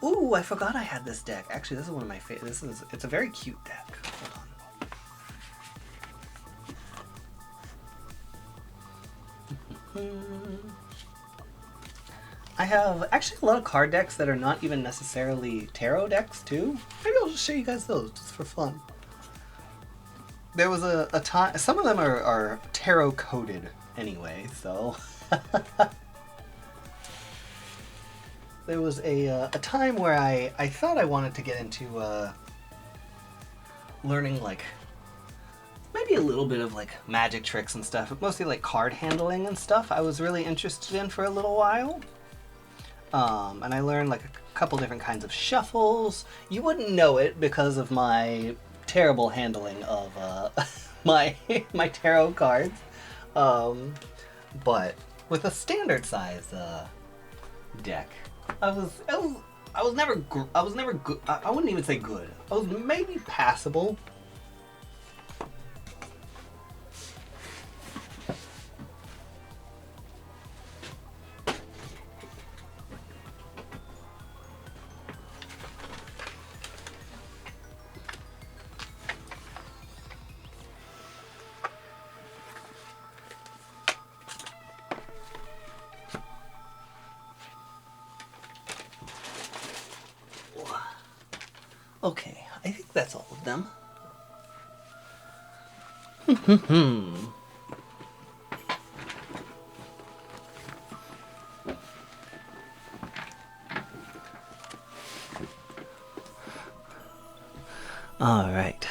Ooh, I forgot I had this deck. Actually, this is one of my favorites. It's a very cute deck. Hold on. I have actually a lot of card decks that are not even necessarily tarot decks too. Maybe I'll just show you guys those just for fun. There was a time, some of them are tarot coded anyway, so. There was a time where I thought I wanted to get into learning like maybe a little bit of like magic tricks and stuff, but mostly like card handling and stuff I was really interested in for a little while. And I learned like a couple different kinds of shuffles. You wouldn't know it because of my terrible handling of my tarot cards. But with a standard size deck, I was never good. I wouldn't even say good. I was maybe passable. Okay, I think that's all of them. Alright.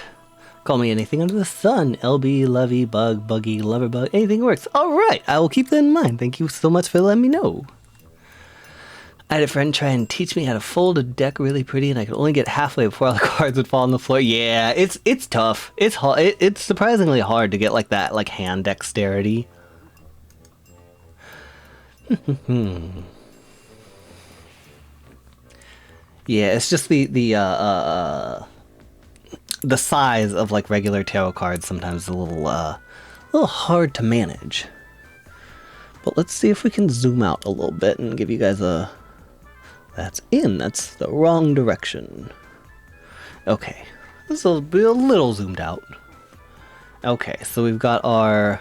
Call me anything under the sun. LB, Lovey, Bug, Buggy, Loverbug, anything works. Alright, I will keep that in mind. Thank you so much for letting me know. I had a friend try and teach me how to fold a deck really pretty, and I could only get halfway before all the cards would fall on the floor. Yeah, it's tough. It's hard. It's surprisingly hard to get like that, like hand dexterity. Yeah, it's just the size of like regular tarot cards sometimes is a little hard to manage. But let's see if we can zoom out a little bit and give you guys a. That's the wrong direction. Okay, this will be a little zoomed out. Okay, so we've got our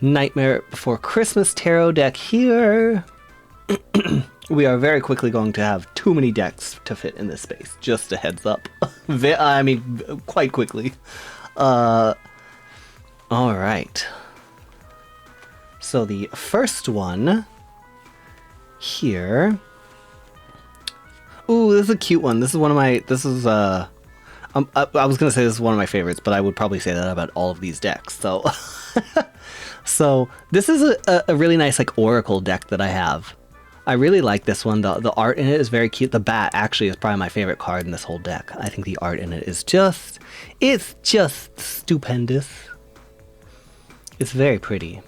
Nightmare Before Christmas tarot deck here. We are very quickly going to have too many decks to fit in this space, just a heads up. I mean, quite quickly. Alright. So the first one here. Ooh, this is a cute one. This is one of my, I was gonna say this is one of my favorites, but I would probably say that about all of these decks, so. So, this is a really nice, like, Oracle deck that I have. I really like this one. The art in it is very cute. The bat actually is probably my favorite card in this whole deck. I think the art in it is it's just stupendous. It's very pretty.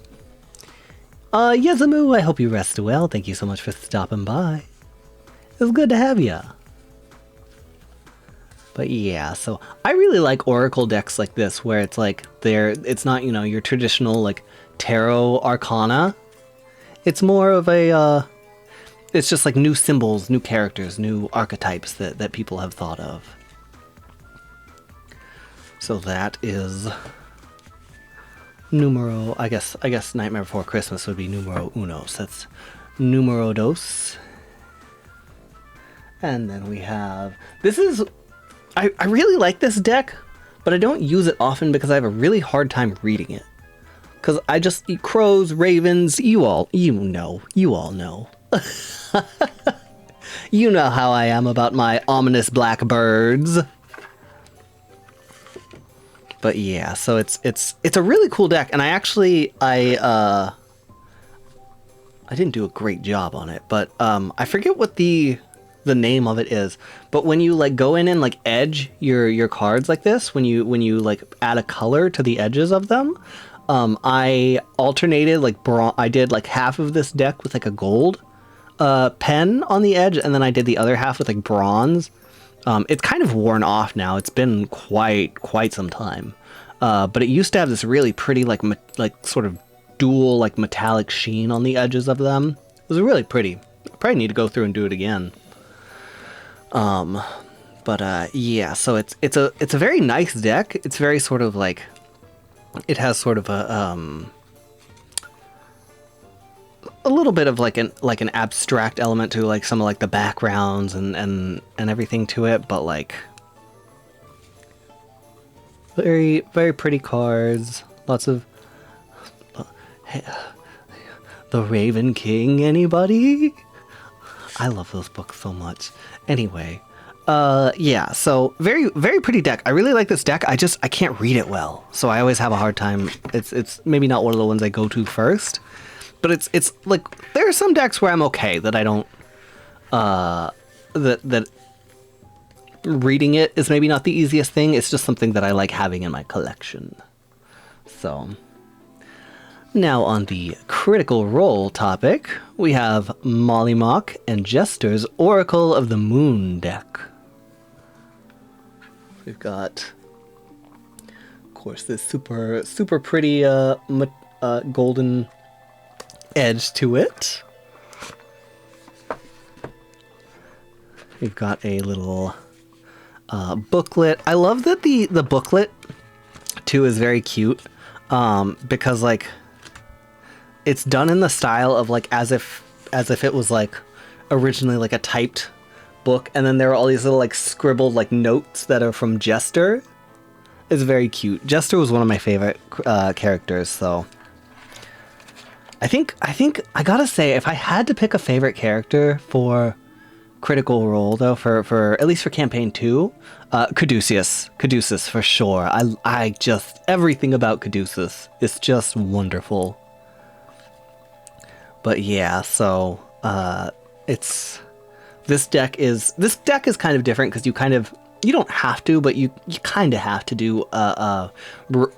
Yezamu, I hope you rest well. Thank you so much for stopping by. It was good to have ya. But yeah, so I really like Oracle decks like this, where it's like it's not, you know, your traditional like tarot arcana. It's more of a, it's just like new symbols, new characters, new archetypes that people have thought of. So that is numero, I guess Nightmare Before Christmas would be numero uno, so that's numero dos. And then we have, this is, I really like this deck, but I don't use it often because I have a really hard time reading it. Because I just eat crows, ravens, you all know. You know how I am about my ominous black birds. But yeah, so it's a really cool deck, and I didn't do a great job on it, but I forget what the name of it is. But when you like go in and like edge your cards like this, when you like add a color to the edges of them, I alternated like I did like half of this deck with like a gold pen on the edge, and then I did the other half with like bronze. It's kind of worn off now. It's been quite some time. But it used to have this really pretty like sort of dual like metallic sheen on the edges of them. It was really pretty. I probably need to go through and do it again. Yeah, so it's a very nice deck. It's very sort of like, it has sort of a little bit of like an abstract element to like some of like the backgrounds and everything to it, but like very, very pretty cards. Lots of the Raven King, anybody? I love those books so much. Anyway, yeah, so very, very pretty deck. I really like this deck. I can't read it well, so I always have a hard time. It's maybe not one of the ones I go to first, but it's like, there are some decks where I'm okay that I don't, that reading it is maybe not the easiest thing. It's just something that I like having in my collection. So now on the Critical Role topic, we have Mollymock and Jester's Oracle of the Moon deck. We've got, of course, this super pretty golden edge to it. We've got a little booklet. I love that the booklet too is very cute, because like it's done in the style of like as if it was like originally like a typed book, and then there are all these little like scribbled like notes that are from Jester. It's very cute. Jester was one of my favorite characters, so I think I gotta say, if I had to pick a favorite character for Critical Role, though, for at least for campaign 2, Caduceus for sure. I just, everything about Caduceus is just wonderful. But yeah, so this deck is kind of different because you don't have to, but you kind of have to do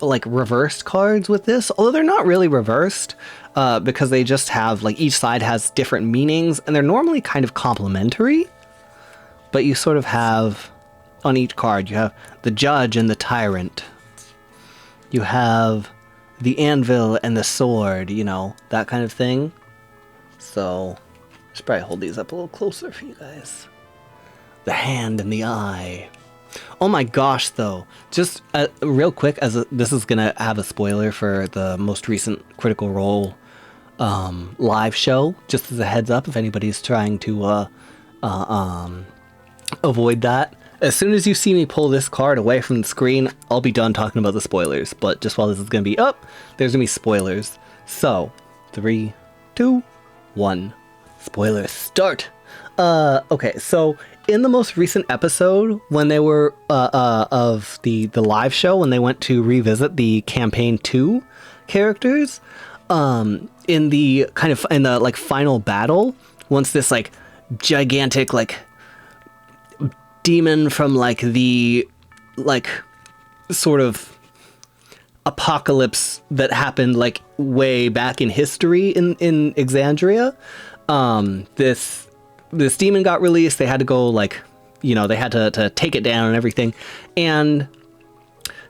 like reversed cards with this, although they're not really reversed, because they just have like each side has different meanings, and they're normally kind of complementary, but you sort of have on each card, you have the Judge and the Tyrant, you have the Anvil and the Sword, you know, that kind of thing. So I should probably hold these up a little closer for you guys. The Hand and the Eye. Oh my gosh, though, just real quick, this is gonna have a spoiler for the most recent Critical Role live show, just as a heads up if anybody's trying to avoid that. As soon as you see me pull this card away from the screen, I'll be done talking about the spoilers, but just while this is gonna be up, there's gonna be spoilers. So 3, 2, 1, spoilers start. Okay, so in the most recent episode, when they were of the live show, when they went to revisit the campaign 2 characters, in the like final battle, once this like gigantic like demon from like the like sort of apocalypse that happened like way back in history in Exandria, this demon got released. They had to go like, you know, they had to take it down and everything. And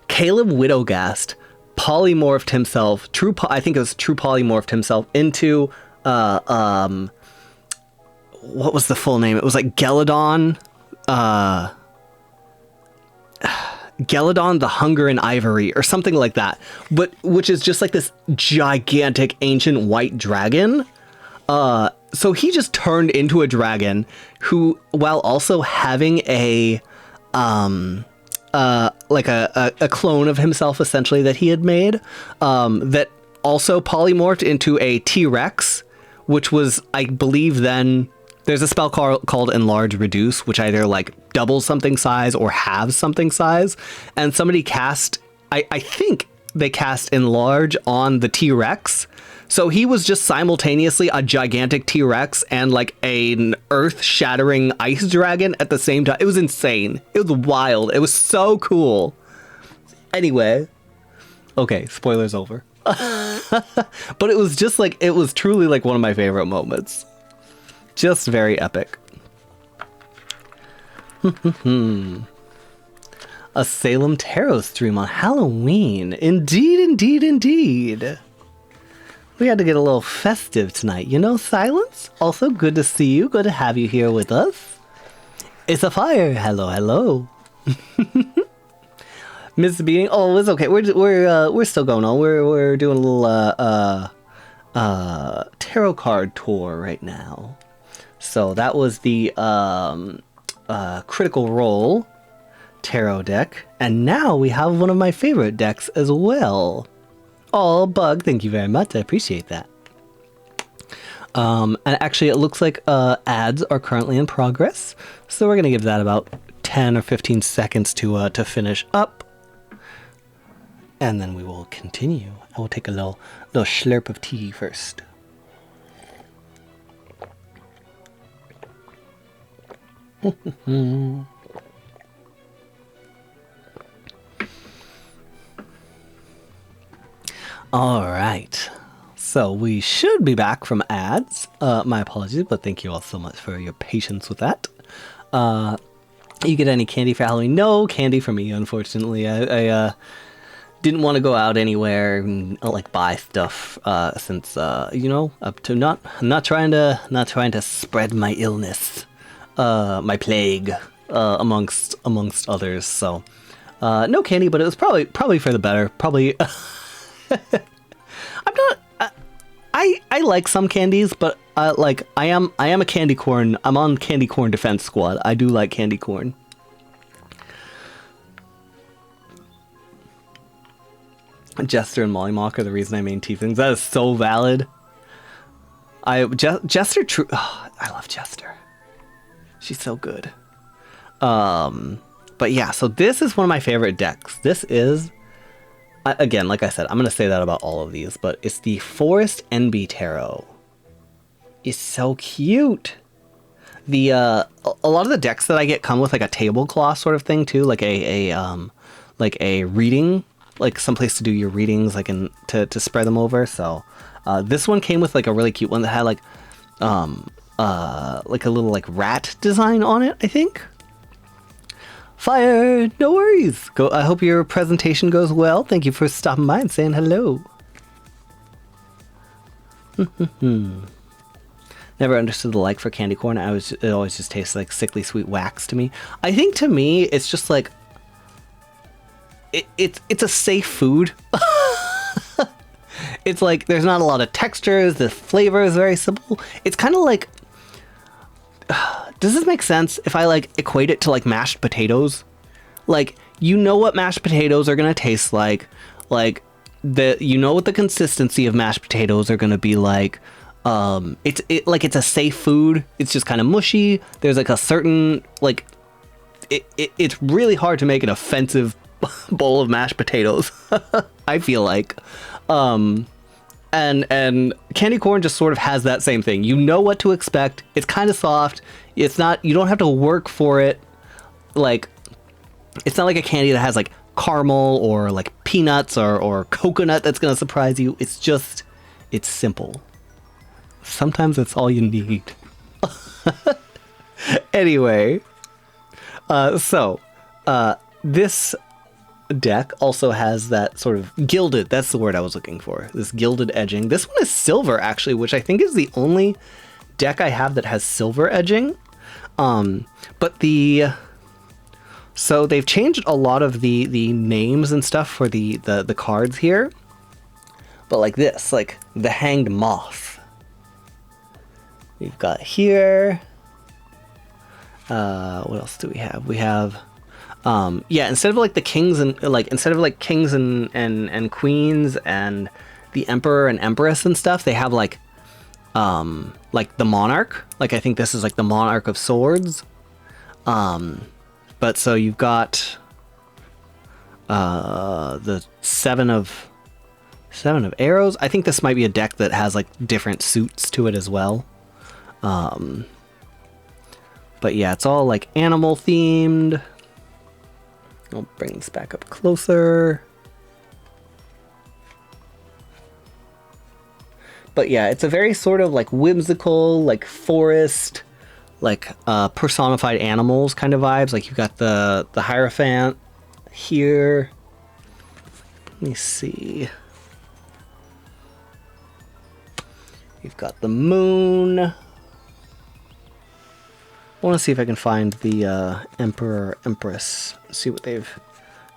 Caleb Widowgast polymorphed himself, I think it was true polymorphed himself into, what was the full name? It was like Geladon, Geladon the Hunger and Ivory or something like that. But which is just like this gigantic ancient white dragon. So he just turned into a dragon who, while also having a like a clone of himself essentially that he had made, that also polymorphed into a T-Rex, which was, I believe, then there's a spell called Enlarge Reduce, which either like doubles something size or halves something size, and somebody cast, I think they cast Enlarge on the T-Rex. So he was just simultaneously a gigantic T-Rex and like an earth-shattering ice dragon at the same time. It was insane. It was wild. It was so cool. Anyway. Okay, spoilers over. But it was just like, it was truly like one of my favorite moments. Just very epic. A Salem Tarot stream on Halloween. Indeed, indeed, indeed. We had to get a little festive tonight, you know, Silence? Also, good to see you. Good to have you here with us. It's a fire. Hello, hello. Miss Being. Oh, it's okay. We're still going on. We're doing a little tarot card tour right now. So that was the Critical Role tarot deck, and now we have one of my favorite decks as well. Oh, Bug, thank you very much. I appreciate that. And actually, it looks like ads are currently in progress, so we're gonna give that about 10 or 15 seconds to finish up, and then we will continue. I will take a little slurp of tea first. All right, so we should be back from ads. My apologies, but thank you all so much for your patience with that. You get any candy for Halloween? No candy for me, unfortunately. I didn't want to go out anywhere and like buy stuff since you know, up to not trying to spread my illness, my plague amongst others. So no candy, but it was probably for the better. Probably. I'm not. I like some candies, but like I am a candy corn. I'm on candy corn defense squad. I do like candy corn. Jester and Molly Mock are the reason I main tieflings. That is so valid. Jester true. Oh, I love Jester. She's so good. But yeah, so this is one of my favorite decks. This is. Again, like I said, I'm going to say that about all of these, but it's the Forest NB Tarot. It's so cute. The a lot of the decks that I get come with like a tablecloth sort of thing too, like a reading, like someplace to do your readings, like to spread them over. So this one came with like a really cute one that had like a little like rat design on it, I think. Fire, no worries. I hope your presentation goes well. Thank you for stopping by and saying hello. Never understood the like for candy corn. It always just tastes like sickly sweet wax to me. I think to me it's just like it's a safe food. It's like there's not a lot of textures. The flavor is very simple. It's kind of like. Does this make sense if I like equate it to like mashed potatoes? Like, you know what mashed potatoes are gonna taste like you know what the consistency of mashed potatoes are gonna be like. It's a safe food. It's just kind of mushy. There's like a certain like it's really hard to make an offensive bowl of mashed potatoes. I feel like. And candy corn just sort of has that same thing. You know what to expect. It's kind of soft. It's not, you don't have to work for it. Like, it's not like a candy that has like caramel or like peanuts or coconut that's going to surprise you. It's just, it's simple. Sometimes that's all you need. Anyway, this deck also has that sort of gilded, that's the word I was looking for, this gilded edging. This one is silver actually, which I think is the only deck I have that has silver edging. But so they've changed a lot of the names and stuff for the cards here, but like this, like the Hanged Moth we've got here. What else do we have? We have instead of like the kings and queens and the emperor and empress and stuff, they have like the monarch. Like I think this is like the monarch of swords. But so you've got the seven of arrows. I think this might be a deck that has like different suits to it as well. But yeah, it's all like animal themed. I'll bring this back up closer. But yeah, it's a very sort of like whimsical, like forest, like personified animals kind of vibes. Like you've got the Hierophant here. Let me see. We've got the moon. I want to see if I can find the Emperor, Empress. See what they've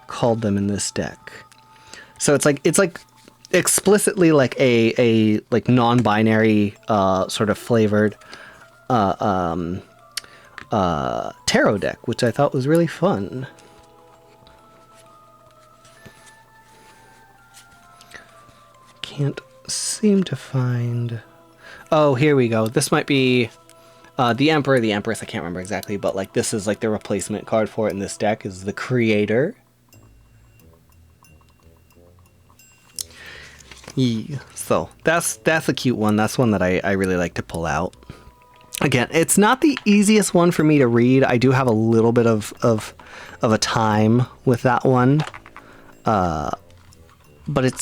called them in this deck. So it's like explicitly like a like non-binary sort of flavored tarot deck, which I thought was really fun. Can't seem to find. Oh, here we go. This might be the Emperor, the Empress. I can't remember exactly, but like this is like the replacement card for it in this deck is the Creator. Yeah. So that's a cute one. That's one that I really like to pull out. Again, it's not the easiest one for me to read. I do have a little bit of a time with that one, but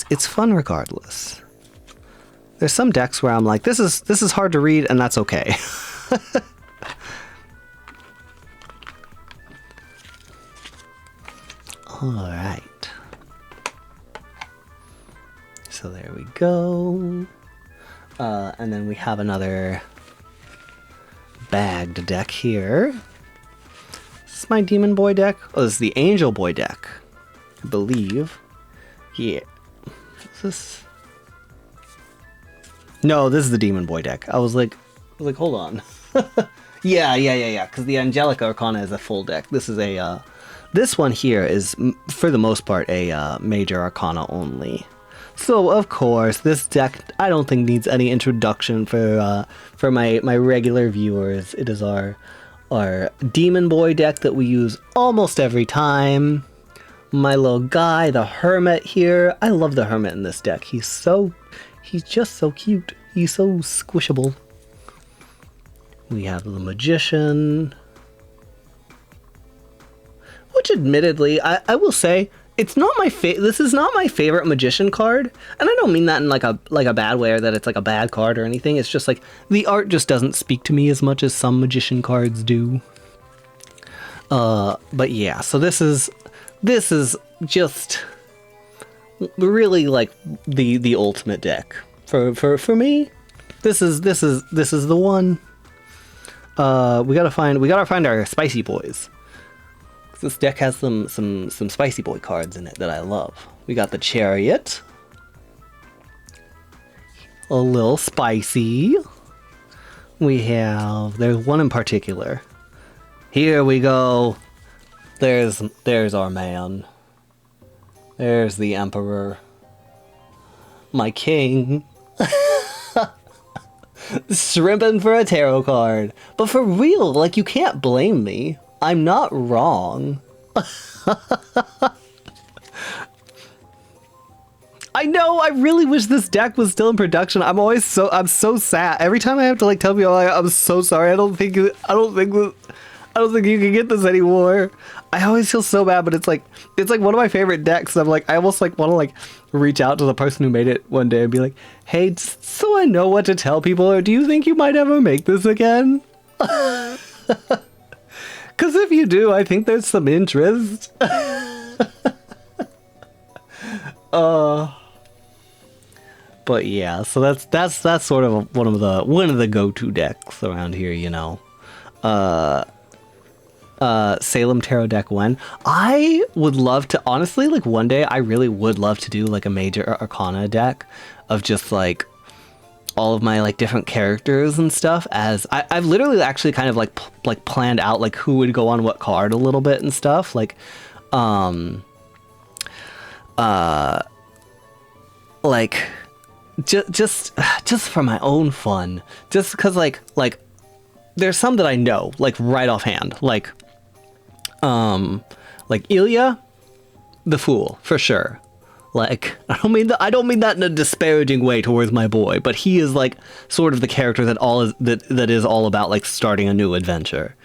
it's fun regardless. There's some decks where I'm like, this is hard to read, and that's okay. All right. So there we go. And then we have another bagged deck here. Is this my Demon Boy deck? Oh, this is the Angel Boy deck, I believe. Yeah. Is this? No, this is the Demon Boy deck. I was like, hold on. Yeah. Because the Angelic Arcana is a full deck. This is a, this one here is, for the most part, a Major Arcana only. So, of course, this deck, I don't think needs any introduction for my regular viewers. It is our Demon Boy deck that we use almost every time. My little guy, the Hermit here. I love the Hermit in this deck. He's just so cute. He's so squishable. We have the Magician. Which, admittedly, I will say, it's not my this is not my favorite Magician card, and I don't mean that in like a bad way or that it's like a bad card or anything. It's just like the art just doesn't speak to me as much as some Magician cards do. But yeah, so this is just really like the ultimate deck for me. This is the one. We gotta find our spicy boys. This deck has some spicy boy cards in it that I love. We got the Chariot. A little spicy. There's one in particular. Here we go. There's our man. There's the Emperor. My king. Shrimping for a tarot card. But for real, like, you can't blame me. I'm not wrong. I know, I really wish this deck was still in production. I'm so sad. Every time I have to like tell people I'm so sorry. I don't think you can get this anymore. I always feel so bad, but it's like one of my favorite decks. I'm like, I almost like want to like reach out to the person who made it one day and be like, hey, just so I know what to tell people, or do you think you might ever make this again? Because if you do, I think there's some interest. But yeah, so that's sort of one of the go-to decks around here, you know. Salem Tarot deck when I would love to, honestly, like one day I really would love to do like a Major Arcana deck of just like all of my like different characters and stuff. As I've literally actually kind of like planned out like who would go on what card a little bit and stuff, like like just for my own fun, just because like there's some that I know like right offhand, like Ilya the Fool for sure. Like, I don't mean that in a disparaging way towards my boy, but he is like sort of the character that is all about like starting a new adventure.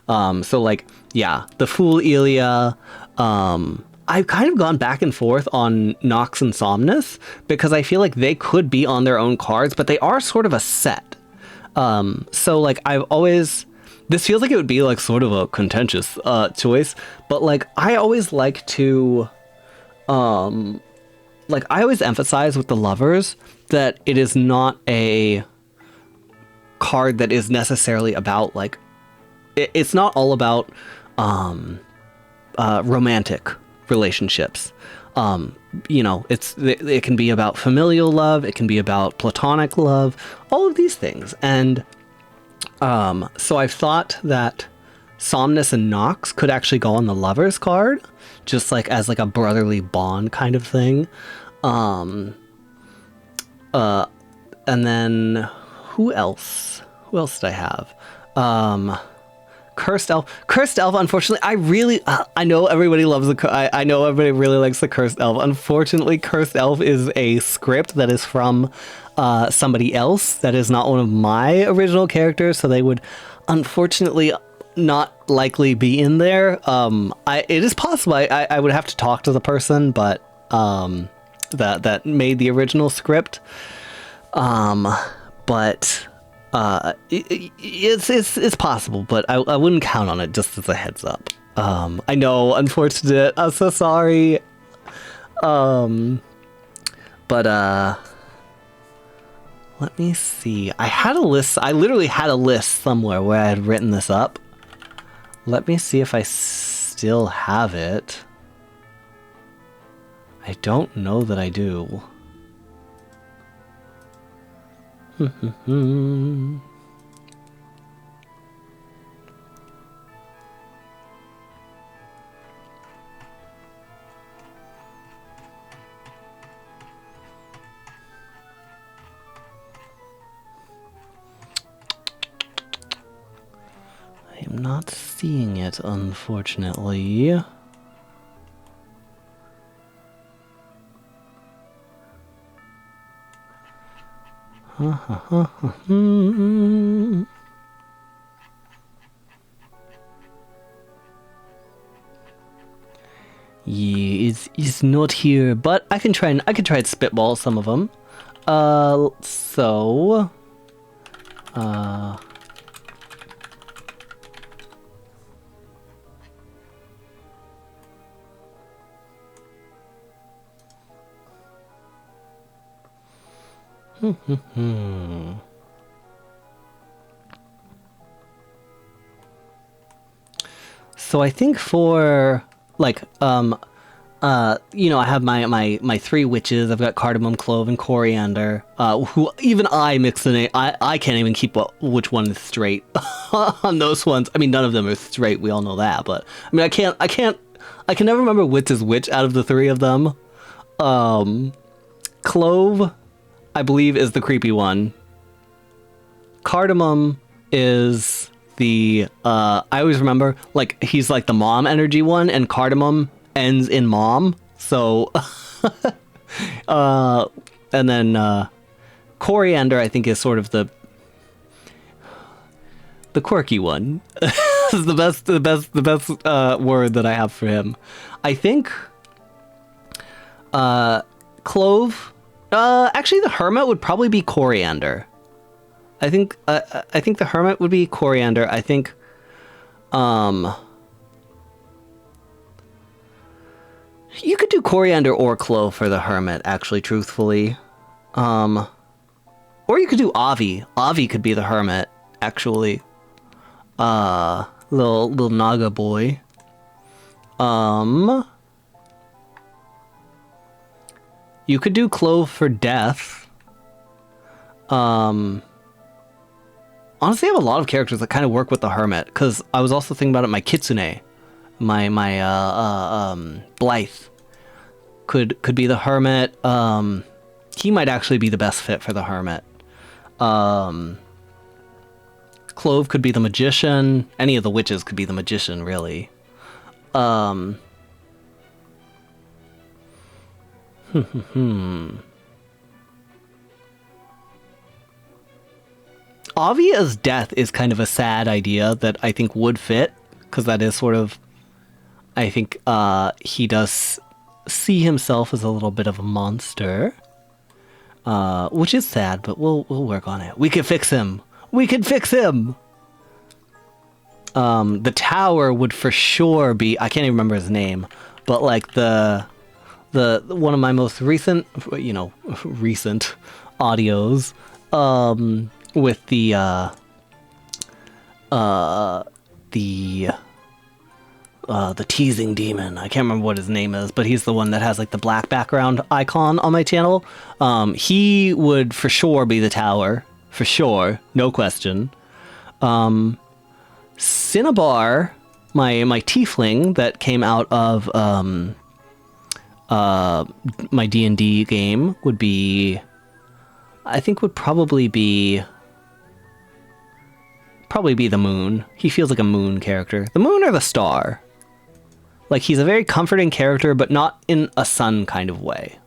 So like, yeah, the Fool Ilya. I've kind of gone back and forth on Nox and Somnus because I feel like they could be on their own cards, but they are sort of a set. So like this feels like it would be like sort of a contentious choice, but like I always like to like I always emphasize with the lovers that it is not a card that is necessarily about like it's not all about romantic relationships. It can be about familial love, it can be about platonic love, all of these things. And so I've thought that Somnus and Nox could actually go on the Lovers card, just like as like a brotherly bond kind of thing. And then who else? Who else did I have? Cursed Elf. Cursed Elf, unfortunately, I know everybody loves I know everybody really likes the Cursed Elf. Unfortunately, Cursed Elf is a script that is from somebody else that is not one of my original characters, so they would unfortunately not likely be in there. It is possible I would have to talk to the person, but that made the original script. But it's possible, but I wouldn't count on it, just as a heads up. I know, unfortunate. I'm so sorry. But let me see. I had a list. I literally had a list somewhere where I had written this up. Let me see if I still have it. I don't know that I do. I am not seeing it, unfortunately. Yeah, it's not here, but I can try and spitball some of them. So I think for like I have my three witches. I've got cardamom, clove, and coriander. Who even I mix the name. I can't even keep up which one is straight on those ones. I mean, none of them are straight. We all know that. But I mean, I can never remember which is which out of the three of them. Clove, I believe, is the creepy one. Cardamom is the I always remember, like, he's like the mom energy one, and cardamom ends in mom, so and then coriander, I think, is sort of the quirky one. Is the best word that I have for him. I think clove, actually the hermit would probably be coriander. I think the hermit would be coriander. I think you could do coriander or clove for the hermit, actually, truthfully. Or you could do Avi. Avi could be the hermit, actually. Little Naga boy. You could do clove for death. Honestly, I have a lot of characters that kind of work with the hermit, because I was also thinking about it. My Kitsune, my Blythe could be the hermit. He might actually be the best fit for the hermit. Clove could be the magician. Any of the witches could be the magician, really. Avi as death is kind of a sad idea that I think would fit, because that is sort of, I think he does see himself as a little bit of a monster, which is sad, but we'll work on it. We could fix him. We could fix him. The tower would for sure be, I can't even remember his name, but like the one of my most recent audios, with the teasing demon. I can't remember what his name is, but he's the one that has like the black background icon on my channel. He would for sure be the tower, for sure, no question. Cinnabar, my tiefling that came out of my D&D game would be, I think would probably be the moon. He feels like a moon character. The moon or the star. Like, he's a very comforting character, but not in a sun kind of way.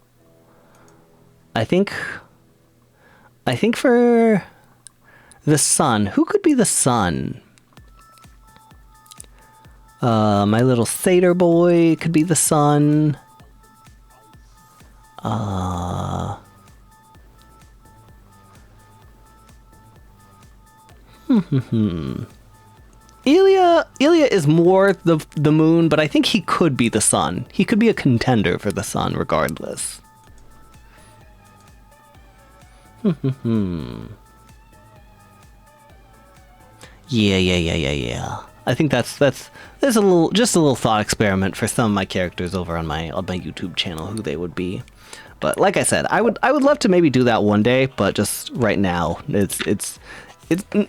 I think for the sun, who could be the sun? My little satyr boy could be the sun. Ilya is more the moon, but I think he could be the sun. He could be a contender for the sun regardless. Yeah. I think that's a little thought experiment for some of my characters over on my YouTube channel, who they would be. But like I said, I would love to maybe do that one day, but just right now it's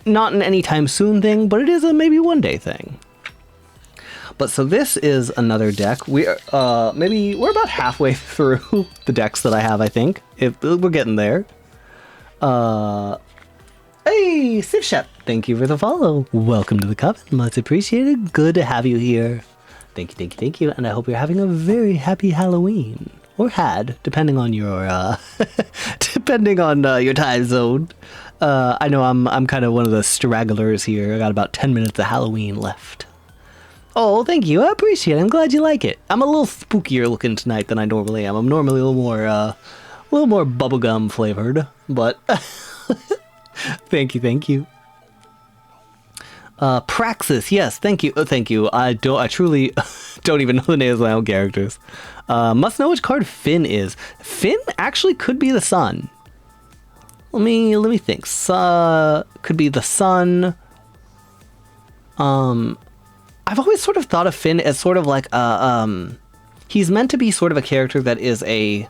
not an anytime soon thing, but it is a maybe one day thing. But so this is another deck. We're about halfway through the decks that I have, I think. We're getting there. Hey, Sivshep, thank you for the follow. Welcome to the coven, much appreciated. Good to have you here. Thank you, and I hope you're having a very happy Halloween. Or had, depending on your your time zone. I know I'm kind of one of the stragglers here. I got about 10 minutes of Halloween left. Oh, thank you. I appreciate it. I'm glad you like it. I'm a little spookier looking tonight than I normally am. I'm normally a little more bubblegum flavored, but thank you. Praxis, yes, thank you. I truly don't even know the names of my own characters. Must know which card Finn is. Finn actually could be the sun. Let me think. Could be the sun. I've always sort of thought of Finn as sort of like he's meant to be sort of a character that is a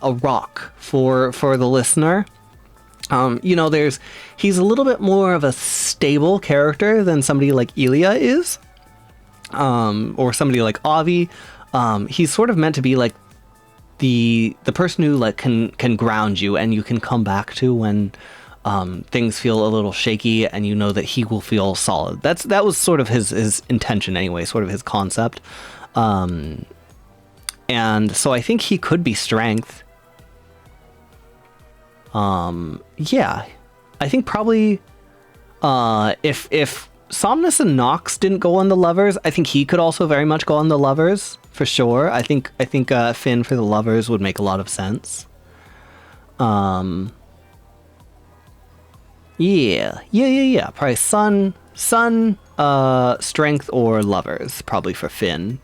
rock for the listener. He's a little bit more of a stable character than somebody like Ilya is, or somebody like Avi. He's sort of meant to be like the person who like can ground you, and you can come back to when things feel a little shaky, and you know that he will feel solid. That was sort of his intention anyway, sort of his concept. And so I think he could be strength. Yeah, I think probably if Somnus and Nox didn't go on the lovers, I think he could also very much go on the lovers for sure. I think Finn for the lovers would make a lot of sense. Yeah. Probably sun, strength or lovers probably for Finn.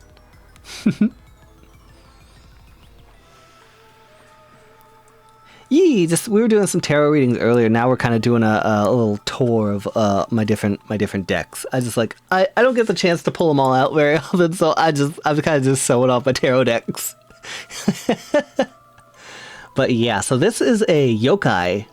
We were doing some tarot readings earlier. Now we're kind of doing a little tour of my different decks. I don't get the chance to pull them all out very often, so I'm kind of just sewing off my tarot decks. But yeah, so this is a yokai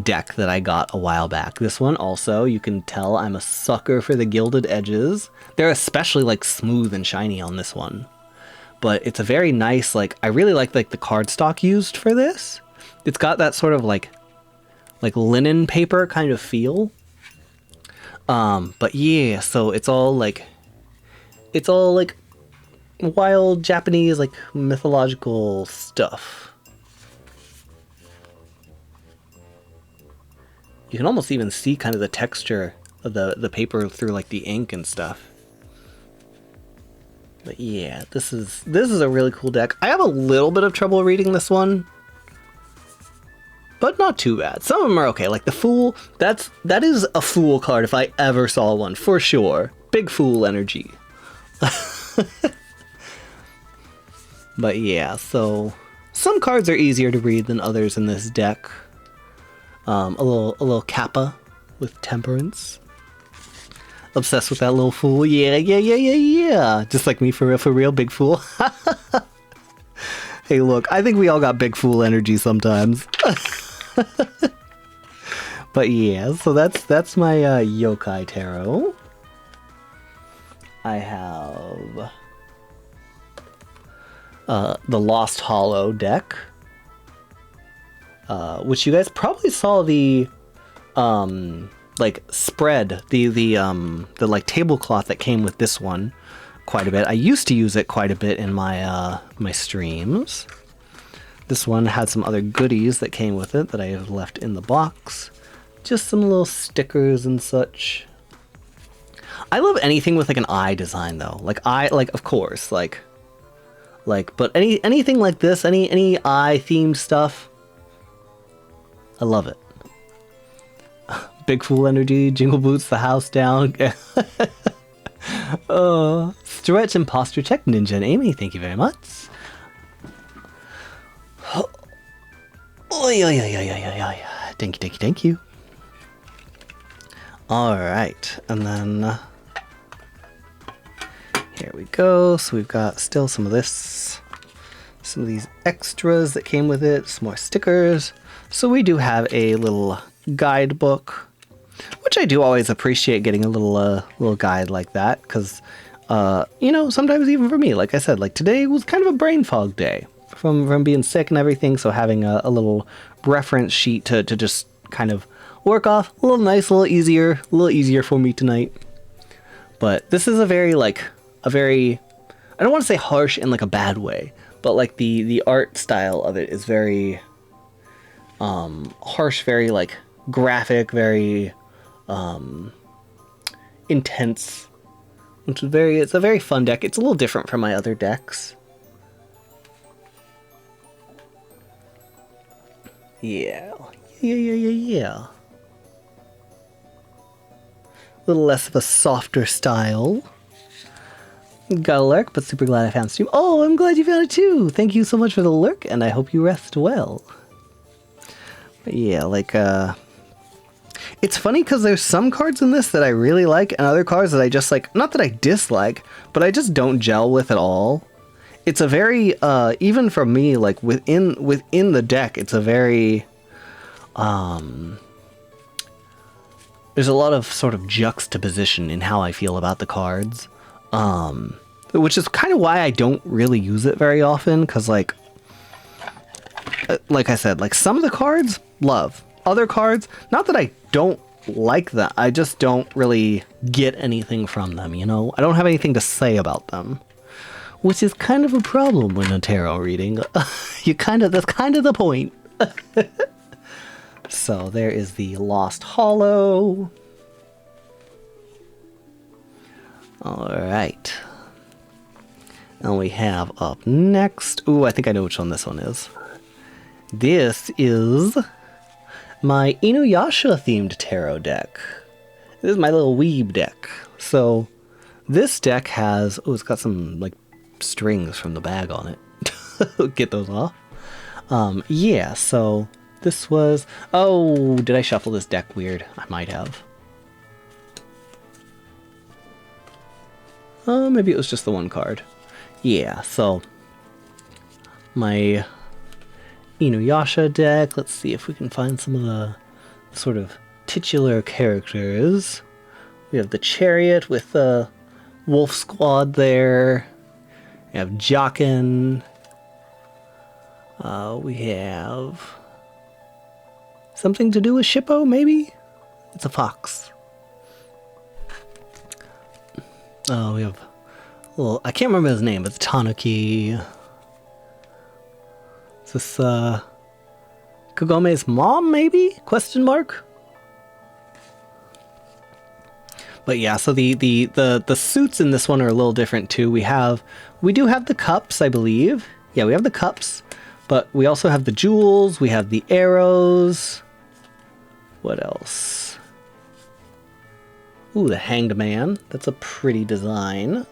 deck that I got a while back. This one also, you can tell I'm a sucker for the gilded edges. They're especially like smooth and shiny on this one. But it's a very nice, like, I really like the cardstock used for this. It's got that sort of like linen paper kind of feel. But yeah, so it's all like wild Japanese, like mythological stuff. You can almost even see kind of the texture of the paper through like the ink and stuff. But yeah, this is a really cool deck. I have a little bit of trouble reading this one, but not too bad. Some of them are okay. Like the Fool, that is a Fool card if I ever saw one, for sure. Big Fool energy. But yeah, so some cards are easier to read than others in this deck. A little Kappa with temperance. Obsessed with that little fool. Yeah. Just like me, for real, big fool. Hey, look, I think we all got big fool energy sometimes. But yeah, so that's my Yokai Tarot. I have the Lost Hollow deck, which you guys probably saw the like spread, the like tablecloth that came with this one quite a bit. I used to use it quite a bit in my my streams. This one had some other goodies that came with it that I have left in the box. Just some little stickers and such. I love anything with like an eye design though. Like of course, like but anything like this, any eye themed stuff, I love it. Big Fool energy, Jingle Boots, the house down. Stretch and posture check, Ninja and Amy, thank you very much. Thank you. Alright, and then here we go. So we've got still some of this, some of these extras that came with it, some more stickers. So we do have a little guidebook, which I do always appreciate getting a little guide like that, because you know, sometimes even for me, like I said, like today was kind of a brain fog day from being sick and everything, so having a little reference sheet to just kind of work off, a little nice, a little easier for me tonight. But this is a very I don't want to say harsh in like a bad way, but like the art style of it is very harsh, very like graphic, very intense, which is it's a very fun deck. It's a little different from my other decks. Yeah. A little less of a softer style. Got a lurk, but super glad I found stream. Oh, I'm glad you found it too. Thank you so much for the lurk, and I hope you rest well. But yeah, like, it's funny because there's some cards in this that I really like, and other cards that I just like, not that I dislike, but I just don't gel with at all. It's a very, even for me, like within the deck, it's a very, there's a lot of sort of juxtaposition in how I feel about the cards, which is kind of why I don't really use it very often, because like I said, like some of the cards, love. Other cards, not that I don't like them, I just don't really get anything from them, you know? I don't have anything to say about them, which is kind of a problem when a tarot reading. That's kind of the point. So there is the Lost Hollow. Alright. And we have up next... Ooh, I think I know which one this one is. This is my Inuyasha themed tarot deck. This is my little weeb deck. So this deck has... Oh, it's got some like strings from the bag on it. Get those off. Yeah, so this was... Oh, did I shuffle this deck weird? I might have. Maybe it was just the one card. Yeah, so my Inuyasha deck. Let's see if we can find some of the sort of titular characters. We have the Chariot with the Wolf Squad there. We have Jockin. We have something to do with Shippo, maybe? It's a fox. Oh, we have... Well, I can't remember his name, but it's Tanuki. Is this, Kagome's mom, maybe? Question mark? But yeah, so the suits in this one are a little different too. We do have the cups, I believe. Yeah, we have the cups, but we also have the jewels, we have the arrows. What else? Ooh, the Hanged Man. That's a pretty design.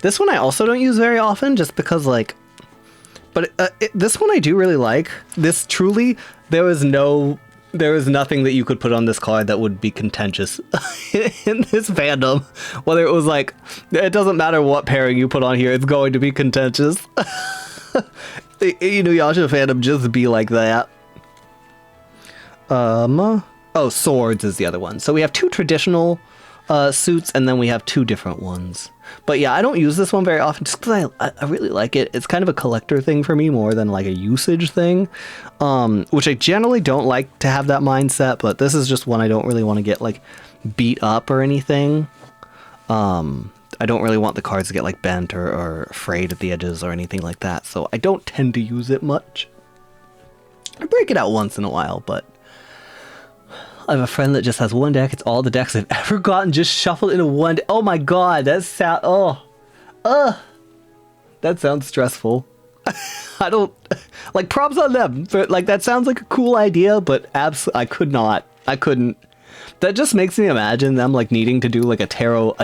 This one I also don't use very often, just because, like, But this one I do really like. This truly, there is nothing that you could put on this card that would be contentious in this fandom. Whether it was like, it doesn't matter what pairing you put on here, it's going to be contentious. Inuyasha fandom just be like that. Oh, swords is the other one. So we have 2 traditional suits, and then we have 2 different ones. But yeah, I don't use this one very often just because I really like it. It's kind of a collector thing for me more than like a usage thing, which I generally don't like to have that mindset, but this is just one I don't really want to get like beat up or anything. I don't really want the cards to get like bent or frayed at the edges or anything like that, so I don't tend to use it much. I break it out once in a while, but I have a friend that just has one deck. It's all the decks I've ever gotten just shuffled into one. Oh my god, that sounds stressful. I don't like, props on them for like, that sounds like a cool idea, but I couldn't. That just makes me imagine them like needing to do like a tarot,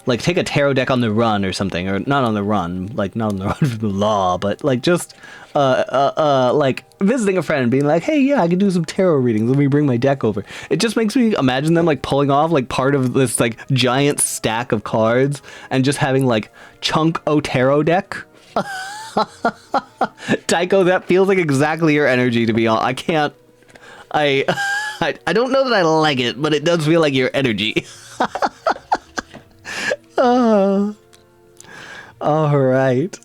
like take a tarot deck on the run or something, or not on the run, like not on the run from the law, but like just like visiting a friend and being like, hey, yeah, I can do some tarot readings, let me bring my deck over. It just makes me imagine them like pulling off like part of this like giant stack of cards and just having like chunk o tarot deck. Taiko, that feels like exactly your energy, to be honest. I don't know that I like it, but it does feel like your energy. All right.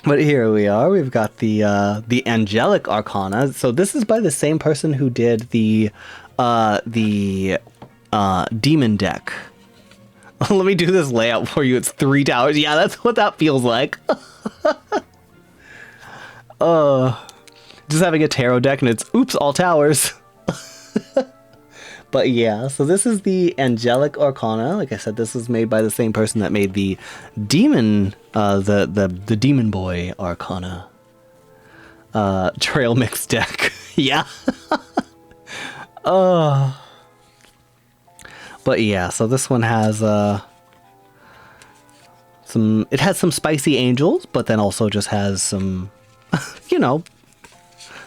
But here we are. We've got the Angelic Arcana. So this is by the same person who did the Demon deck. Let me do this layout for you. It's 3 towers. Yeah, that's what that feels like. Just having a tarot deck and it's oops, all towers. But yeah, so this is the Angelic Arcana. Like I said, this was made by the same person that made the Demon, the Demon Boy Arcana. Trail Mix deck. Yeah. But yeah, so this one has it has some spicy angels, but then also just has some,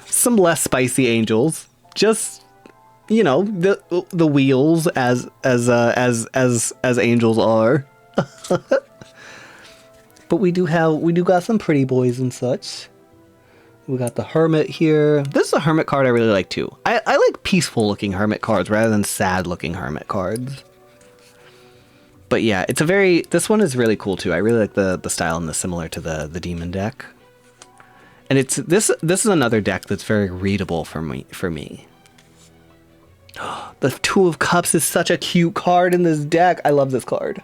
some less spicy angels. Just, the wheels as angels are. But we got some pretty boys and such. We got the Hermit here. This is a Hermit card I really like too. I like peaceful looking Hermit cards rather than sad looking Hermit cards. But yeah, this one is really cool too. I really like the style and the similar to the Demon deck. And this is another deck that's very readable for me. The Two of Cups is such a cute card in this deck. I love this card.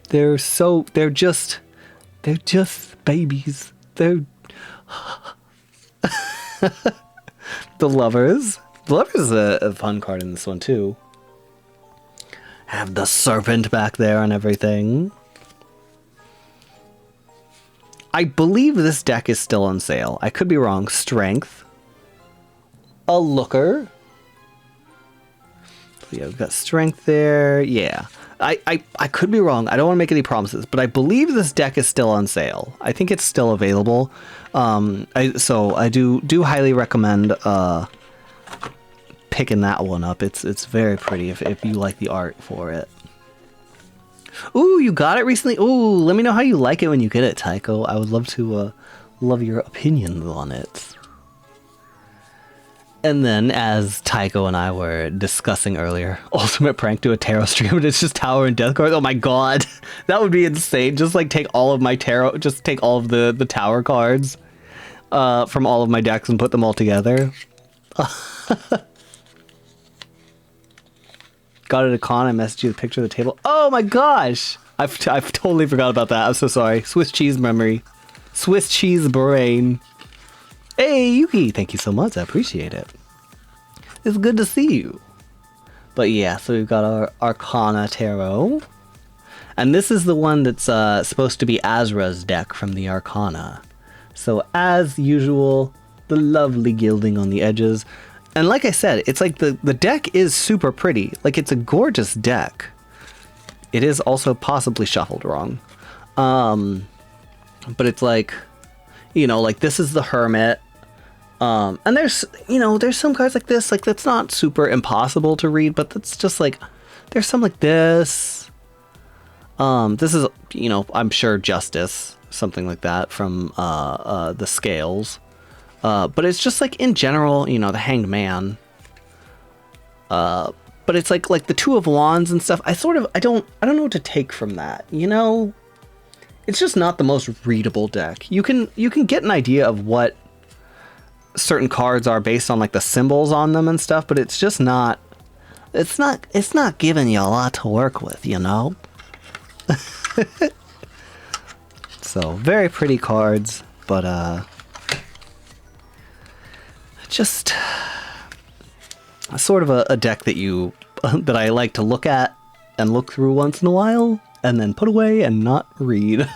They're just babies. They're the Lovers. The Lovers is a fun card in this one too. Have the Serpent back there and everything. I believe this deck is still on sale. I could be wrong. Strength. A Looker. So yeah, we've got Strength there. Yeah. I could be wrong. I don't want to make any promises, but I believe this deck is still on sale. I think it's still available. So I do highly recommend picking that one up. It's very pretty if you like the art for it. Ooh, you got it recently? Ooh, let me know how you like it when you get it, Taiko. I would love to love your opinions on it. And then, as Taiko and I were discussing earlier, ultimate prank to a tarot stream, and it's just tower and death cards. Oh my god, that would be insane. Just like take all of my tarot, just take all of the tower cards from all of my decks and put them all together. Got it a con. I messaged you the picture of the table. Oh my gosh, I've totally forgot about that. I'm so sorry. Swiss cheese memory, Swiss cheese brain. Hey, Yuki, thank you so much. I appreciate it. It's good to see you. But yeah, so we've got our Arcana Tarot. And this is the one that's supposed to be Azra's deck from the Arcana. So as usual, the lovely gilding on the edges. And like I said, it's like the deck is super pretty. Like, it's a gorgeous deck. It is also possibly shuffled wrong. but it's like, you know, like this is the Hermit. And there's, you know, there's some cards like this, like that's not super impossible to read, but that's just like, there's some like this. This is, you know, I'm sure Justice, something like that from the Scales. But it's just like in general, you know, the Hanged Man. But it's like the Two of Wands and stuff. I don't know what to take from that, you know? It's just not the most readable deck. You can get an idea of what certain cards are based on like the symbols on them and stuff, but it's just not, it's not giving you a lot to work with, you know? So very pretty cards, but just sort of a deck that you that I like to look at and look through once in a while and then put away and not read.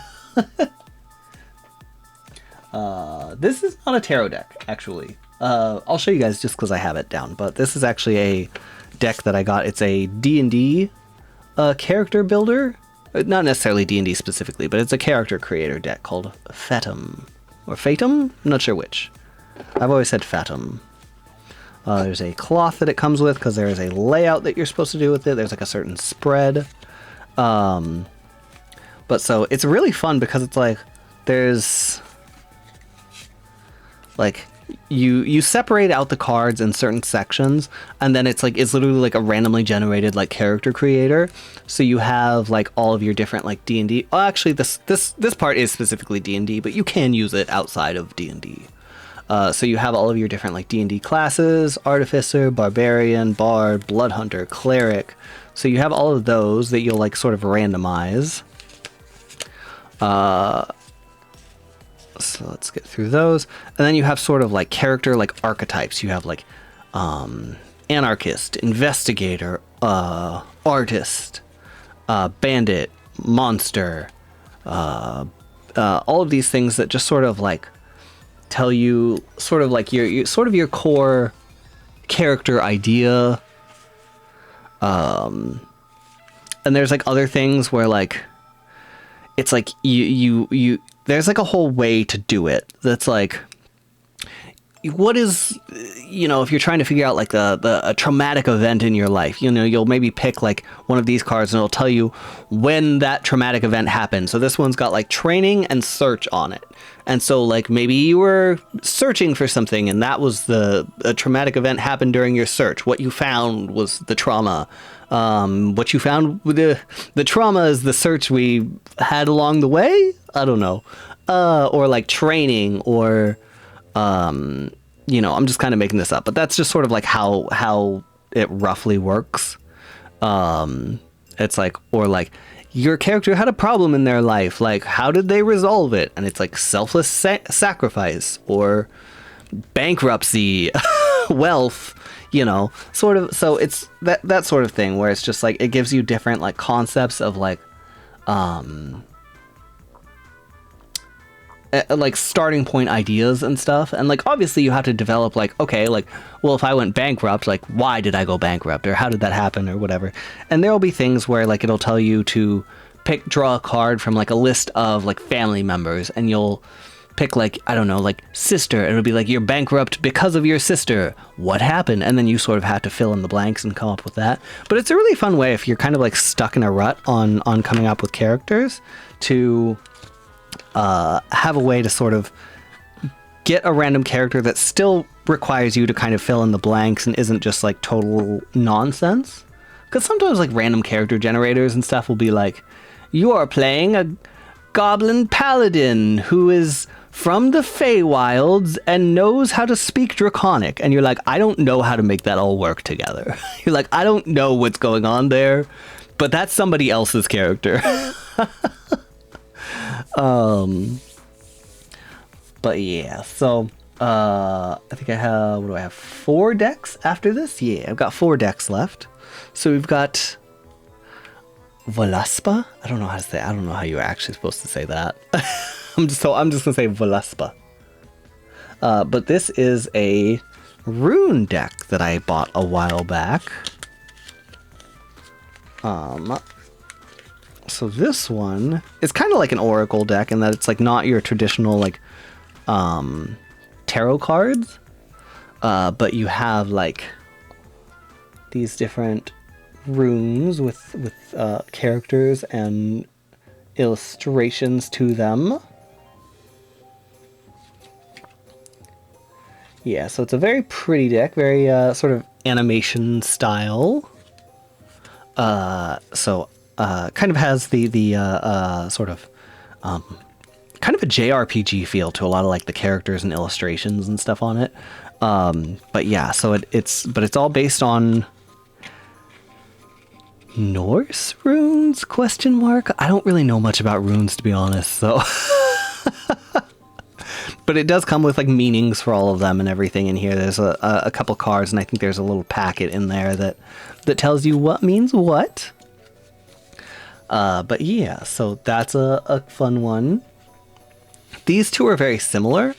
This is not a tarot deck, actually. I'll show you guys just because I have it down, but this is actually a deck that I got. It's a D&D character builder. Not necessarily D&D specifically, but it's a character creator deck called Fatum. Or Fatum? I'm not sure which. I've always said Fatum. There's a cloth that it comes with because there is a layout that you're supposed to do with it. There's like a certain spread. But so it's really fun because it's like there's like you separate out the cards in certain sections, and then it's literally like a randomly generated like character creator. So you have like all of your different like D&D. Oh, actually this part is specifically D&D, but you can use it outside of D&D. So you have all of your different like D&D classes: Artificer, Barbarian, Bard, Bloodhunter, Cleric. So you have all of those that you'll like sort of randomize. So let's get through those. And then you have sort of like character like archetypes. You have like Anarchist, Investigator, Artist, Bandit, Monster. All of these things that just sort of like tell you sort of like your core character idea. And there's like other things where like it's like you there's like a whole way to do it that's like, what is, you know, if you're trying to figure out like a traumatic event in your life, you know, you'll maybe pick like one of these cards and it'll tell you when that traumatic event happened. So this one's got like training and search on it. And so like maybe you were searching for something and that was a traumatic event happened during your search. What you found was the trauma. What you found with the trauma is the search we had along the way. I don't know. Or like training or, you know, I'm just kind of making this up, but that's just sort of like how it roughly works. It's like, or like your character had a problem in their life. Like, how did they resolve it? And it's like selfless sacrifice or bankruptcy, wealth, you know, sort of. So it's that sort of thing where it's just like, it gives you different like concepts of like starting point ideas and stuff. And like obviously you have to develop like, okay, like, well, if I went bankrupt, like why did I go bankrupt, or how did that happen, or whatever. And there'll be things where like it'll tell you to draw a card from like a list of like family members, and you'll pick like, I don't know, like sister, and it'll be like, you're bankrupt because of your sister, what happened? And then you sort of have to fill in the blanks and come up with that. But it's a really fun way if you're kind of like stuck in a rut on coming up with characters to have a way to sort of get a random character that still requires you to kind of fill in the blanks and isn't just like total nonsense. Because sometimes like random character generators and stuff will be like, you are playing a goblin paladin who is from the Feywilds and knows how to speak Draconic. And you're like, I don't know how to make that all work together. You're like, I don't know what's going on there, but that's somebody else's character. But yeah, so I think I have, what do I have, 4 decks after this? Yeah, I've got 4 decks left. So we've got Voluspa. I don't know how to say, I don't know how you're actually supposed to say that. I'm just gonna say Voluspa. But this is a rune deck that I bought So this one is kind of like an oracle deck in that it's like not your traditional like tarot cards, but you have like these different runes with characters and illustrations to them. Yeah, so it's a very pretty deck, very sort of animation style. So kind of has the sort of kind of a JRPG feel to a lot of like the characters and illustrations and stuff on it. But yeah, so it's all based on Norse runes? Question mark. I don't really know much about runes, to be honest. So. But it does come with like meanings for all of them and everything in here. There's a couple cards, and I think there's a little packet in there that tells you what means what. But yeah, so that's a fun one. These two are very similar,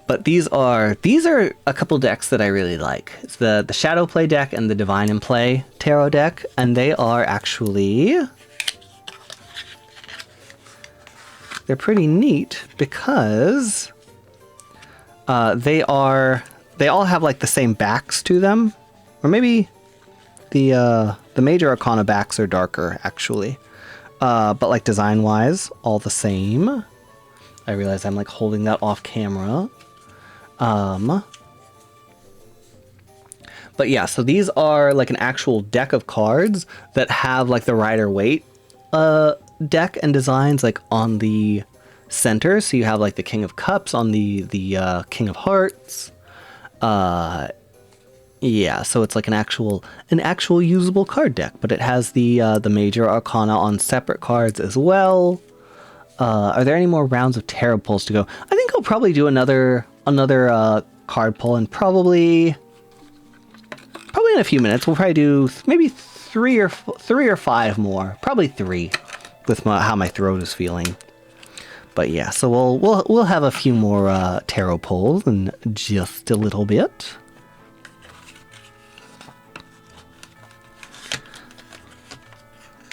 but these are a couple decks that I really like. It's the Shadow Play deck and the Divine in Play tarot deck, and they are actually... they're pretty neat because they all have like the same backs to them, or maybe the major arcana backs are darker actually, but like design wise all the same. I realize I'm like holding that off camera. But yeah, so these are like an actual deck of cards that have like the Rider-Waite deck and designs like on the center. So you have like the King of Cups on the King of Hearts. Yeah, so it's like an actual usable card deck, but it has the major arcana on separate cards as well. Are there any more rounds of tarot pulls to go? I think I'll probably do another card pull, and probably in a few minutes. We'll probably do maybe three or five more. Probably 3, with how my throat is feeling. But yeah, so we'll have a few more tarot pulls in just a little bit.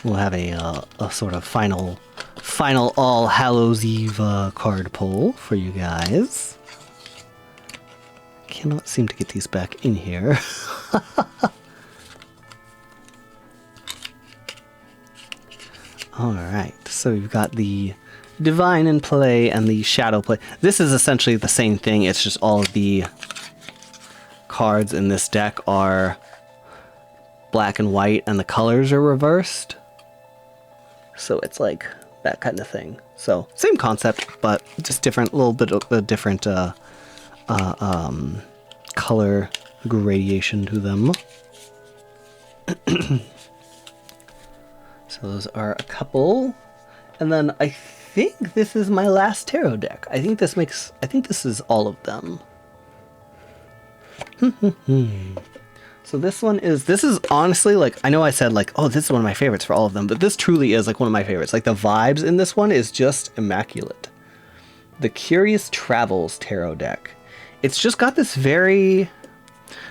We'll have a sort of final All Hallows Eve card pull for you guys. Cannot seem to get these back in here. Alright, so we've got the Divine in Play and the Shadow Play. This is essentially the same thing, it's just all of the cards in this deck are black and white and the colors are reversed. So it's like that kind of thing. So same concept, but just different, little bit of a different color gradation to them. So those are a couple. And then I think this is my last tarot deck. I think this is all of them. So this is honestly, like, I know I said like, oh, this is one of my favorites for all of them, but this truly is like one of my favorites. Like the vibes in this one is just immaculate. The Curious Travels tarot deck. It's just got this very,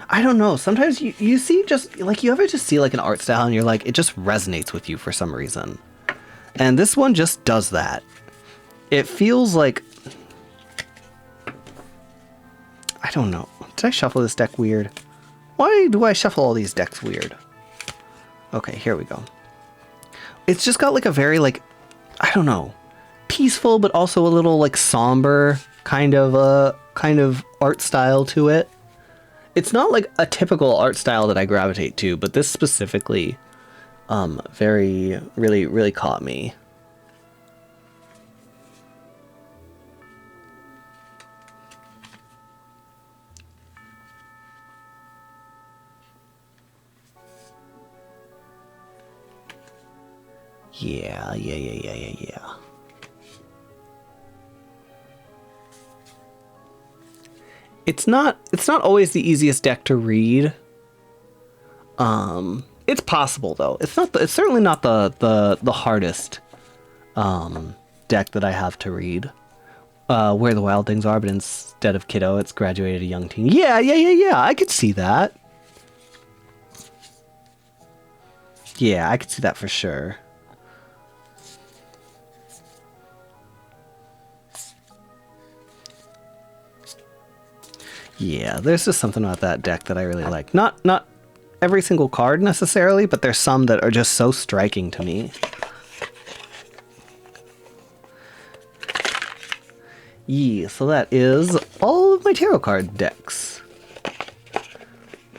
I don't know, sometimes you see just like, you ever just see like an art style and you're like, it just resonates with you for some reason. And this one just does that. It feels like, I don't know. Did I shuffle this deck weird? Why do I shuffle all these decks weird? Okay, here we go. It's just got like a very like, I don't know, peaceful but also a little like somber kind of art style to it. It's not like a typical art style that I gravitate to, but this specifically really caught me. Yeah. It's not always the easiest deck to read. It's possible though. It's certainly not the hardest deck that I have to read. Where the Wild Things Are, but instead of kiddo, it's graduated a young teen. Yeah. I could see that. Yeah, I could see that for sure. Yeah, there's just something about that deck that I really like. Not every single card necessarily, but there's some that are just so striking to me. Yeah, so that is all of my tarot card decks.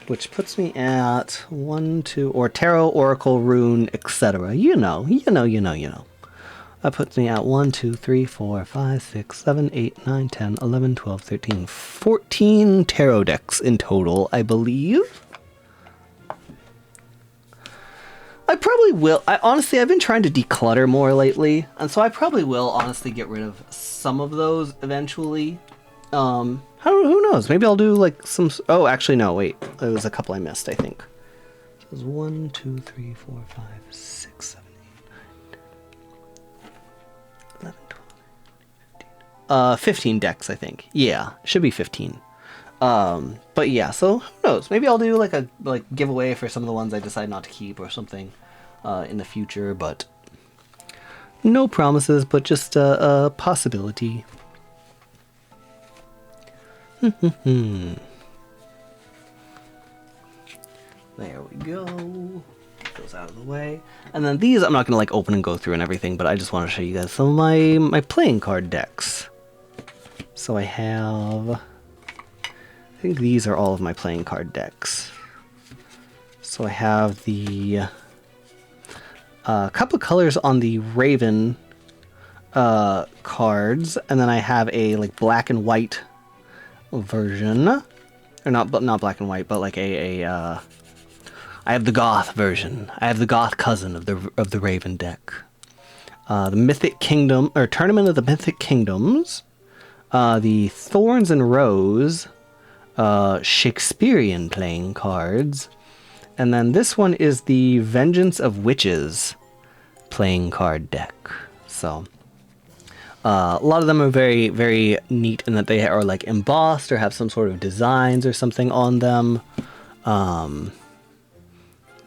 Which puts me at 1, 2, or tarot, oracle, rune, etc. You know. That puts me at 1, 2, 3, 4, 5, 6, 7, 8, 9, 10, 11, 12, 13, 14 tarot decks in total, I believe. I probably will. Honestly, I've been trying to declutter more lately, and so I probably will honestly get rid of some of those eventually. Who knows? Maybe I'll do like some. Oh, actually, no. Wait, there was a couple I missed. I think it was 1, 2, 3, 4, 5, 6, 7, 8, 9, 10, 11, 12, 15 decks. I think. Yeah, should be 15. But yeah, so who knows? Maybe I'll do like a giveaway for some of the ones I decide not to keep or something in the future, but no promises, but just a possibility. There we go. Get those out of the way. And then these I'm not gonna like open and go through and everything, but I just want to show you guys some of my playing card decks. So I have, I think these are all of my playing card decks. So I have the couple of colors on the Raven cards, and then I have a like black and white version, or not black and white, but like I have the goth version. I have the goth cousin of the Raven deck. The Mythic Kingdom, or Tournament of the Mythic Kingdoms, the Thorns and Rose Shakespearean playing cards, and then this one is the Vengeance of Witches playing card deck. So a lot of them are very, very neat in that they are like embossed or have some sort of designs or something on them.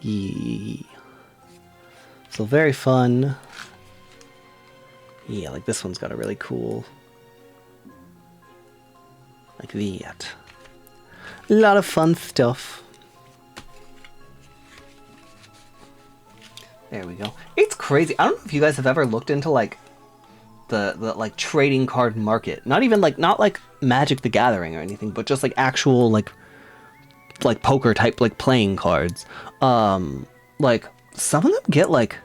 Yeah. So very fun. Yeah, like this one's got a really cool, like that. A lot of fun stuff. There we go. It's crazy. I don't know if you guys have ever looked into like the like trading card market. Not even like, not like Magic the Gathering or anything, but just like actual like poker type like playing cards. Like some of them get like,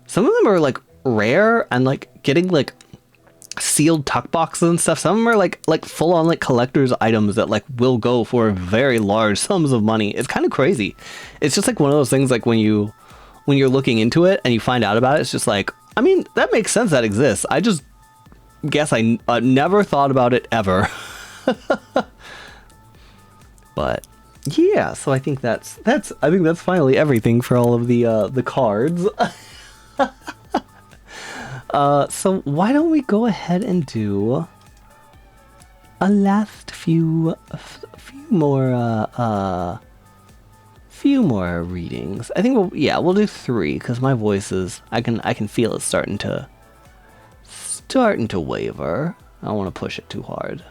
some of them are like rare and like getting like sealed tuck boxes and stuff. Some of them are like full on like collector's items that like will go for very large sums of money. It's kind of crazy. It's just like one of those things like when you're looking into it and you find out about it, it's just like, I mean, that makes sense that exists. I just guess I never thought about it ever. But yeah, so I think that's finally everything for all of the cards. So why don't we go ahead and do a last few more readings. I think we'll do 3 because my voice is, I can feel it starting to waver. I don't want to push it too hard.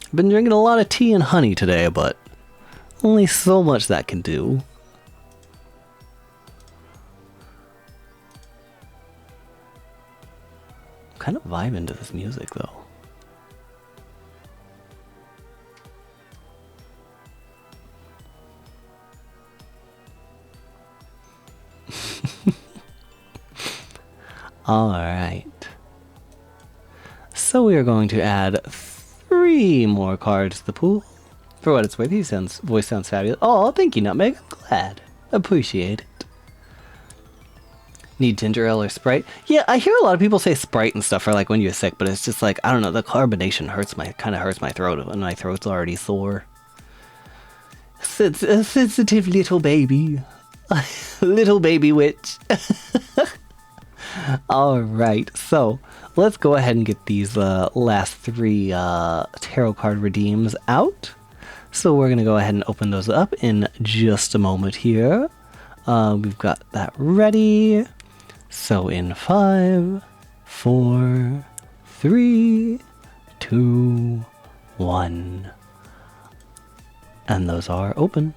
I've been drinking a lot of tea and honey today, but only so much that can do. I'm kind of vibing to this music though. Alright. So we are going to add 3 more cards to the pool. For what it's worth, his voice sounds fabulous. Oh, thank you, Nutmeg. I'm glad. Appreciate it. Need ginger ale or Sprite? Yeah, I hear a lot of people say Sprite and stuff for like when you're sick, but it's just like, I don't know, the carbonation kind of hurts my throat, and my throat's already sore. It's a sensitive little baby. Little baby witch. Alright, so let's go ahead and get these last 3 tarot card redeems out. So we're going to go ahead and open those up in just a moment here. We've got that ready. So in 5, 4, 3, 2, 1. And those are open.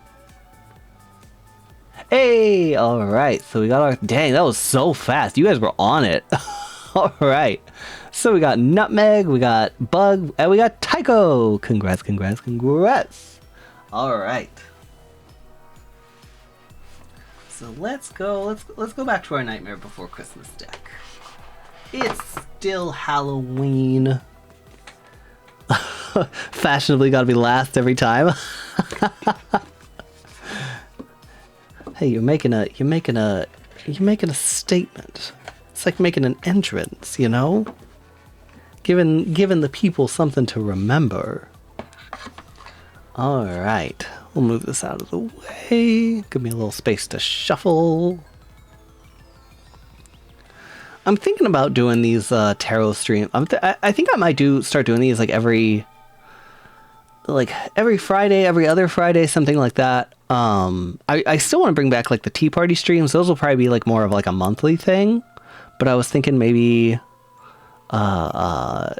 Hey, alright, so we got our... Dang, that was so fast. You guys were on it. Alright. So we got Nutmeg, we got Bug, and we got Tycho. Congrats, congrats, congrats. Alright. So let's go back to our Nightmare Before Christmas deck. It's still Halloween. Fashionably gotta be last every time. Hey, you're making a statement. It's like making an entrance, you know? Giving the people something to remember. Alright. We'll move this out of the way. Give me a little space to shuffle. I'm thinking about doing these tarot streams. I think I might start doing these like every Friday, every other Friday, something like that. I still want to bring back like the tea party streams. Those will probably be like more of like a monthly thing. But I was thinking maybe, because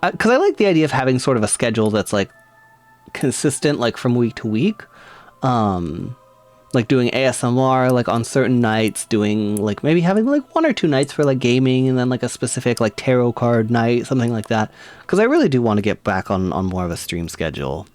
I like the idea of having sort of a schedule that's like consistent, like from week to week. Like doing ASMR like on certain nights, doing like maybe having like 1 or 2 nights for like gaming, and then like a specific like tarot card night, something like that. Because I really do want to get back on more of a stream schedule.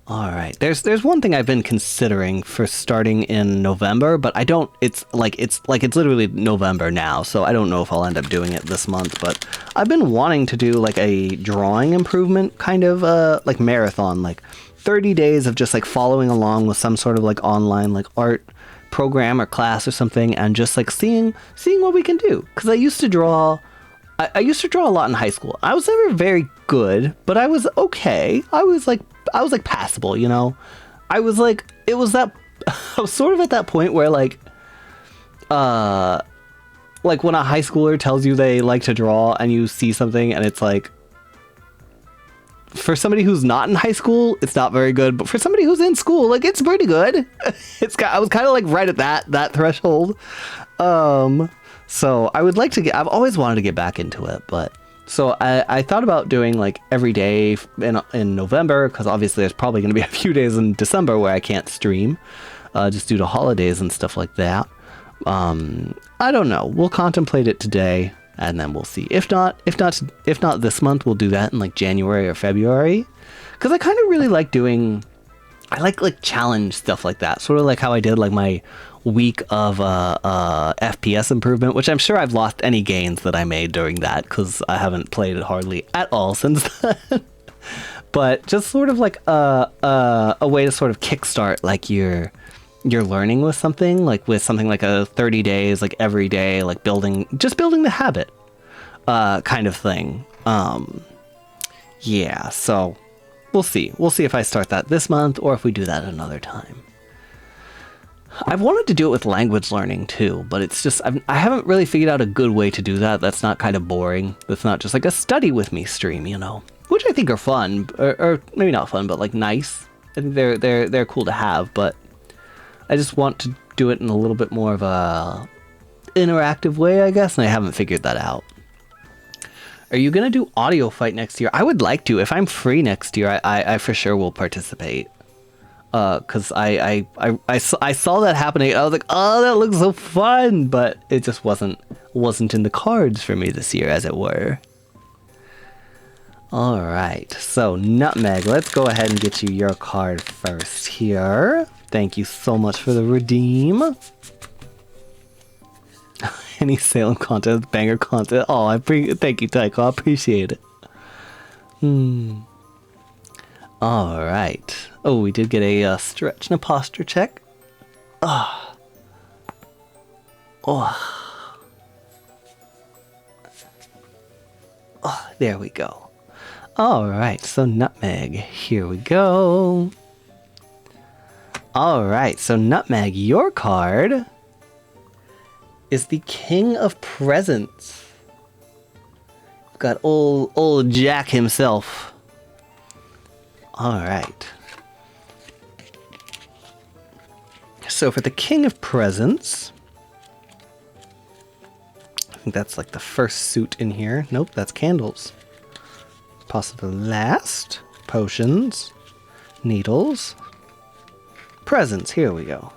All right, there's one thing I've been considering for starting in November, but I don't. It's literally November now, so I don't know if I'll end up doing it this month. But I've been wanting to do like a drawing improvement kind of like marathon, like 30 days of just like following along with some sort of like online like art program or class or something, and just like seeing what we can do. Because I used to draw. I used to draw a lot in high school. I was never very good, but I was okay. I was like passable, you know? I was like, it was that, I was sort of at that point where like when a high schooler tells you they like to draw and you see something and it's like, for somebody who's not in high school, it's not very good, but for somebody who's in school, like it's pretty good. I was kind of like right at that threshold. So I would like to I've always wanted to get back into it, but so I thought about doing like every day in November, because obviously there's probably going to be a few days in December where I can't stream, just due to holidays and stuff like that. I don't know. We'll contemplate it today, and then we'll see. If not this month, we'll do that in like January or February, because I kind of really like doing. I like challenge stuff like that, sort of like how I did like my week of FPS improvement, which I'm sure I've lost any gains that I made during that because I haven't played it hardly at all since then. But just sort of like a way to sort of kickstart like your learning with something like a 30 days, like every day, like building the habit kind of thing. Yeah, so we'll see if I start that this month or if we do that another time. I've wanted to do it with language learning too, but it's just I haven't really figured out a good way to do that. That's not kind of boring. That's not just like a study with me stream, you know, which I think are fun, or maybe not fun, but like nice. I think they're cool to have, but I just want to do it in a little bit more of a interactive way, I guess, and I haven't figured that out. Are you gonna do audio fight next year? I would like to. If I'm free next year, I for sure will participate. Because I saw that happening. I was like, oh, that looks so fun, but it just wasn't in the cards for me this year, as it were. All right, so Nutmeg, let's go ahead and get you your card first here. Thank you so much for the redeem. Any Salem content, banger content. Oh, thank you, Tycho. I appreciate it. All right. Oh, we did get a stretch and a posture check. Oh. There we go. All right, so Nutmeg, here we go. All right, so Nutmeg, your card is the King of Presents. We've got old Jack himself. All right. So for the King of Presents, think that's like the first suit in here. Nope, that's candles. Possibly last. Potions. Needles. Presents. Here we go.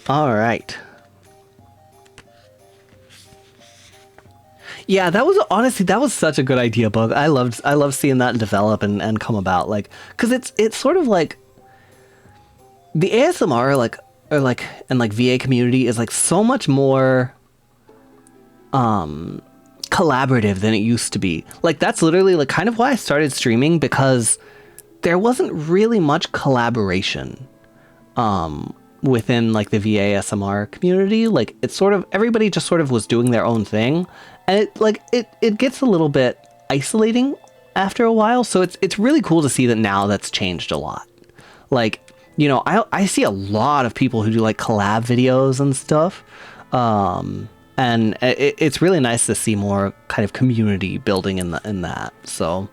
All right. Yeah, that was such a good idea, Bug. I loved seeing that develop and come about, like, because it's sort of like the ASMR and VA community is like so much more collaborative than it used to be. Like, that's literally like kind of why I started streaming, because there wasn't really much collaboration within like the VA SMR community. Like, it's sort of everybody just sort of was doing their own thing, and it gets a little bit isolating after a while. So it's really cool to see that now that's changed a lot. Like, you know, I see a lot of people who do like collab videos and stuff, and it's really nice to see more kind of community building in that. So,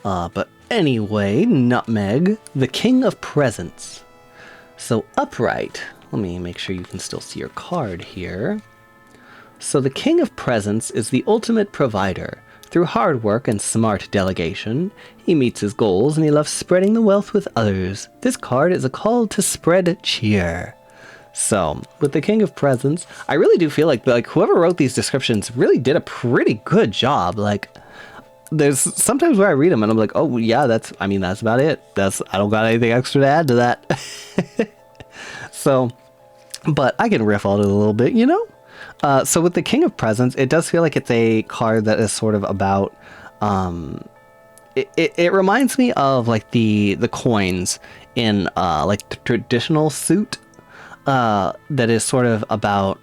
but anyway, Nutmeg, the King of Presents. So upright, let me make sure you can still see your card here. So the King of Presents is the ultimate provider. Through hard work and smart delegation, he meets his goals and he loves spreading the wealth with others. This card is a call to spread cheer. So, with the King of Presents, I really do feel like whoever wrote these descriptions really did a pretty good job. Like, there's sometimes where I read them and I'm like, oh yeah, that's about it. I don't got anything extra to add to that. So, but I can riff on it a little bit, you know? So with the King of Presents, it does feel like it's a card that is sort of about, it reminds me of like the coins in like the traditional suit, that is sort of about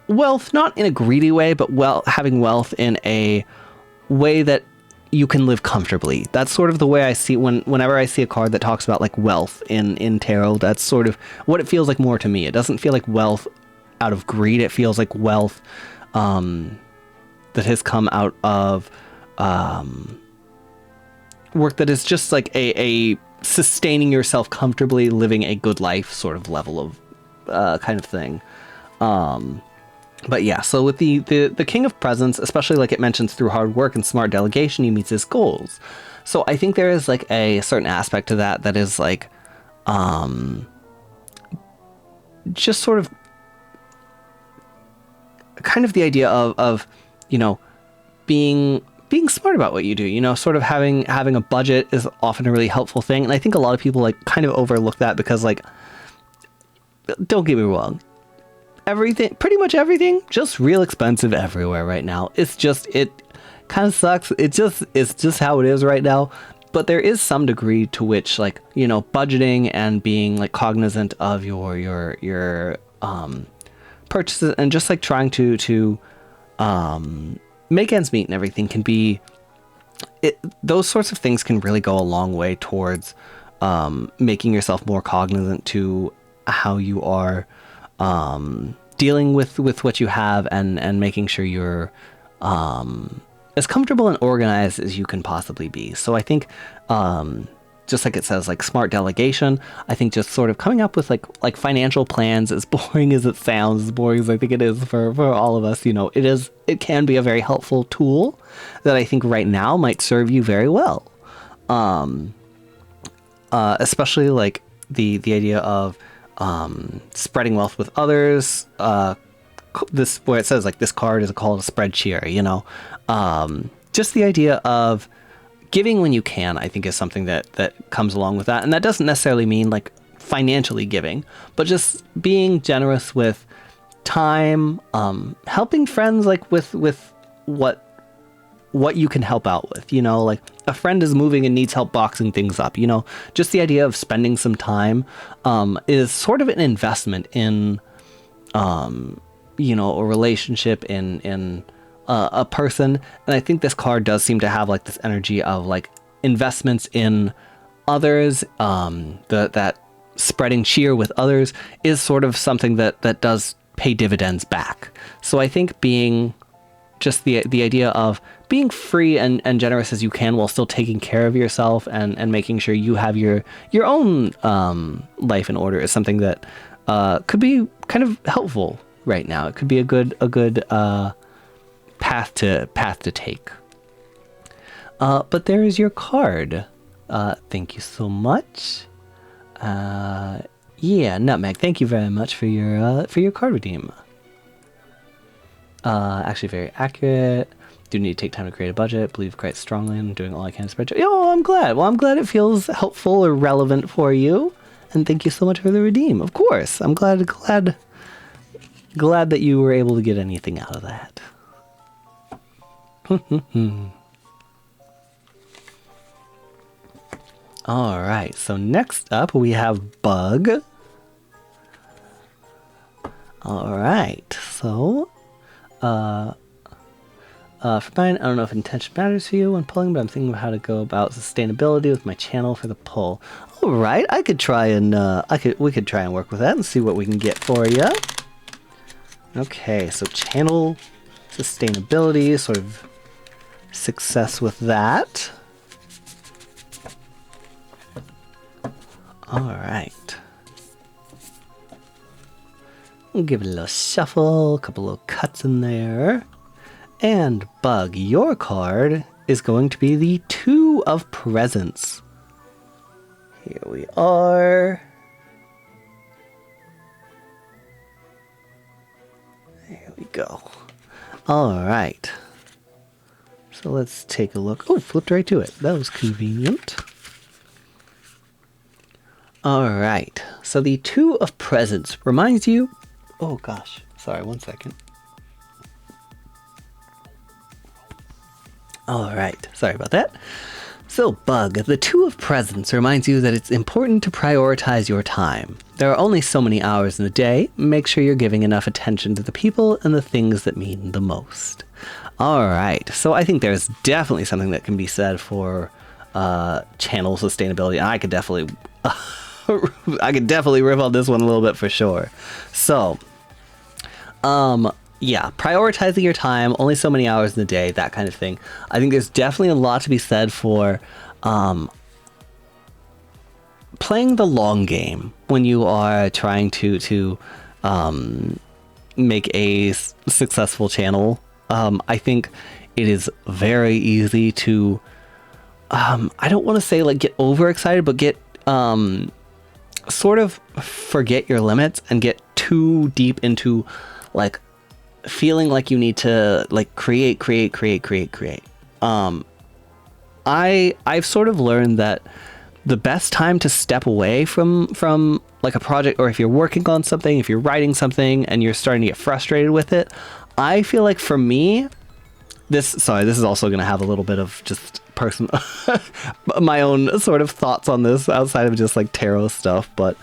wealth, not in a greedy way, but having wealth in a way that you can live comfortably. That's sort of the way I see whenever I see a card that talks about like wealth in tarot. That's sort of what it feels like more to me. It doesn't feel like wealth out of greed. It feels like wealth that has come out of work that is just like a sustaining yourself comfortably, living a good life sort of level of kind of thing. But yeah, so with the King of Presents, especially like it mentions through hard work and smart delegation, he meets his goals. So I think there is like a certain aspect to that is like, just sort of kind of the idea of, you know, being smart about what you do, you know, sort of having a budget is often a really helpful thing. And I think a lot of people like kind of overlook that because, like, don't get me wrong, pretty much everything, just real expensive everywhere right now. It kind of sucks. It's just how it is right now. But there is some degree to which, like, you know, budgeting and being like cognizant of your purchases and just like trying to make ends meet and everything can be those sorts of things can really go a long way towards making yourself more cognizant to how you are dealing with what you have and making sure you're as comfortable and organized as you can possibly be. So I think just like it says, like smart delegation, I think just sort of coming up with like financial plans, as boring as it sounds, as boring as I think it is for all of us, you know, it can be a very helpful tool that I think right now might serve you very well. Especially like the idea of spreading wealth with others. This where it says like this card is a call to spread cheer, you know. Just the idea of giving when you can, I think, is something that comes along with that. And that doesn't necessarily mean like financially giving, but just being generous with time, helping friends like with what you can help out with, you know, like a friend is moving and needs help boxing things up, you know, just the idea of spending some time is sort of an investment in you know, a relationship, in a person. And I think this card does seem to have like this energy of like investments in others, that spreading cheer with others is sort of something that does pay dividends back. So I think being just the idea of being free and generous as you can while still taking care of yourself and making sure you have your own life in order is something that could be kind of helpful right now. It could be a good path to take. But there is your card. Thank you so much. Yeah, Nutmeg, thank you very much for your card redeem. Actually very accurate. Do need to take time to create a budget. Believe quite strongly in doing all I can to spread joy. Oh, I'm glad. Well, I'm glad it feels helpful or relevant for you. And thank you so much for the redeem. Of course. I'm glad that you were able to get anything out of that. All right. So next up we have Bug. All right. So, for mine, I don't know if intention matters for you when pulling, but I'm thinking about how to go about sustainability with my channel for the pull. All right, I could try and we could try and work with that and see what we can get for you. Okay, so channel sustainability, sort of success with that. All right. We'll give it a little shuffle, a couple little cuts in there. And Bug, your card is going to be the Two of Presents. Here we are. There we go. All right. So let's take a look. Oh, flipped right to it. That was convenient. All right. So the Two of Presents reminds you... Oh, gosh. Sorry, one second. All right, sorry about that. So, Bug, the Two of Presents reminds you that it's important to prioritize your time. There are only so many hours in the day. Make sure you're giving enough attention to the people and the things that mean the most. All right, so I think there's definitely something that can be said for channel sustainability. And I could definitely, riff on this one a little bit for sure. So, yeah, prioritizing your time, only so many hours in the day, that kind of thing. I think there's definitely a lot to be said for playing the long game when you are trying to make a successful channel. I think it is very easy to, I don't want to say like get overexcited, but get sort of forget your limits and get too deep into like feeling like you need to like create. I've sort of learned that the best time to step away from like a project, or if you're working on something, if you're writing something and you're starting to get frustrated with it, I feel like for me, this is also going to have a little bit of just personal, my own sort of thoughts on this outside of just like tarot stuff. But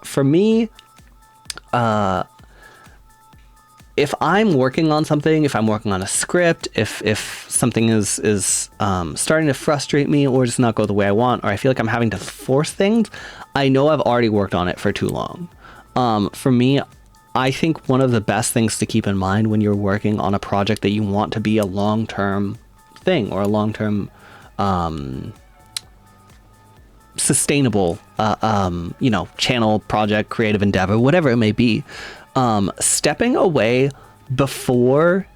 for me, if I'm working on something, if I'm working on a script, if something is starting to frustrate me or just not go the way I want, or I feel like I'm having to force things, I know I've already worked on it for too long. For me, I think one of the best things to keep in mind when you're working on a project that you want to be a long-term thing or a long-term sustainable, channel, project, creative endeavor, whatever it may be, stepping away before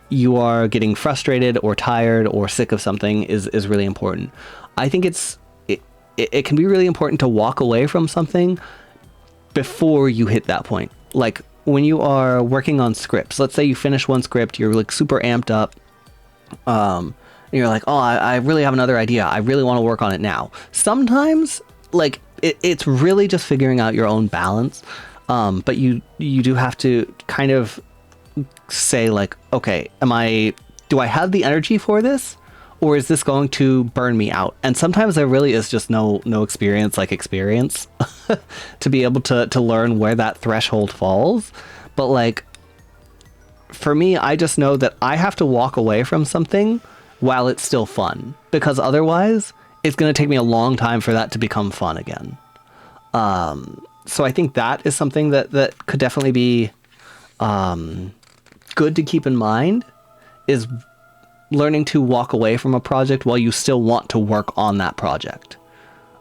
you are getting frustrated or tired or sick of something is really important. I think it can be really important to walk away from something before you hit that point. Like when you are working on scripts, let's say you finish one script, you're like super amped up, and you're like, oh, I really have another idea. I really want to work on it now. Sometimes like it's really just figuring out your own balance. But you do have to kind of say like, okay, do I have the energy for this, or is this going to burn me out? And sometimes there really is just no experience to be able to learn where that threshold falls. But like, for me, I just know that I have to walk away from something while it's still fun, because otherwise it's going to take me a long time for that to become fun again. So I think that is something that could definitely be good to keep in mind, is learning to walk away from a project while you still want to work on that project.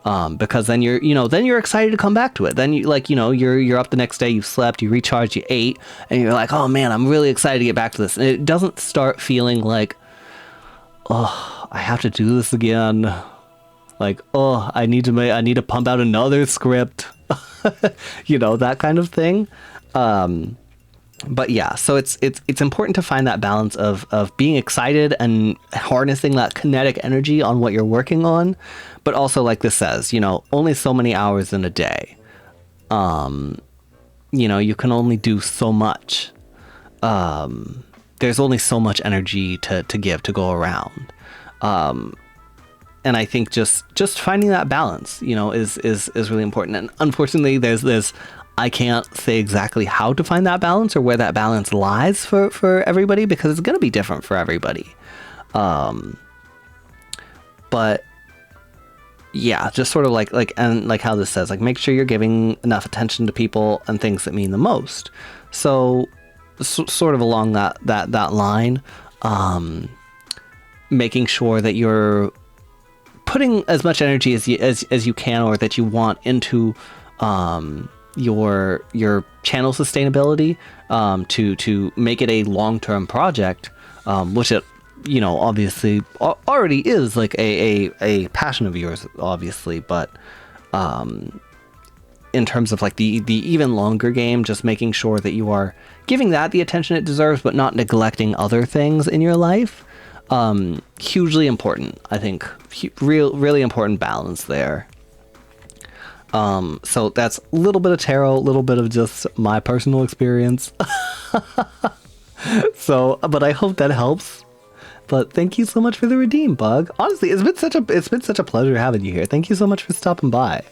Because then you're excited to come back to it. Then you're up the next day, you slept, you recharged, you ate, and you're like, oh man, I'm really excited to get back to this. And it doesn't start feeling like, oh, I have to do this again. Like, oh, I need to pump out another script, that kind of thing. But yeah, so it's important to find that balance of being excited and harnessing that kinetic energy on what you're working on, but also, like this says, only so many hours in a day. You can only do so much. There's only so much energy to give, to go around. And I think just finding that balance, is really important. And unfortunately, there's this. I can't say exactly how to find that balance or where that balance lies for everybody, because it's going to be different for everybody. But yeah, just sort of like how this says, like, make sure you're giving enough attention to people and things that mean the most. So sort of along that line, making sure that you're putting as much energy as you can, or that you want, into your channel sustainability, to make it a long-term project, which it obviously already is, like a passion of yours, obviously, but in terms of like the even longer game, just making sure that you are giving that the attention it deserves, but not neglecting other things in your life. Hugely important, I think. Really important balance there. So that's a little bit of tarot, a little bit of just my personal experience. So, but I hope that helps. But thank you so much for the redeem, Bug. Honestly, it's been such a pleasure having you here. Thank you so much for stopping by.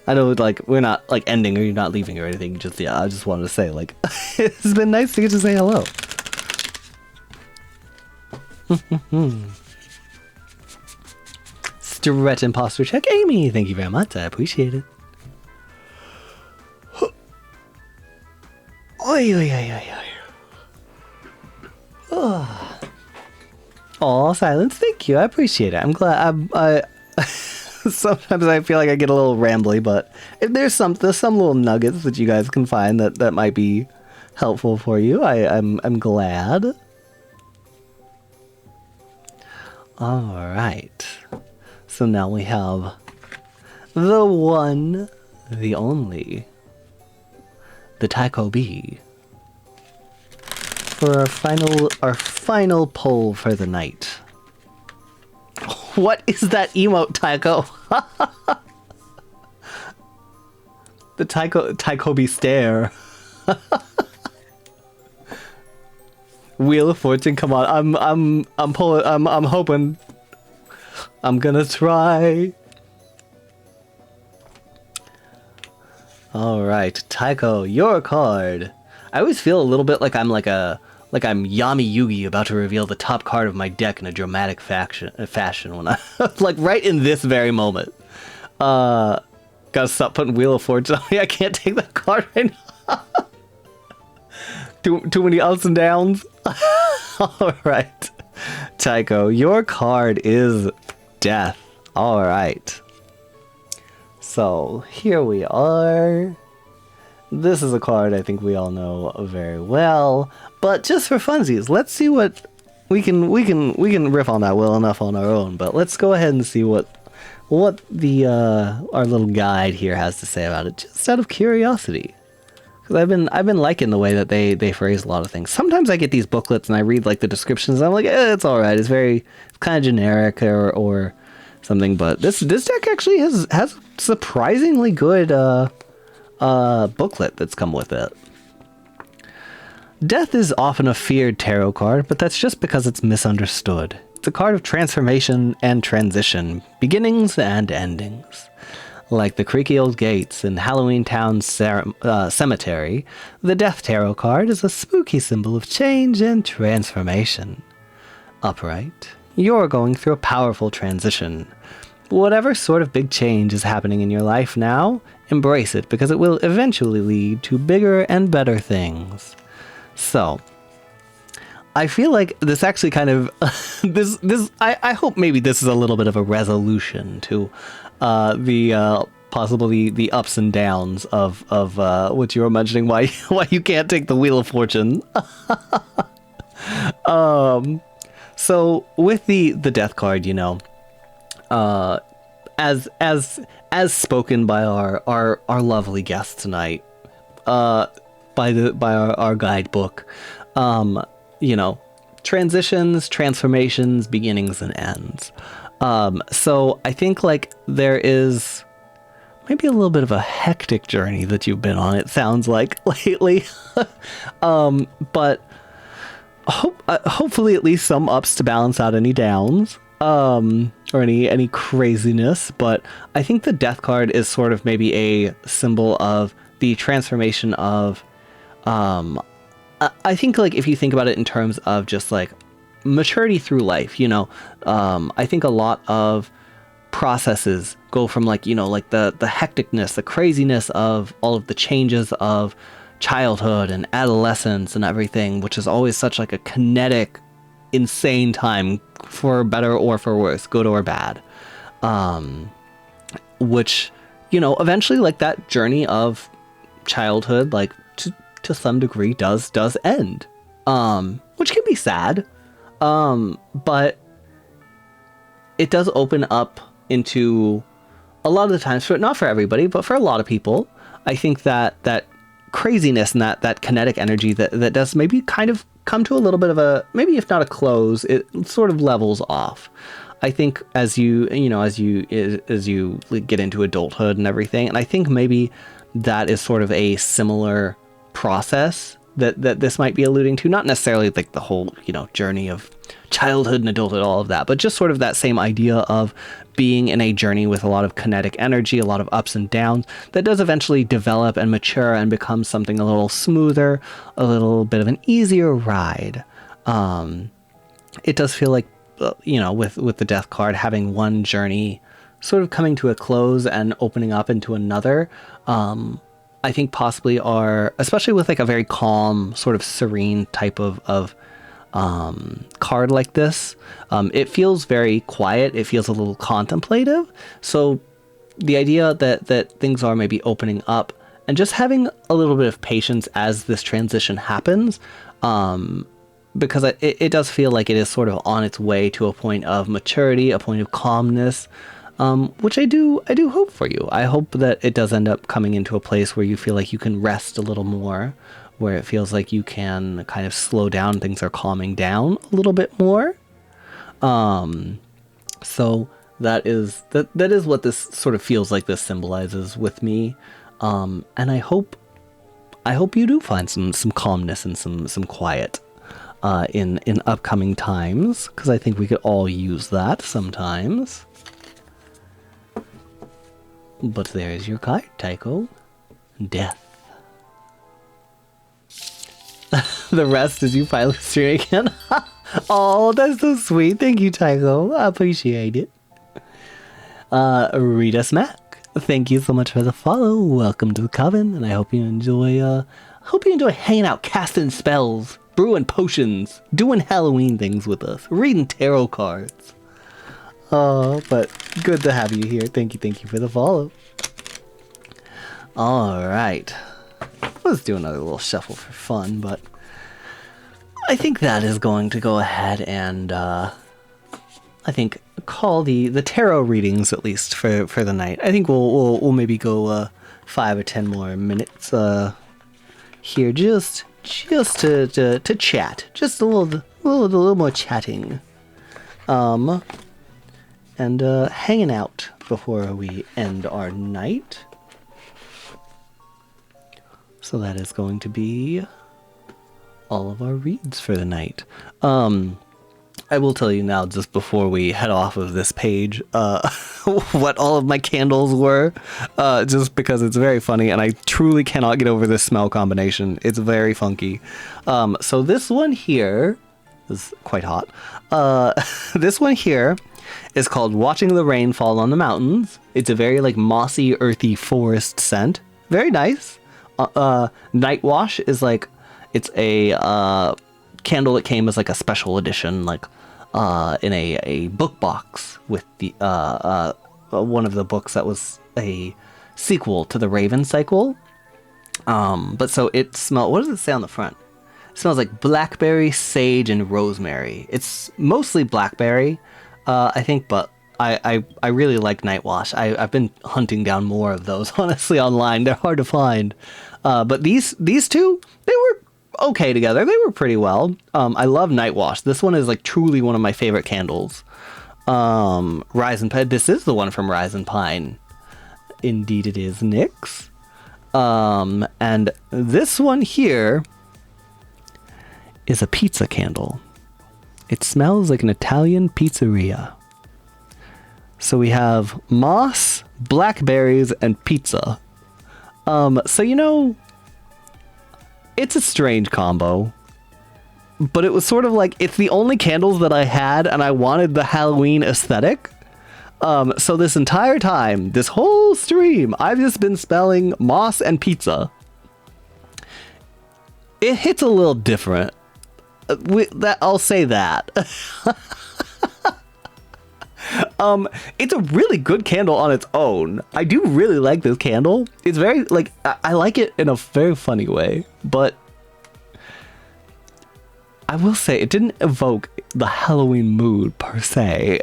I know, like, we're not like ending, or you're not leaving or anything. I just wanted to say, like, it's been nice to get to say hello. Stretch imposter check, Amy. Thank you very much. I appreciate it. Oy, oy, oy, oy, oy. Oh, silence. Thank you. I appreciate it. I'm glad. I sometimes I feel like I get a little rambly, but if there's some little nuggets that you guys can find that might be helpful for you, I'm glad. All right. So now we have the one, the only, the Tycho B, for our final poll for the night. What is that emote, Tycho? The Tycho B stare. Wheel of Fortune, come on! I'm pulling. I'm hoping. I'm gonna try. All right, Tycho, your card. I always feel a little bit like I'm Yami Yugi about to reveal the top card of my deck in a dramatic fashion when I like right in this very moment. Gotta stop putting Wheel of Fortune on me. I can't take that card right now. Too many ups and downs. All right, Tycho, your card is Death. All right. So here we are. This is a card I think we all know very well, but just for funsies, let's see what we can riff on that well enough on our own. But let's go ahead and see what the our little guide here has to say about it, just out of curiosity. Because I've been liking the way that they phrase a lot of things. Sometimes I get these booklets and I read like the descriptions and I'm like, it's all right. It's kind of generic or something. But this deck actually has surprisingly good booklet that's come with it. Death is often a feared tarot card, but that's just because it's misunderstood. It's a card of transformation and transition, beginnings and endings. Like the creaky old gates in Halloween Town Cemetery, the Death Tarot card is a spooky symbol of change and transformation. Upright, you're going through a powerful transition. Whatever sort of big change is happening in your life now, embrace it because it will eventually lead to bigger and better things. So, I feel like this actually kind of I hope maybe this is a little bit of a resolution to the possibly the ups and downs of what you were mentioning, why you can't take the Wheel of Fortune. So with the death card, you know, as spoken by our lovely guest tonight, by our guidebook, you know, transitions, transformations, beginnings and ends. So I think like there is maybe a little bit of a hectic journey that you've been on, it sounds like, lately. But hopefully at least some ups to balance out any downs, or any craziness. But I think the death card is sort of maybe a symbol of the transformation of, I think like if you think about it in terms of just like maturity through life, you know, I think a lot of processes go from like, you know, like the hecticness, the craziness of all of the changes of childhood and adolescence and everything, which is always such like a kinetic, insane time, for better or for worse, good or bad. Which, you know, eventually like that journey of childhood, like to some degree does end, which can be sad, but it does open up into a lot of the times, for not for everybody, but for a lot of people, I think that craziness and that kinetic energy that does maybe kind of come to a little bit of a, maybe if not a close, it sort of levels off. I think as you get into adulthood and everything, and I think maybe that is sort of a similar process that this might be alluding to, not necessarily like the whole, you know, journey of childhood and adulthood, all of that, but just sort of that same idea of being in a journey with a lot of kinetic energy, a lot of ups and downs, that does eventually develop and mature and become something a little smoother, a little bit of an easier ride. It does feel like, you know, with the death card, having one journey sort of coming to a close and opening up into another, I think possibly are, especially with like a very calm, sort of serene type of card like this, it feels very quiet. It feels a little contemplative. So the idea that things are maybe opening up and just having a little bit of patience as this transition happens, because it does feel like it is sort of on its way to a point of maturity, a point of calmness, which I do hope for you. I hope that it does end up coming into a place where you feel like you can rest a little more, where it feels like you can kind of slow down, things are calming down a little bit more. So that is what this sort of feels like this symbolizes with me. And I hope you do find some calmness and some quiet in upcoming times, because I think we could all use that sometimes. But there is your card, Tycho. Death. The rest is you finally stream again. Oh, that's so sweet. Thank you, Tycho. I appreciate it. Rita Smack, thank you so much for the follow. Welcome to the coven, and I hope you enjoy hanging out, casting spells, brewing potions, doing Halloween things with us, reading tarot cards. But good to have you here. Thank you for the follow. Alright. Let's do another little shuffle for fun, but I think that is going to go ahead and, I think, call the tarot readings, at least, for the night. I think we'll maybe go, 5 or 10 more minutes, here, just to chat. Just a little more chatting. And hanging out before we end our night. So that is going to be all of our reads for the night. I will tell you now, just before we head off of this page, what all of my candles were, just because it's very funny, and I truly cannot get over this smell combination. It's very funky. So this one here is quite hot. This one here is called Watching the Rain Fall on the Mountains. It's a very like mossy, earthy forest scent. Very nice. Night Wash is like, it's a candle that came as like a special edition, like in a book box with the one of the books that was a sequel to the Raven cycle. But so it smelled, what does it say on the front? It smells like blackberry, sage, and rosemary. It's mostly blackberry, I think, but I really like Night Wash. I've been hunting down more of those, honestly, online. They're hard to find. But these two, they were okay together. They were pretty well. I love Night Wash. This one is like truly one of my favorite candles. Rise and Pine. This is the one from Rise and Pine. Indeed it is, Nyx. And this one here is a pizza candle. It smells like an Italian pizzeria. So we have moss, blackberries, and pizza. So you know, it's a strange combo. But it was sort of like, it's the only candles that I had, and I wanted the Halloween aesthetic. So this entire time, this whole stream, I've just been smelling moss and pizza. It hits a little different. I'll say that. It's a really good candle on its own. I do really like this candle. It's very, like, I like it in a very funny way, but I will say it didn't evoke the Halloween mood per se.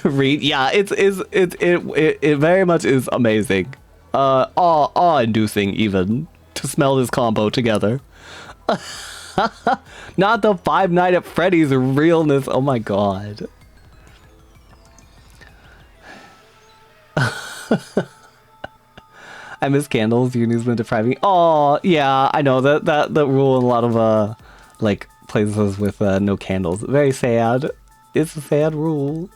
Reed, yeah, it very much is amazing. Awe-inducing even to smell this combo together. Not the Five Nights at Freddy's realness. Oh my god. I miss candles. Uni's been depriving me. Oh yeah, I know that rule in a lot of like places with no candles. Very sad. It's a sad rule.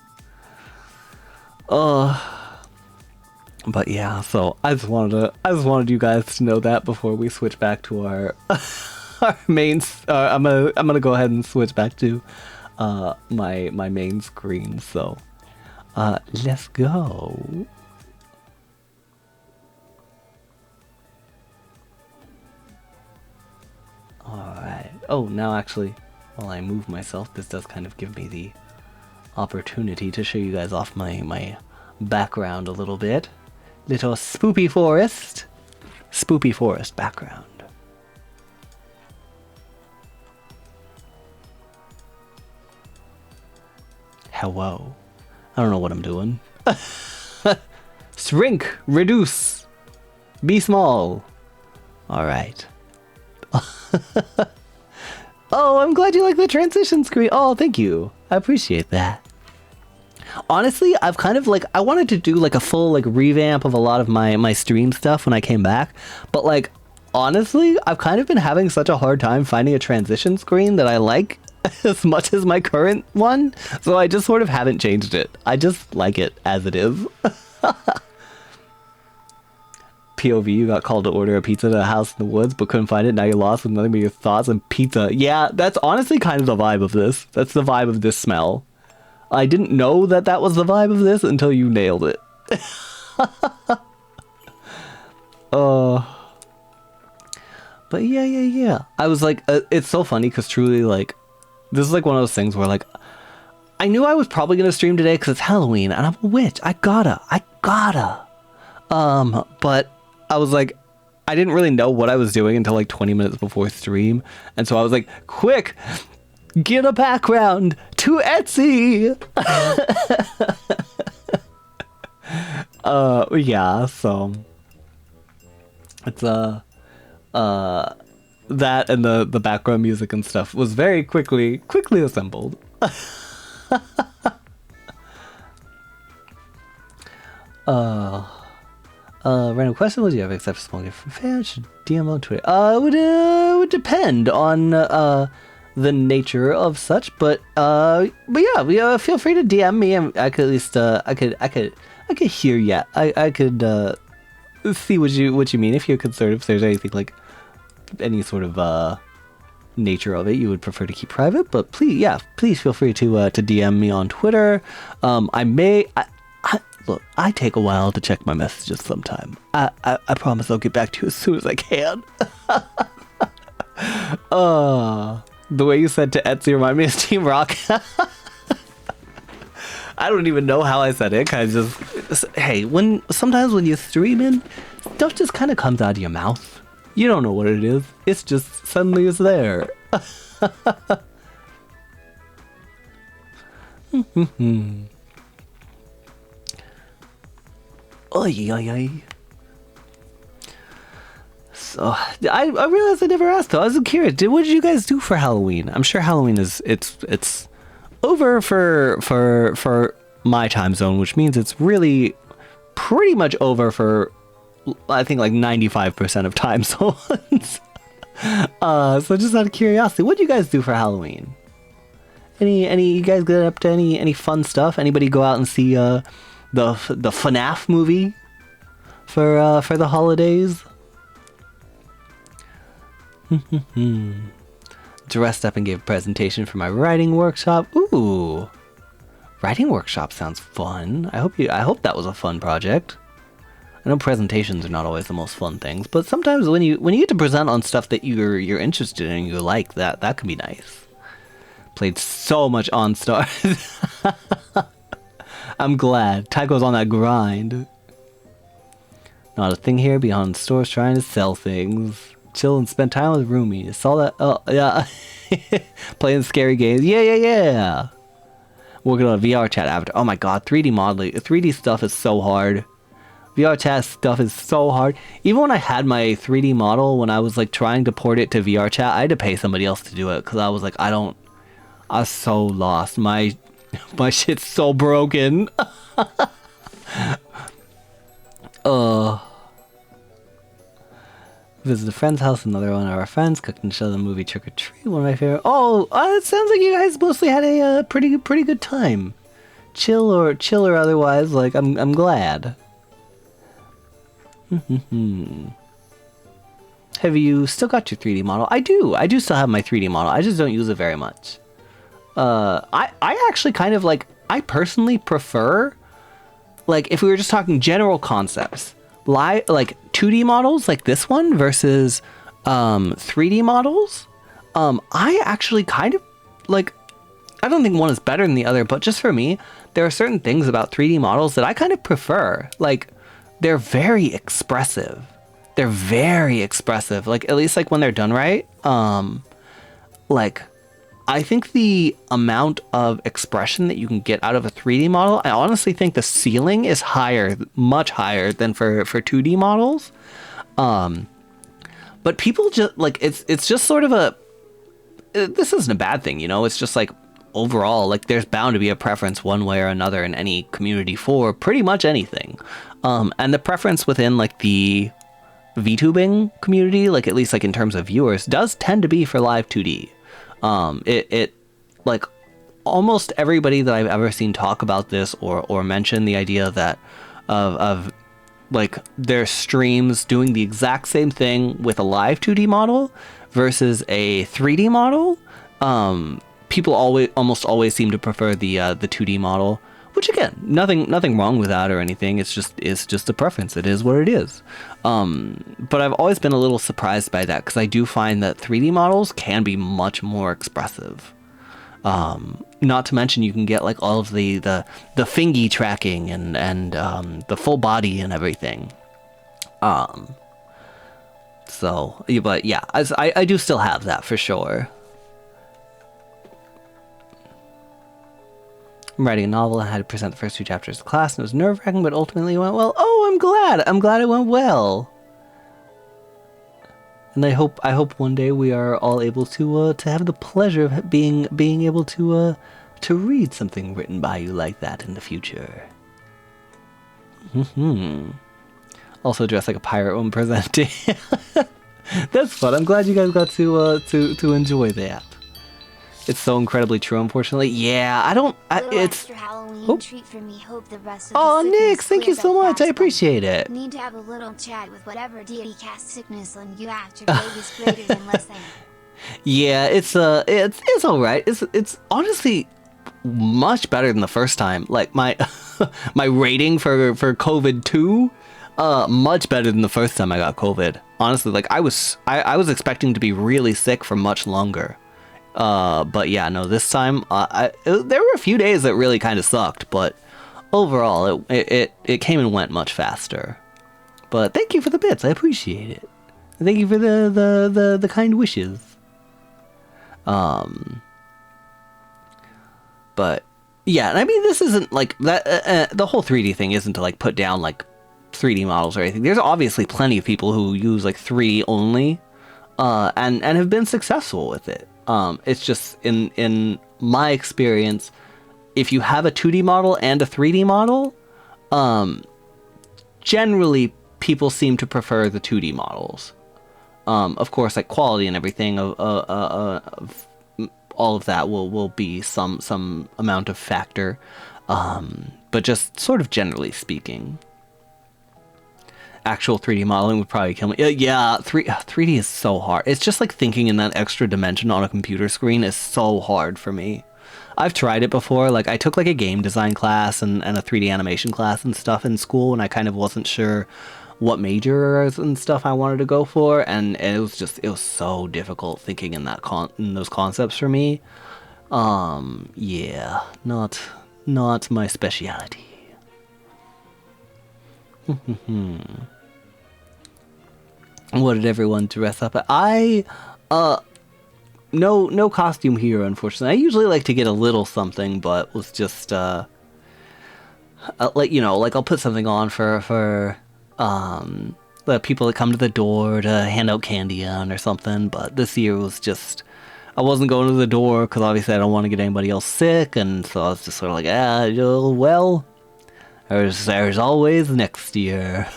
But yeah, so I just wanted you guys to know that before we switch back to our our main. I'm gonna go ahead and switch back to my main screen. So let's go. Alright. Oh, now actually, while I move myself, this does kind of give me the opportunity to show you guys off my background a little bit. Little spoopy forest background. Hello. I don't know what I'm doing. Shrink, reduce, be small. Alright. Oh, I'm glad you like the transition screen. Oh, thank you. I appreciate that. Honestly, I've kind of like, I wanted to do like a full like revamp of a lot of my stream stuff when I came back. But like, honestly, I've kind of been having such a hard time finding a transition screen that I like as much as my current one. So I just sort of haven't changed it. I just like it as it is. POV, you got called to order a pizza to a house in the woods, but couldn't find it. Now you're lost with nothing but your thoughts and pizza. Yeah, that's honestly kind of the vibe of this. That's the vibe of this smell. I didn't know that was the vibe of this until you nailed it. But yeah. I was like, it's so funny because truly, like, this is like one of those things where, like, I knew I was probably going to stream today because it's Halloween and I'm a witch. I gotta. But I was like, I didn't really know what I was doing until like 20 minutes before stream. And so I was like, quick, get a background to Etsy. Yeah, so it's that and the background music and stuff was very quickly assembled. Random question: would you ever accept a small gift from fans? Should DM on Twitter? It would depend on the nature of such, but yeah, feel free to DM me. I could at least I could hear you. I could see what you mean. If you're concerned, if there's anything like any sort of nature of it you would prefer to keep private, but please feel free to DM me on Twitter. Look, I take a while to check my messages sometime. I promise I'll get back to you as soon as I can. The way you said to Etsy reminded me of Team Rock. I don't even know how I said it. I just, hey, sometimes when you're streaming, stuff just kind of comes out of your mouth. You don't know what it is. It's just suddenly it's there. Oy, oy, oy. So I realized I never asked though. I was curious. What did you guys do for Halloween? I'm sure Halloween is it's over for my time zone, which means it's really pretty much over for I think like 95% of time zones. So just out of curiosity, what do you guys do for Halloween? Any you guys get up to any fun stuff? Anybody go out and see the FNAF movie for the holidays? Dressed up and gave a presentation for my writing workshop. Ooh, writing workshop sounds fun. I hope that was a fun project. I know presentations are not always the most fun things, but sometimes when you get to present on stuff that you're interested in and you like, that can be nice. Played so much OnStar. I'm glad. Tycho's on that grind. Not a thing here beyond stores trying to sell things. Chill and spend time with roomies. Saw that. Oh, yeah. Playing scary games. Yeah. Working on a VR chat avatar. Oh my god, 3D modeling. 3D stuff is so hard. VR chat stuff is so hard. Even when I had my 3D model, when I was like trying to port it to VR chat, I had to pay somebody else to do it because I was like, I was so lost. My shit's so broken. Visit a friend's house, another one of our friends, cooked and showed the movie Trick or Treat, one of my favorite. It sounds like you guys mostly had a pretty good time. Chill or otherwise, like I'm glad. Have you still got your 3D model? I do still have my 3D model. I just don't use it very much. I actually kind of like, I personally prefer, like, if we were just talking general concepts, like 2D models like this one versus 3D models. I actually kind of like, I don't think one is better than the other, but just for me, there are certain things about 3D models that I kind of prefer. Like, they're very expressive. Like, at least like when they're done right. Like, I think the amount of expression that you can get out of a 3D model, I honestly think the ceiling is higher, much higher than for 2D models. But people just like, it's just sort of this isn't a bad thing, you know? It's just like, overall, like, there's bound to be a preference one way or another in any community for pretty much anything. And the preference within like the VTubing community, like at least like in terms of viewers, does tend to be for live 2D. It like almost everybody that I've ever seen talk about this or mention the idea that of like their streams doing the exact same thing with a live 2D model versus a 3D model. People almost always seem to prefer the 2D model, which again, nothing wrong with that or anything. It's just a preference. It is what it is. But I've always been a little surprised by that because I do find that 3D models can be much more expressive. Not to mention you can get like all of the fingy tracking and the full body and everything. So, but yeah, I do still have that for sure. I'm writing a novel and I had to present the first 2 chapters to class, and it was nerve-wracking, but ultimately it went well. Oh, I'm glad it went well. And I hope one day we are all able to have the pleasure of being able to read something written by you like that in the future. Also dressed like a pirate when presenting. That's fun. I'm glad you guys got to enjoy that. It's so incredibly true, unfortunately. Yeah, it's extra Halloween treat for me. Hope the rest of the oh, sickness Nix, thank you clears so up much. I fast. appreciate it. Need to have a little chat with whatever deity casts sickness on you after baby's greater than less than. Yeah, it's all right. It's honestly much better than the first time. Like my my rating for COVID-2, much better than the first time I got COVID. Honestly, like I was expecting to be really sick for much longer. But yeah, no, this time there were a few days that really kind of sucked, but overall it came and went much faster. But thank you for the bits, I appreciate it. Thank you for the kind wishes. But yeah, and I mean, this isn't like that. The whole 3D thing isn't to like put down like 3D models or anything. There's obviously plenty of people who use like 3D only, and have been successful with it. It's just in my experience, if you have a 2D model and a 3D model, generally people seem to prefer the 2D models. Of course, like quality and everything of all of that will be some amount of factor, but just sort of generally speaking, actual 3D modeling would probably kill me. Yeah, 3D is so hard. It's just like thinking in that extra dimension on a computer screen is so hard for me. I've tried it before. Like I took like a game design class and a 3D animation class and stuff in school, and I kind of wasn't sure what majors and stuff I wanted to go for, and it was so difficult thinking in that in those concepts for me. Yeah, not my speciality. What did everyone dress up at? No costume here, unfortunately. I usually like to get a little something, but was just like, you know, like I'll put something on for the people that come to the door to hand out candy on or something. But this year was just, I wasn't going to the door because obviously I don't want to get anybody else sick, and so I was just sort of like, well, there's always next year.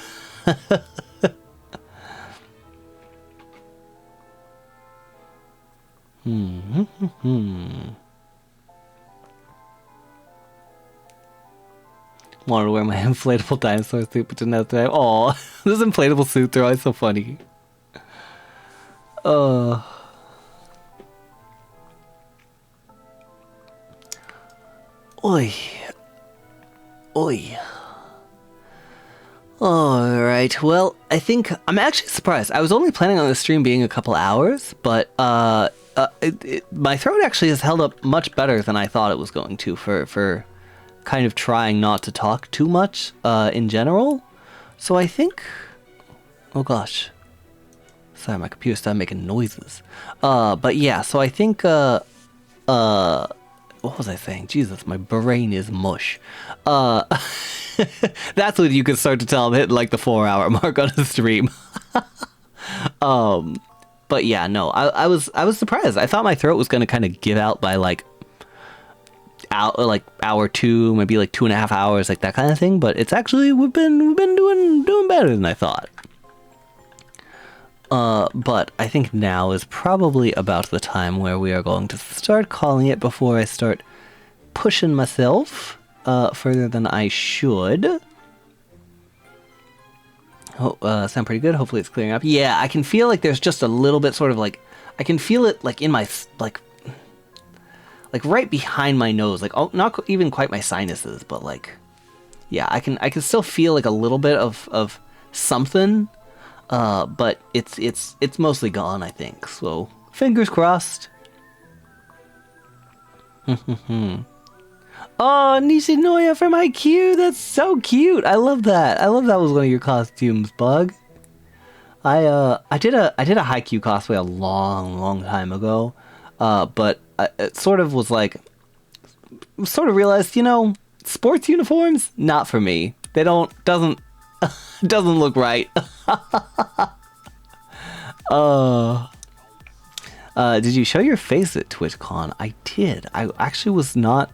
Wanted to wear my inflatable dinosaur suit, but didn't have time. Aw, those inflatable suits are always so funny. Oi. Alright, well, I think I'm actually surprised. I was only planning on the stream being a couple hours, but my throat actually has held up much better than I thought it was going to for kind of trying not to talk too much in general. So I think, oh gosh, sorry, my computer started making noises. But yeah, so I think what was I saying? Jesus, my brain is mush. That's when you can start to tell I'm hitting like the 4-hour mark on the stream. But yeah, no, I was surprised. I thought my throat was gonna kind of give out by like hour 2, maybe like 2.5 hours, like that kind of thing. But it's actually we've been doing better than I thought. But I think now is probably about the time where we are going to start calling it before I start pushing myself further than I should. Oh, sound pretty good. Hopefully it's clearing up. Yeah, I can feel like there's just a little bit sort of like, I can feel it like in my, like right behind my nose, like, oh, not even quite my sinuses, but like, yeah, I can still feel like a little bit of something, but it's mostly gone, I think. So fingers crossed. Oh, Nishinoya from IQ, that's so cute. I love that. I love that was one of your costumes, Bug. I did a Haikyuu cosplay a long time ago, but it sort of was like, sort of realized, you know, sports uniforms, not for me. They doesn't look right. Did you show your face at TwitchCon? I did. I actually was not.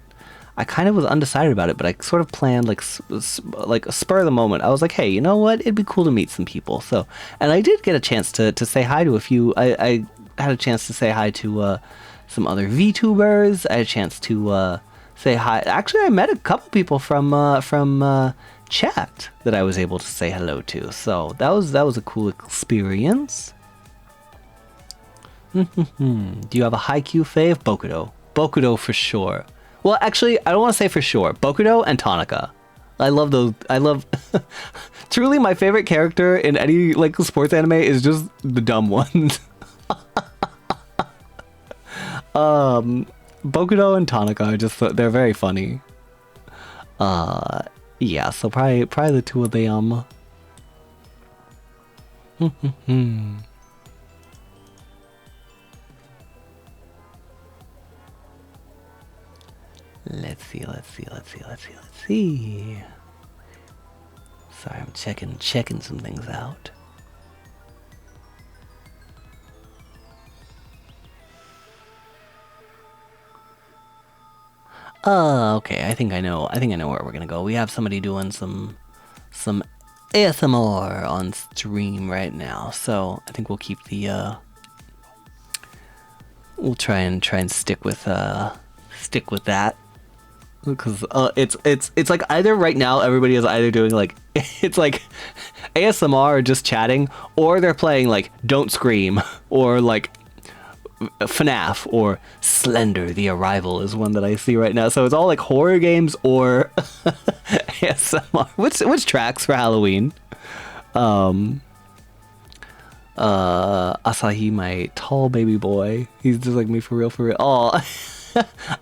I kind of was undecided about it, but I sort of planned like a spur of the moment. I was like, hey, you know what? It'd be cool to meet some people. So, and I did get a chance to say hi to a few. I had a chance to say hi to some other VTubers. I had a chance to say hi. Actually, I met a couple people from chat that I was able to say hello to. So that was a cool experience. Do you have a Haikyuu fave? Bokudo for sure. Well, actually, I don't want to say for sure. Bokudo and Tanaka. I love those. I love. Truly, my favorite character in any like sports anime is just the dumb ones. Bokuto and Tanaka are just they're very funny. Yeah, so probably the two of them. Let's see. Sorry, I'm checking some things out. Okay, I think I know where we're gonna go. We have somebody doing some ASMR on stream right now, so I think we'll keep the we'll try and stick with that, because it's like either right now everybody is either doing like it's like ASMR or just chatting, or they're playing like Don't Scream or like FNAF or Slender the Arrival is one that I see right now. So it's all like horror games or ASMR, which tracks for Halloween. Asahi, my tall baby boy, he's just like me for real. Oh,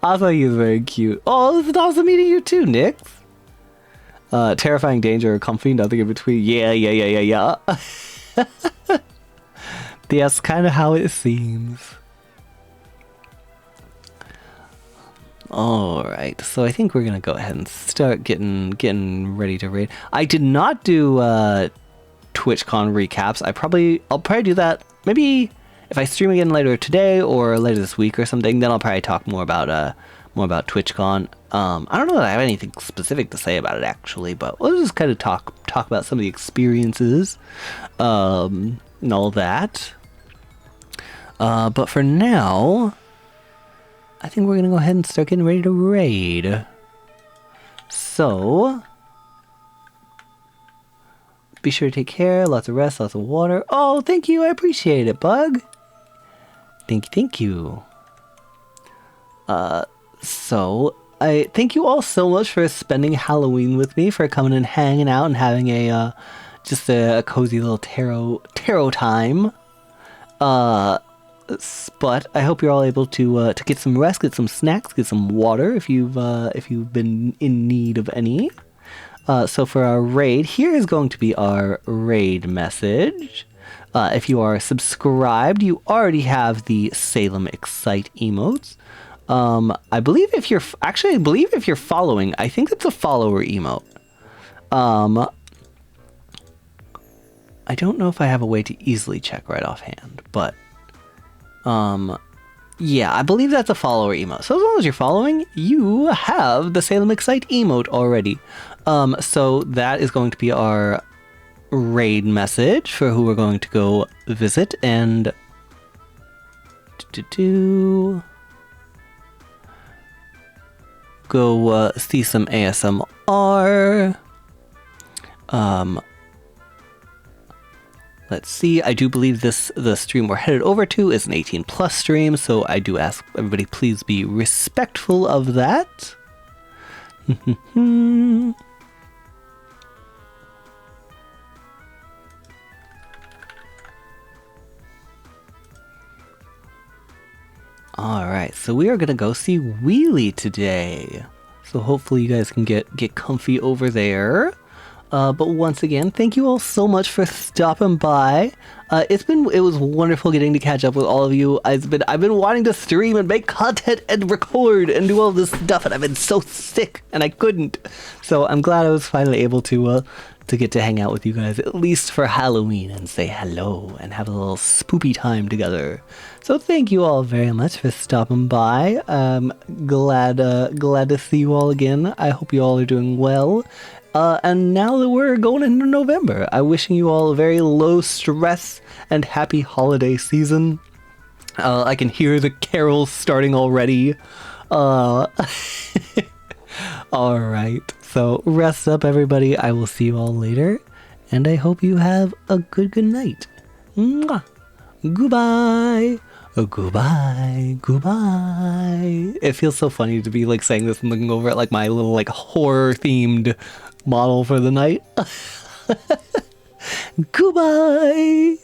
Asahi is very cute. Oh, it's awesome meeting you too, Nick. Terrifying danger or comfy, nothing in between. Yeah. That's kind of how it seems. Alright, so I think we're gonna go ahead and start getting ready to raid. I did not do TwitchCon recaps. I'll probably do that maybe if I stream again later today or later this week or something. Then I'll probably talk more about TwitchCon. I don't know that I have anything specific to say about it actually, but we'll just kind of talk about some of the experiences and all that. But for now, I think we're gonna go ahead and start getting ready to raid. So be sure to take care, lots of rest, lots of water. Oh, thank you, I appreciate it, Bug. Thank you. So I thank you all so much for spending Halloween with me, for coming and hanging out and having a just a cozy little tarot time. But I hope you're all able to get some rest, get some snacks, get some water if you've been in need of any. So for our raid, here is going to be our raid message. If you are subscribed, you already have the Salem Excite emotes. I believe if you're following, I think it's a follower emote. I don't know if I have a way to easily check right offhand, but yeah, I believe that's a follower emote. So as long as you're following, you have the Salem Excite emote already. So that is going to be our raid message for who we're going to go visit and go see some ASMR. Let's see, I do believe the stream we're headed over to is an 18+ stream, so I do ask everybody please be respectful of that. Alright, so we are gonna go see Wheelie today. So hopefully you guys can get comfy over there. But once again, thank you all so much for stopping by. It was wonderful getting to catch up with all of you. I've been wanting to stream and make content and record and do all this stuff, and I've been so sick and I couldn't. So I'm glad I was finally able to get to hang out with you guys, at least for Halloween, and say hello and have a little spoopy time together. So thank you all very much for stopping by. Glad to see you all again. I hope you all are doing well. And now that we're going into November, I'm wishing you all a very low stress and happy holiday season. I can hear the carols starting already. Alright, so rest up everybody. I will see you all later, and I hope you have a good night. Mwah. Goodbye. Goodbye. It feels so funny to be like saying this and looking over at like my little like horror themed model for the night. Goodbye.